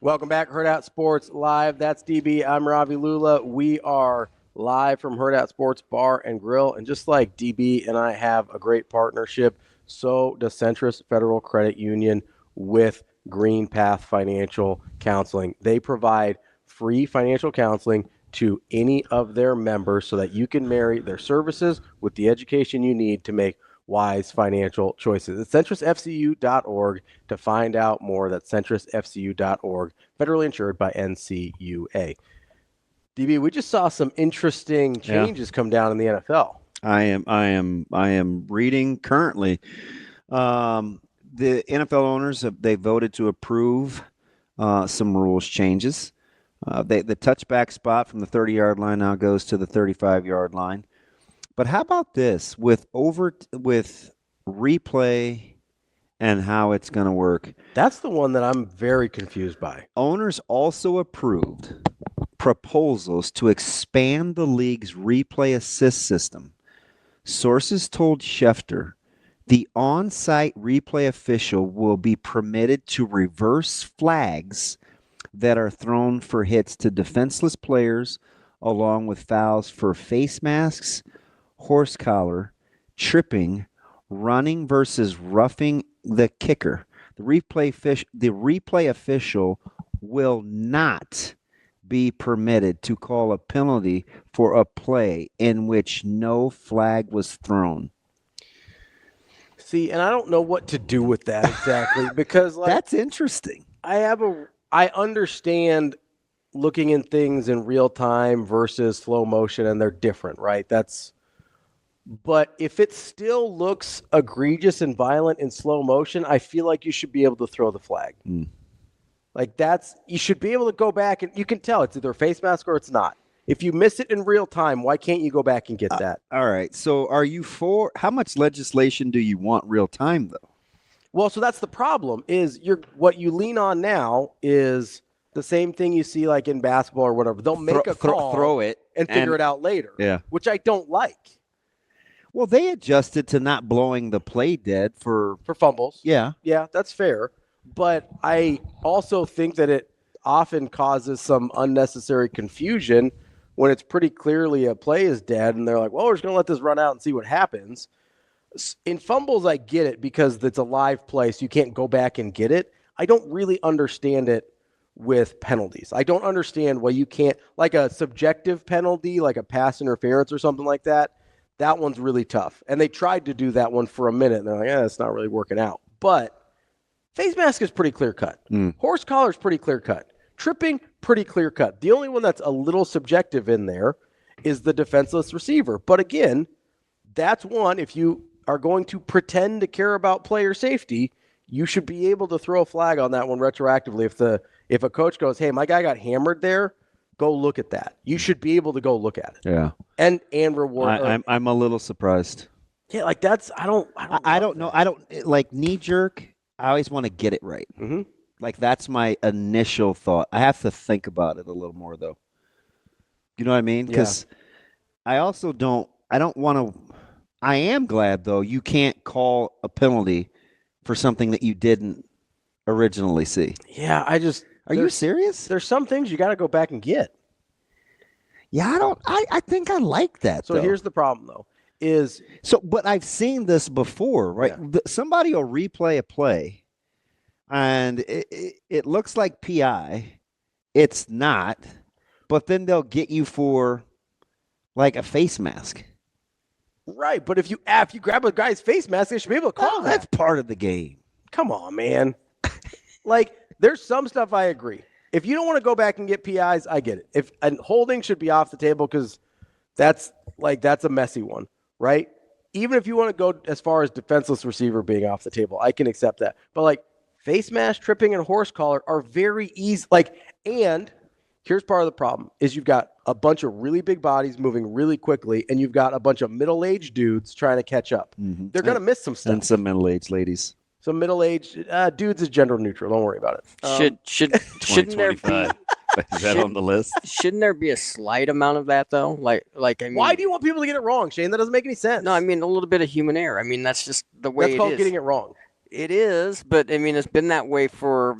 Welcome back, Hurrdat Sports Live. That's DB. I'm Ravi Lulla. We are live from Hurrdat Sports Bar and Grill. And just like DB and I have a great partnership, so does Centris Federal Credit Union with Green Path Financial Counseling. They provide free financial counseling to any of their members so that you can marry their services with the education you need to make wise financial choices. It's centrisfcu.org to find out more. That's centrisfcu.org, federally insured by NCUA. DB, we just saw some interesting changes come down in the NFL. I am reading currently. The NFL owners they voted to approve some rules changes. The touchback spot from the 30-yard line now goes to the 35-yard line. But how about this with replay and how it's going to work? That's the one that I'm very confused by. Owners also approved proposals to expand the league's replay assist system. Sources told Schefter the on-site replay official will be permitted to reverse flags that are thrown for hits to defenseless players, along with fouls for face masks, horse collar, tripping, running versus roughing the kicker. The replay official will not be permitted to call a penalty for a play in which no flag was thrown. See, and I don't know what to do with that exactly because that's interesting. I understand looking in things in real time versus slow motion, and they're different, right? But if it still looks egregious and violent in slow motion, I feel like you should be able to throw the flag. You should be able to go back and you can tell it's either a face mask or it's not. If you miss it in real time, why can't you go back and get that? All right. So are you for how much legislation do you want real time though? Well, so that's the problem is what you lean on now is the same thing you see like in basketball or whatever. They'll make a call, throw it and figure it out later, which I don't like. Well, they adjusted to not blowing the play dead for fumbles. Yeah, that's fair. But I also think that it often causes some unnecessary confusion when it's pretty clearly a play is dead, and they're like, well, we're just going to let this run out and see what happens. In fumbles, I get it because it's a live play, so you can't go back and get it. I don't really understand it with penalties. I don't understand why you can't, like a subjective penalty, like a pass interference or something like that. That one's really tough. And they tried to do that one for a minute, and they're like, it's not really working out. But face mask is pretty clear cut. Horse collar is pretty clear cut. Tripping, pretty clear cut. The only one that's a little subjective in there is the defenseless receiver. But again, that's one, if you are going to pretend to care about player safety, you should be able to throw a flag on that one retroactively. If a coach goes, hey, my guy got hammered there, go look at that. You should be able to go look at it. Yeah. And reward. I'm a little surprised. Yeah, like that's I don't know. I don't like knee jerk. I always want to get it right. Mm-hmm. Like that's my initial thought. I have to think about it a little more though. You know what I mean? Because I also don't. I don't want to. I am glad though you can't call a penalty for something that you didn't originally see. Yeah, Are you serious? There's some things you got to go back and get. Yeah, I think I like that. So here's the problem though. But I've seen this before, right? Yeah. Somebody will replay a play, and it looks like PI. It's not, but then they'll get you for like a face mask. Right, but if you grab a guy's face mask, they should be able to call that. That's part of the game. Come on, man. Like, there's some stuff I agree. If you don't want to go back and get PIs, I get it. And holding should be off the table because that's a messy one, right? Even if you want to go as far as defenseless receiver being off the table, I can accept that. But like face mask, tripping, and horse collar are very easy. And here's part of the problem is you've got a bunch of really big bodies moving really quickly, and you've got a bunch of middle-aged dudes trying to catch up. Mm-hmm. They're going to miss some stuff. And some middle-aged ladies. Some middle-aged dudes is gender neutral. Don't worry about it. Shouldn't there be? Is that on the list? Shouldn't there be a slight amount of that though? I mean, why do you want people to get it wrong, Shane? That doesn't make any sense. No, I mean a little bit of human error. I mean that's just the way that's called getting it wrong. It is, but I mean it's been that way for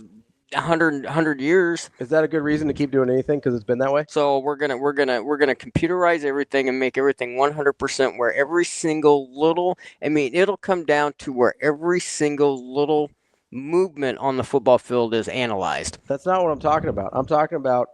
100 years. Is that a good reason to keep doing anything because it's been that way? So we're gonna computerize everything and make everything 100% where every single little. I mean it'll come down to where every single little movement on the football field is analyzed. That's not what I'm talking about. I'm talking about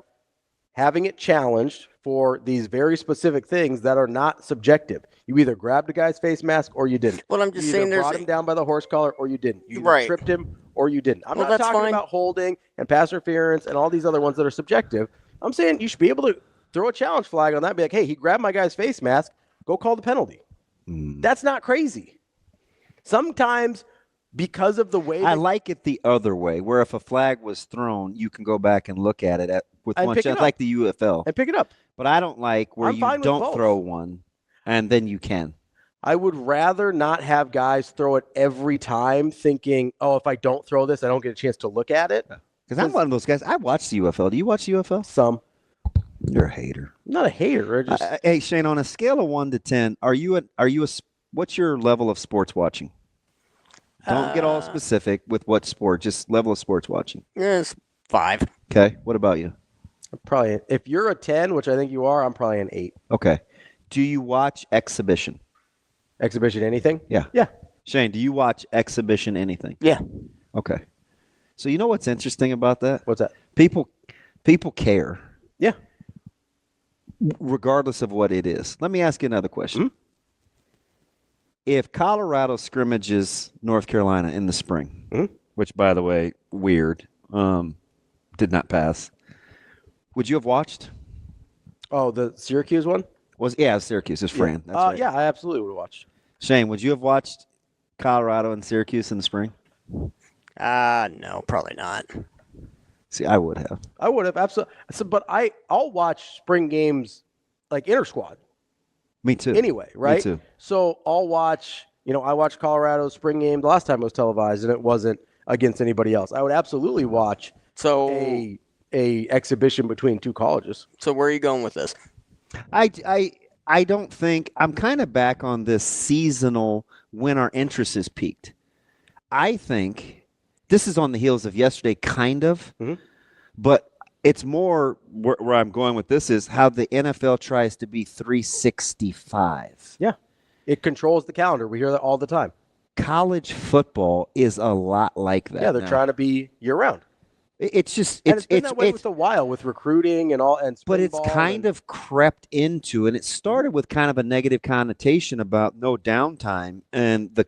having it challenged for these very specific things that are not subjective. You either grabbed a guy's face mask or you didn't. Well, I'm just you saying either brought him down by the horse collar or you didn't. You either tripped him or you didn't. I'm not talking about holding and pass interference and all these other ones that are subjective. I'm saying you should be able to throw a challenge flag on that and be like, hey, he grabbed my guy's face mask. Go call the penalty. That's not crazy. Sometimes because of the way I like it the other way, where if a flag was thrown, you can go back and look at it with one shot, like the UFL. And pick it up. But I don't like where you don't throw one and then you can. I would rather not have guys throw it every time thinking, oh, if I don't throw this, I don't get a chance to look at it. Because I'm one of those guys. I watch the UFL. Do you watch the UFL? Some. You're a hater. I'm not a hater. Hey, Shane, on a scale of 1 to 10, what's your level of sports watching? Don't get all specific with what sport, just level of sports watching. Yes, 5. Okay. What about you? Probably, if you're a 10, which I think you are, I'm probably an 8. Okay. Do you watch exhibition? Exhibition anything? Yeah. Yeah. Shane, do you watch exhibition anything? Yeah. Okay. So you know what's interesting about that? What's that? People care. Yeah. Regardless of what it is. Let me ask you another question. Mm-hmm. If Colorado scrimmages North Carolina in the spring, which, by the way, weird, did not pass, would you have watched? Oh, the Syracuse one? Syracuse. It's Fran. Yeah. That's right. Yeah, I absolutely would have watched. Shane, would you have watched Colorado and Syracuse in the spring? No, probably not. See, I would have. I would have, absolutely. But I'll watch spring games like inter-squad. Me too. Anyway, right? Me too. So I'll watch, I watched Colorado's spring game the last time it was televised, and it wasn't against anybody else. I would absolutely watch a exhibition between two colleges. So where are you going with this? I don't think, I'm kind of back on this seasonal when our interest is peaked. I think this is on the heels of yesterday, kind of, but it's more where I'm going with this is how the NFL tries to be 365. Yeah. It controls the calendar. We hear that all the time. College football is a lot like that. Yeah, they're trying to be year-round. It's just And it's been that way with a while with recruiting and all, and but it's kind of crept into, and it started with kind of a negative connotation about no downtime and the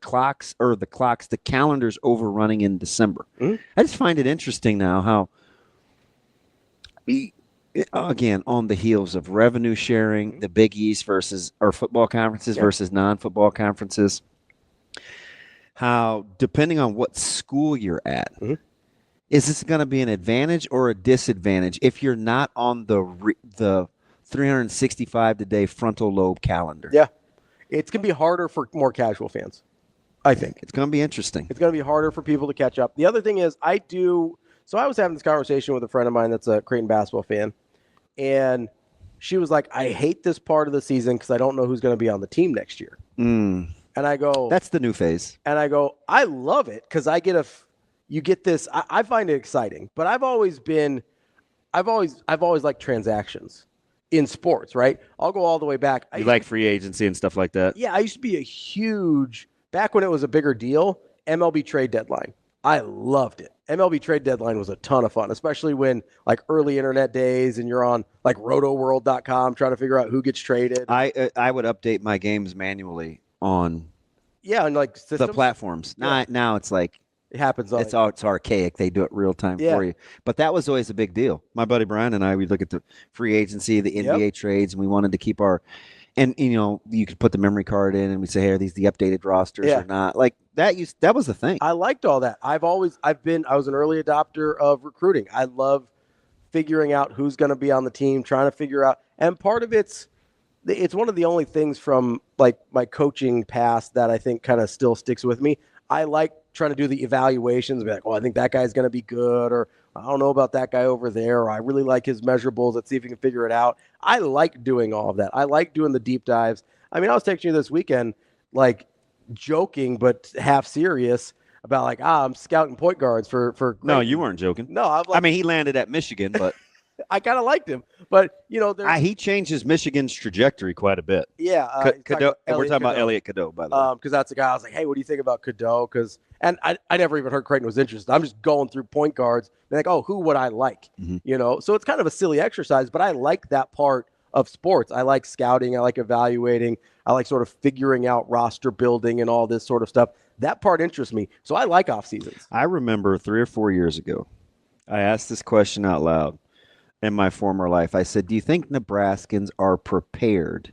calendars overrunning in December. Mm-hmm. I just find it interesting now how, again, on the heels of revenue sharing, the Big East or football conferences versus non-football conferences, how depending on what school you're at, is this going to be an advantage or a disadvantage if you're not on the 365-day frontal lobe calendar? Yeah. It's going to be harder for more casual fans, I think. It's going to be interesting. It's going to be harder for people to catch up. The other thing is I was having this conversation with a friend of mine that's a Creighton basketball fan, and she was like, I hate this part of the season because I don't know who's going to be on the team next year. And I go, that's the new phase. And I go, I love it because you get this. I find it exciting, but I've always liked transactions in sports, right? I'll go all the way back. You like free agency and stuff like that? Yeah, I used to be back when it was a bigger deal, MLB trade deadline. I loved it. MLB trade deadline was a ton of fun, especially when like early internet days and you're on like rotoworld.com trying to figure out who gets traded. I would update my games manually on and like systems? the platforms. Yeah. Now it's like it happens. It's archaic. They do it real time for you. But that was always a big deal. My buddy Brian and I, we'd look at the free agency, the NBA trades, and we wanted to keep and you could put the memory card in and we say, hey, are these the updated rosters or not? Like that was the thing. I liked all that. I was an early adopter of recruiting. I love figuring out who's going to be on the team, trying to figure out, and part of it's one of the only things from like my coaching past that I think kind of still sticks with me. I like trying to do the evaluations and be like, I think that guy's going to be good, or I don't know about that guy over there, or I really like his measurables. Let's see if we can figure it out. I like doing all of that. I like doing the deep dives. I mean, I was texting you this weekend, like joking, but half serious about like, I'm scouting point guards for Creighton. No, you weren't joking. No, he landed at Michigan, but I kind of liked him, but he changes Michigan's trajectory quite a bit. Yeah, Cadeau, we're talking about Elliot Cadeau, by the way, because that's the guy. I was like, hey, what do you think about Cadeau? And I never even heard Creighton was interested. I'm just going through point guards, and like, who would I like? So it's kind of a silly exercise, but I like that part of sports. I like scouting. I like evaluating. I like sort of figuring out roster building and all this sort of stuff. That part interests me. So I like off seasons. I remember 3 or 4 years ago, I asked this question out loud. In my former life, I said, do you think Nebraskans are prepared?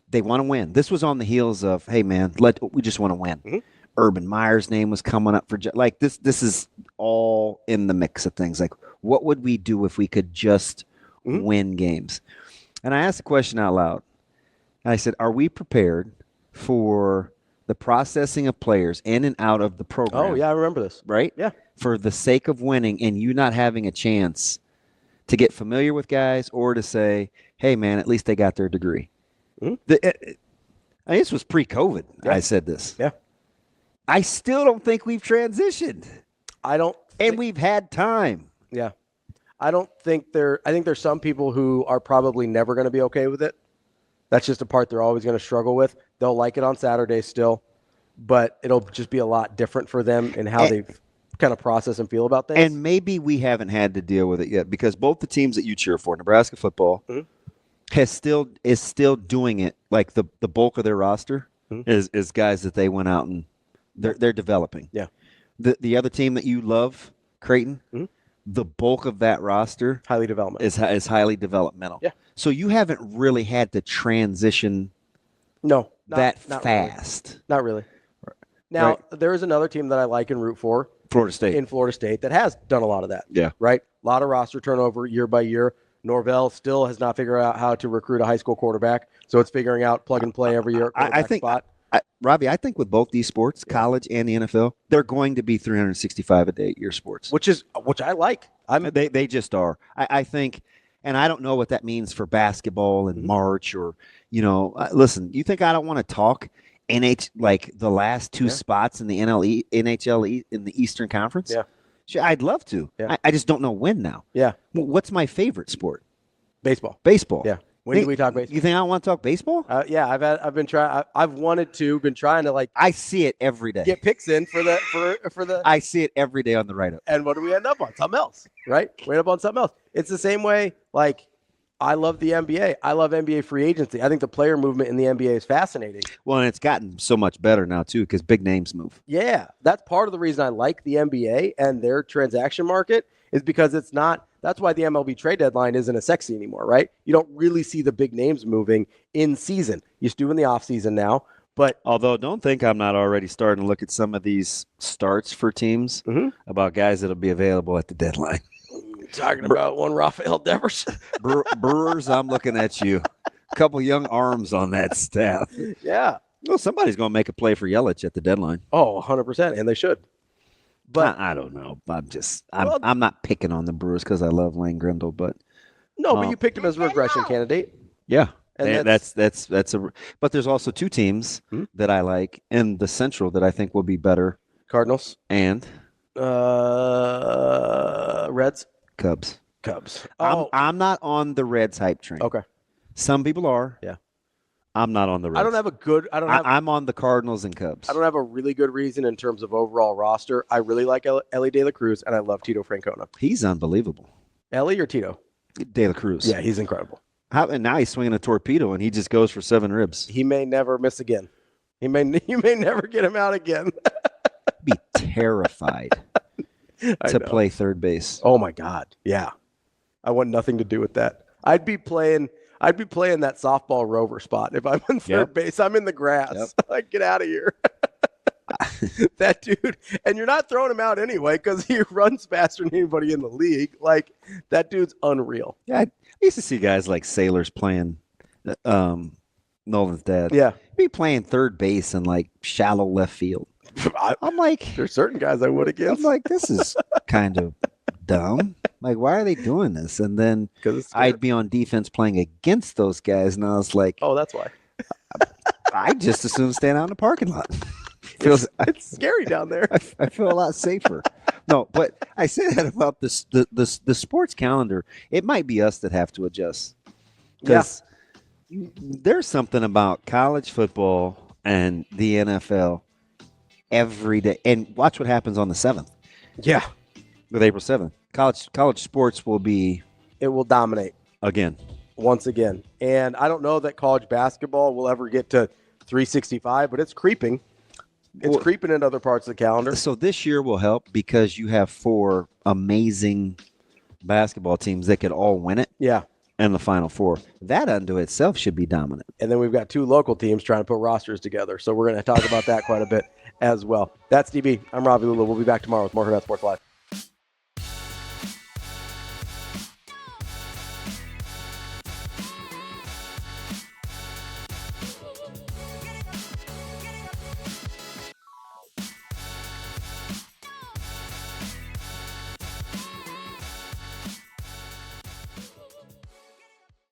They want to win. This was on the heels of, hey, man, we just want to win. Urban Meyer's name was coming up for like this. This is all in the mix of things. Like, what would we do if we could just win games? And I asked the question out loud. And I said, are we prepared for the processing of players in and out of the program? Oh, yeah, I remember this. Right? Yeah. For the sake of winning and you not having a chance to get familiar with guys or to say, hey, man, at least they got their degree. This was pre-COVID. Yeah. I said this. Yeah. I still don't think we've transitioned. And we've had time. Yeah. I think there's some people who are probably never going to be okay with it. That's just a part they're always going to struggle with. They'll like it on Saturday still, but it'll just be a lot different for them in how they kind of process and feel about things. And maybe we haven't had to deal with it yet because both the teams that you cheer for, Nebraska football, is still doing it. Like the bulk of their roster is guys that they went out and they're developing. Yeah. The other team that you love, Creighton, the bulk of that roster highly developmental. is highly developmental. Yeah. So you haven't really had to transition not fast. Really. Not really. Now, there is another team that I like and root for. Florida State. In Florida State that has done a lot of that. Yeah. Right? A lot of roster turnover year by year. Norvell still has not figured out how to recruit a high school quarterback. So it's figuring out plug and play every year. I think, Ravi, I think with both these sports, college and the NFL, they're going to be 365-a-day-year sports. Which I like. They just are. I think, and I don't know what that means for basketball in March or, listen, you think I don't want to talk like the last two spots in the NHL in the Eastern Conference? Yeah. Sure, I'd love to. Yeah. I just don't know when now. Yeah. What's my favorite sport? Baseball. Baseball. Yeah. When do we talk baseball? You think I don't want to talk baseball? Yeah, I've been trying. I've wanted to. Been trying to I see it every day. Get picks in for the. I see it every day on the write-up. And what do we end up on? Something else, right? We end up on something else. It's the same way. Like, I love the NBA. I love NBA free agency. I think the player movement in the NBA is fascinating. Well, and it's gotten so much better now too because big names move. Yeah, that's part of the reason I like the NBA and their transaction market is because it's not. That's why the MLB trade deadline isn't as sexy anymore, right? You don't really see the big names moving in season. You just do in the off season now. But although, don't think I'm not already starting to look at some of these starts for teams about guys that'll be available at the deadline. Talking about one Rafael Devers. Brewers, I'm looking at you. A couple young arms on that staff. Yeah. Well, somebody's going to make a play for Yelich at the deadline. Oh, 100%, and they should. But I don't know. I'm not picking on the Brewers because I love Lane Grindle, but but you picked him as a regression candidate. Yeah, and that's a. But there's also two teams that I like in the Central that I think will be better. Cardinals and Reds. Cubs. Oh. I'm not on the Reds hype train. Okay. Some people are. Yeah. I'm not on the Reds. I'm on the Cardinals and Cubs. I don't have a really good reason in terms of overall roster. I really like Ellie De La Cruz, and I love Tito Francona. He's unbelievable. Ellie or Tito? De La Cruz. Yeah, he's incredible. And now he's swinging a torpedo, and he just goes for 7 ribs. He may never miss again. You may never get him out again. Be terrified to play third base. Oh my God! Yeah, I want nothing to do with that. I'd be playing that softball rover spot if I'm on third base. I'm in the grass. Like, get out of here. That dude, and you're not throwing him out anyway because he runs faster than anybody in the league. Like, that dude's unreal. Yeah, I used to see guys like Sailors playing. Nolan's dad. Yeah, be playing third base in like shallow left field. I'm like, there's certain guys I would against. I'm like, this is kind of dumb. Like, why are they doing this? And then I'd be on defense playing against those guys, and I was like, oh, that's why. I just as soon stand out in the parking lot. It's scary down there. I feel a lot safer. No, but I say that about the sports calendar. It might be us that have to adjust. Because there's something about college football and the NFL every day. And watch what happens on the 7th. Yeah. With April 7th. College sports will be... It will dominate. Again. Once again. And I don't know that college basketball will ever get to 365, but it's creeping. It's creeping in other parts of the calendar. So this year will help because you have 4 amazing basketball teams that could all win it. Yeah. And the Final Four. That unto itself should be dominant. And then we've got 2 local teams trying to put rosters together. So we're going to talk about that quite a bit as well. That's DB. I'm Ravi Lulla. We'll be back tomorrow with more Hurrdat Sports Live.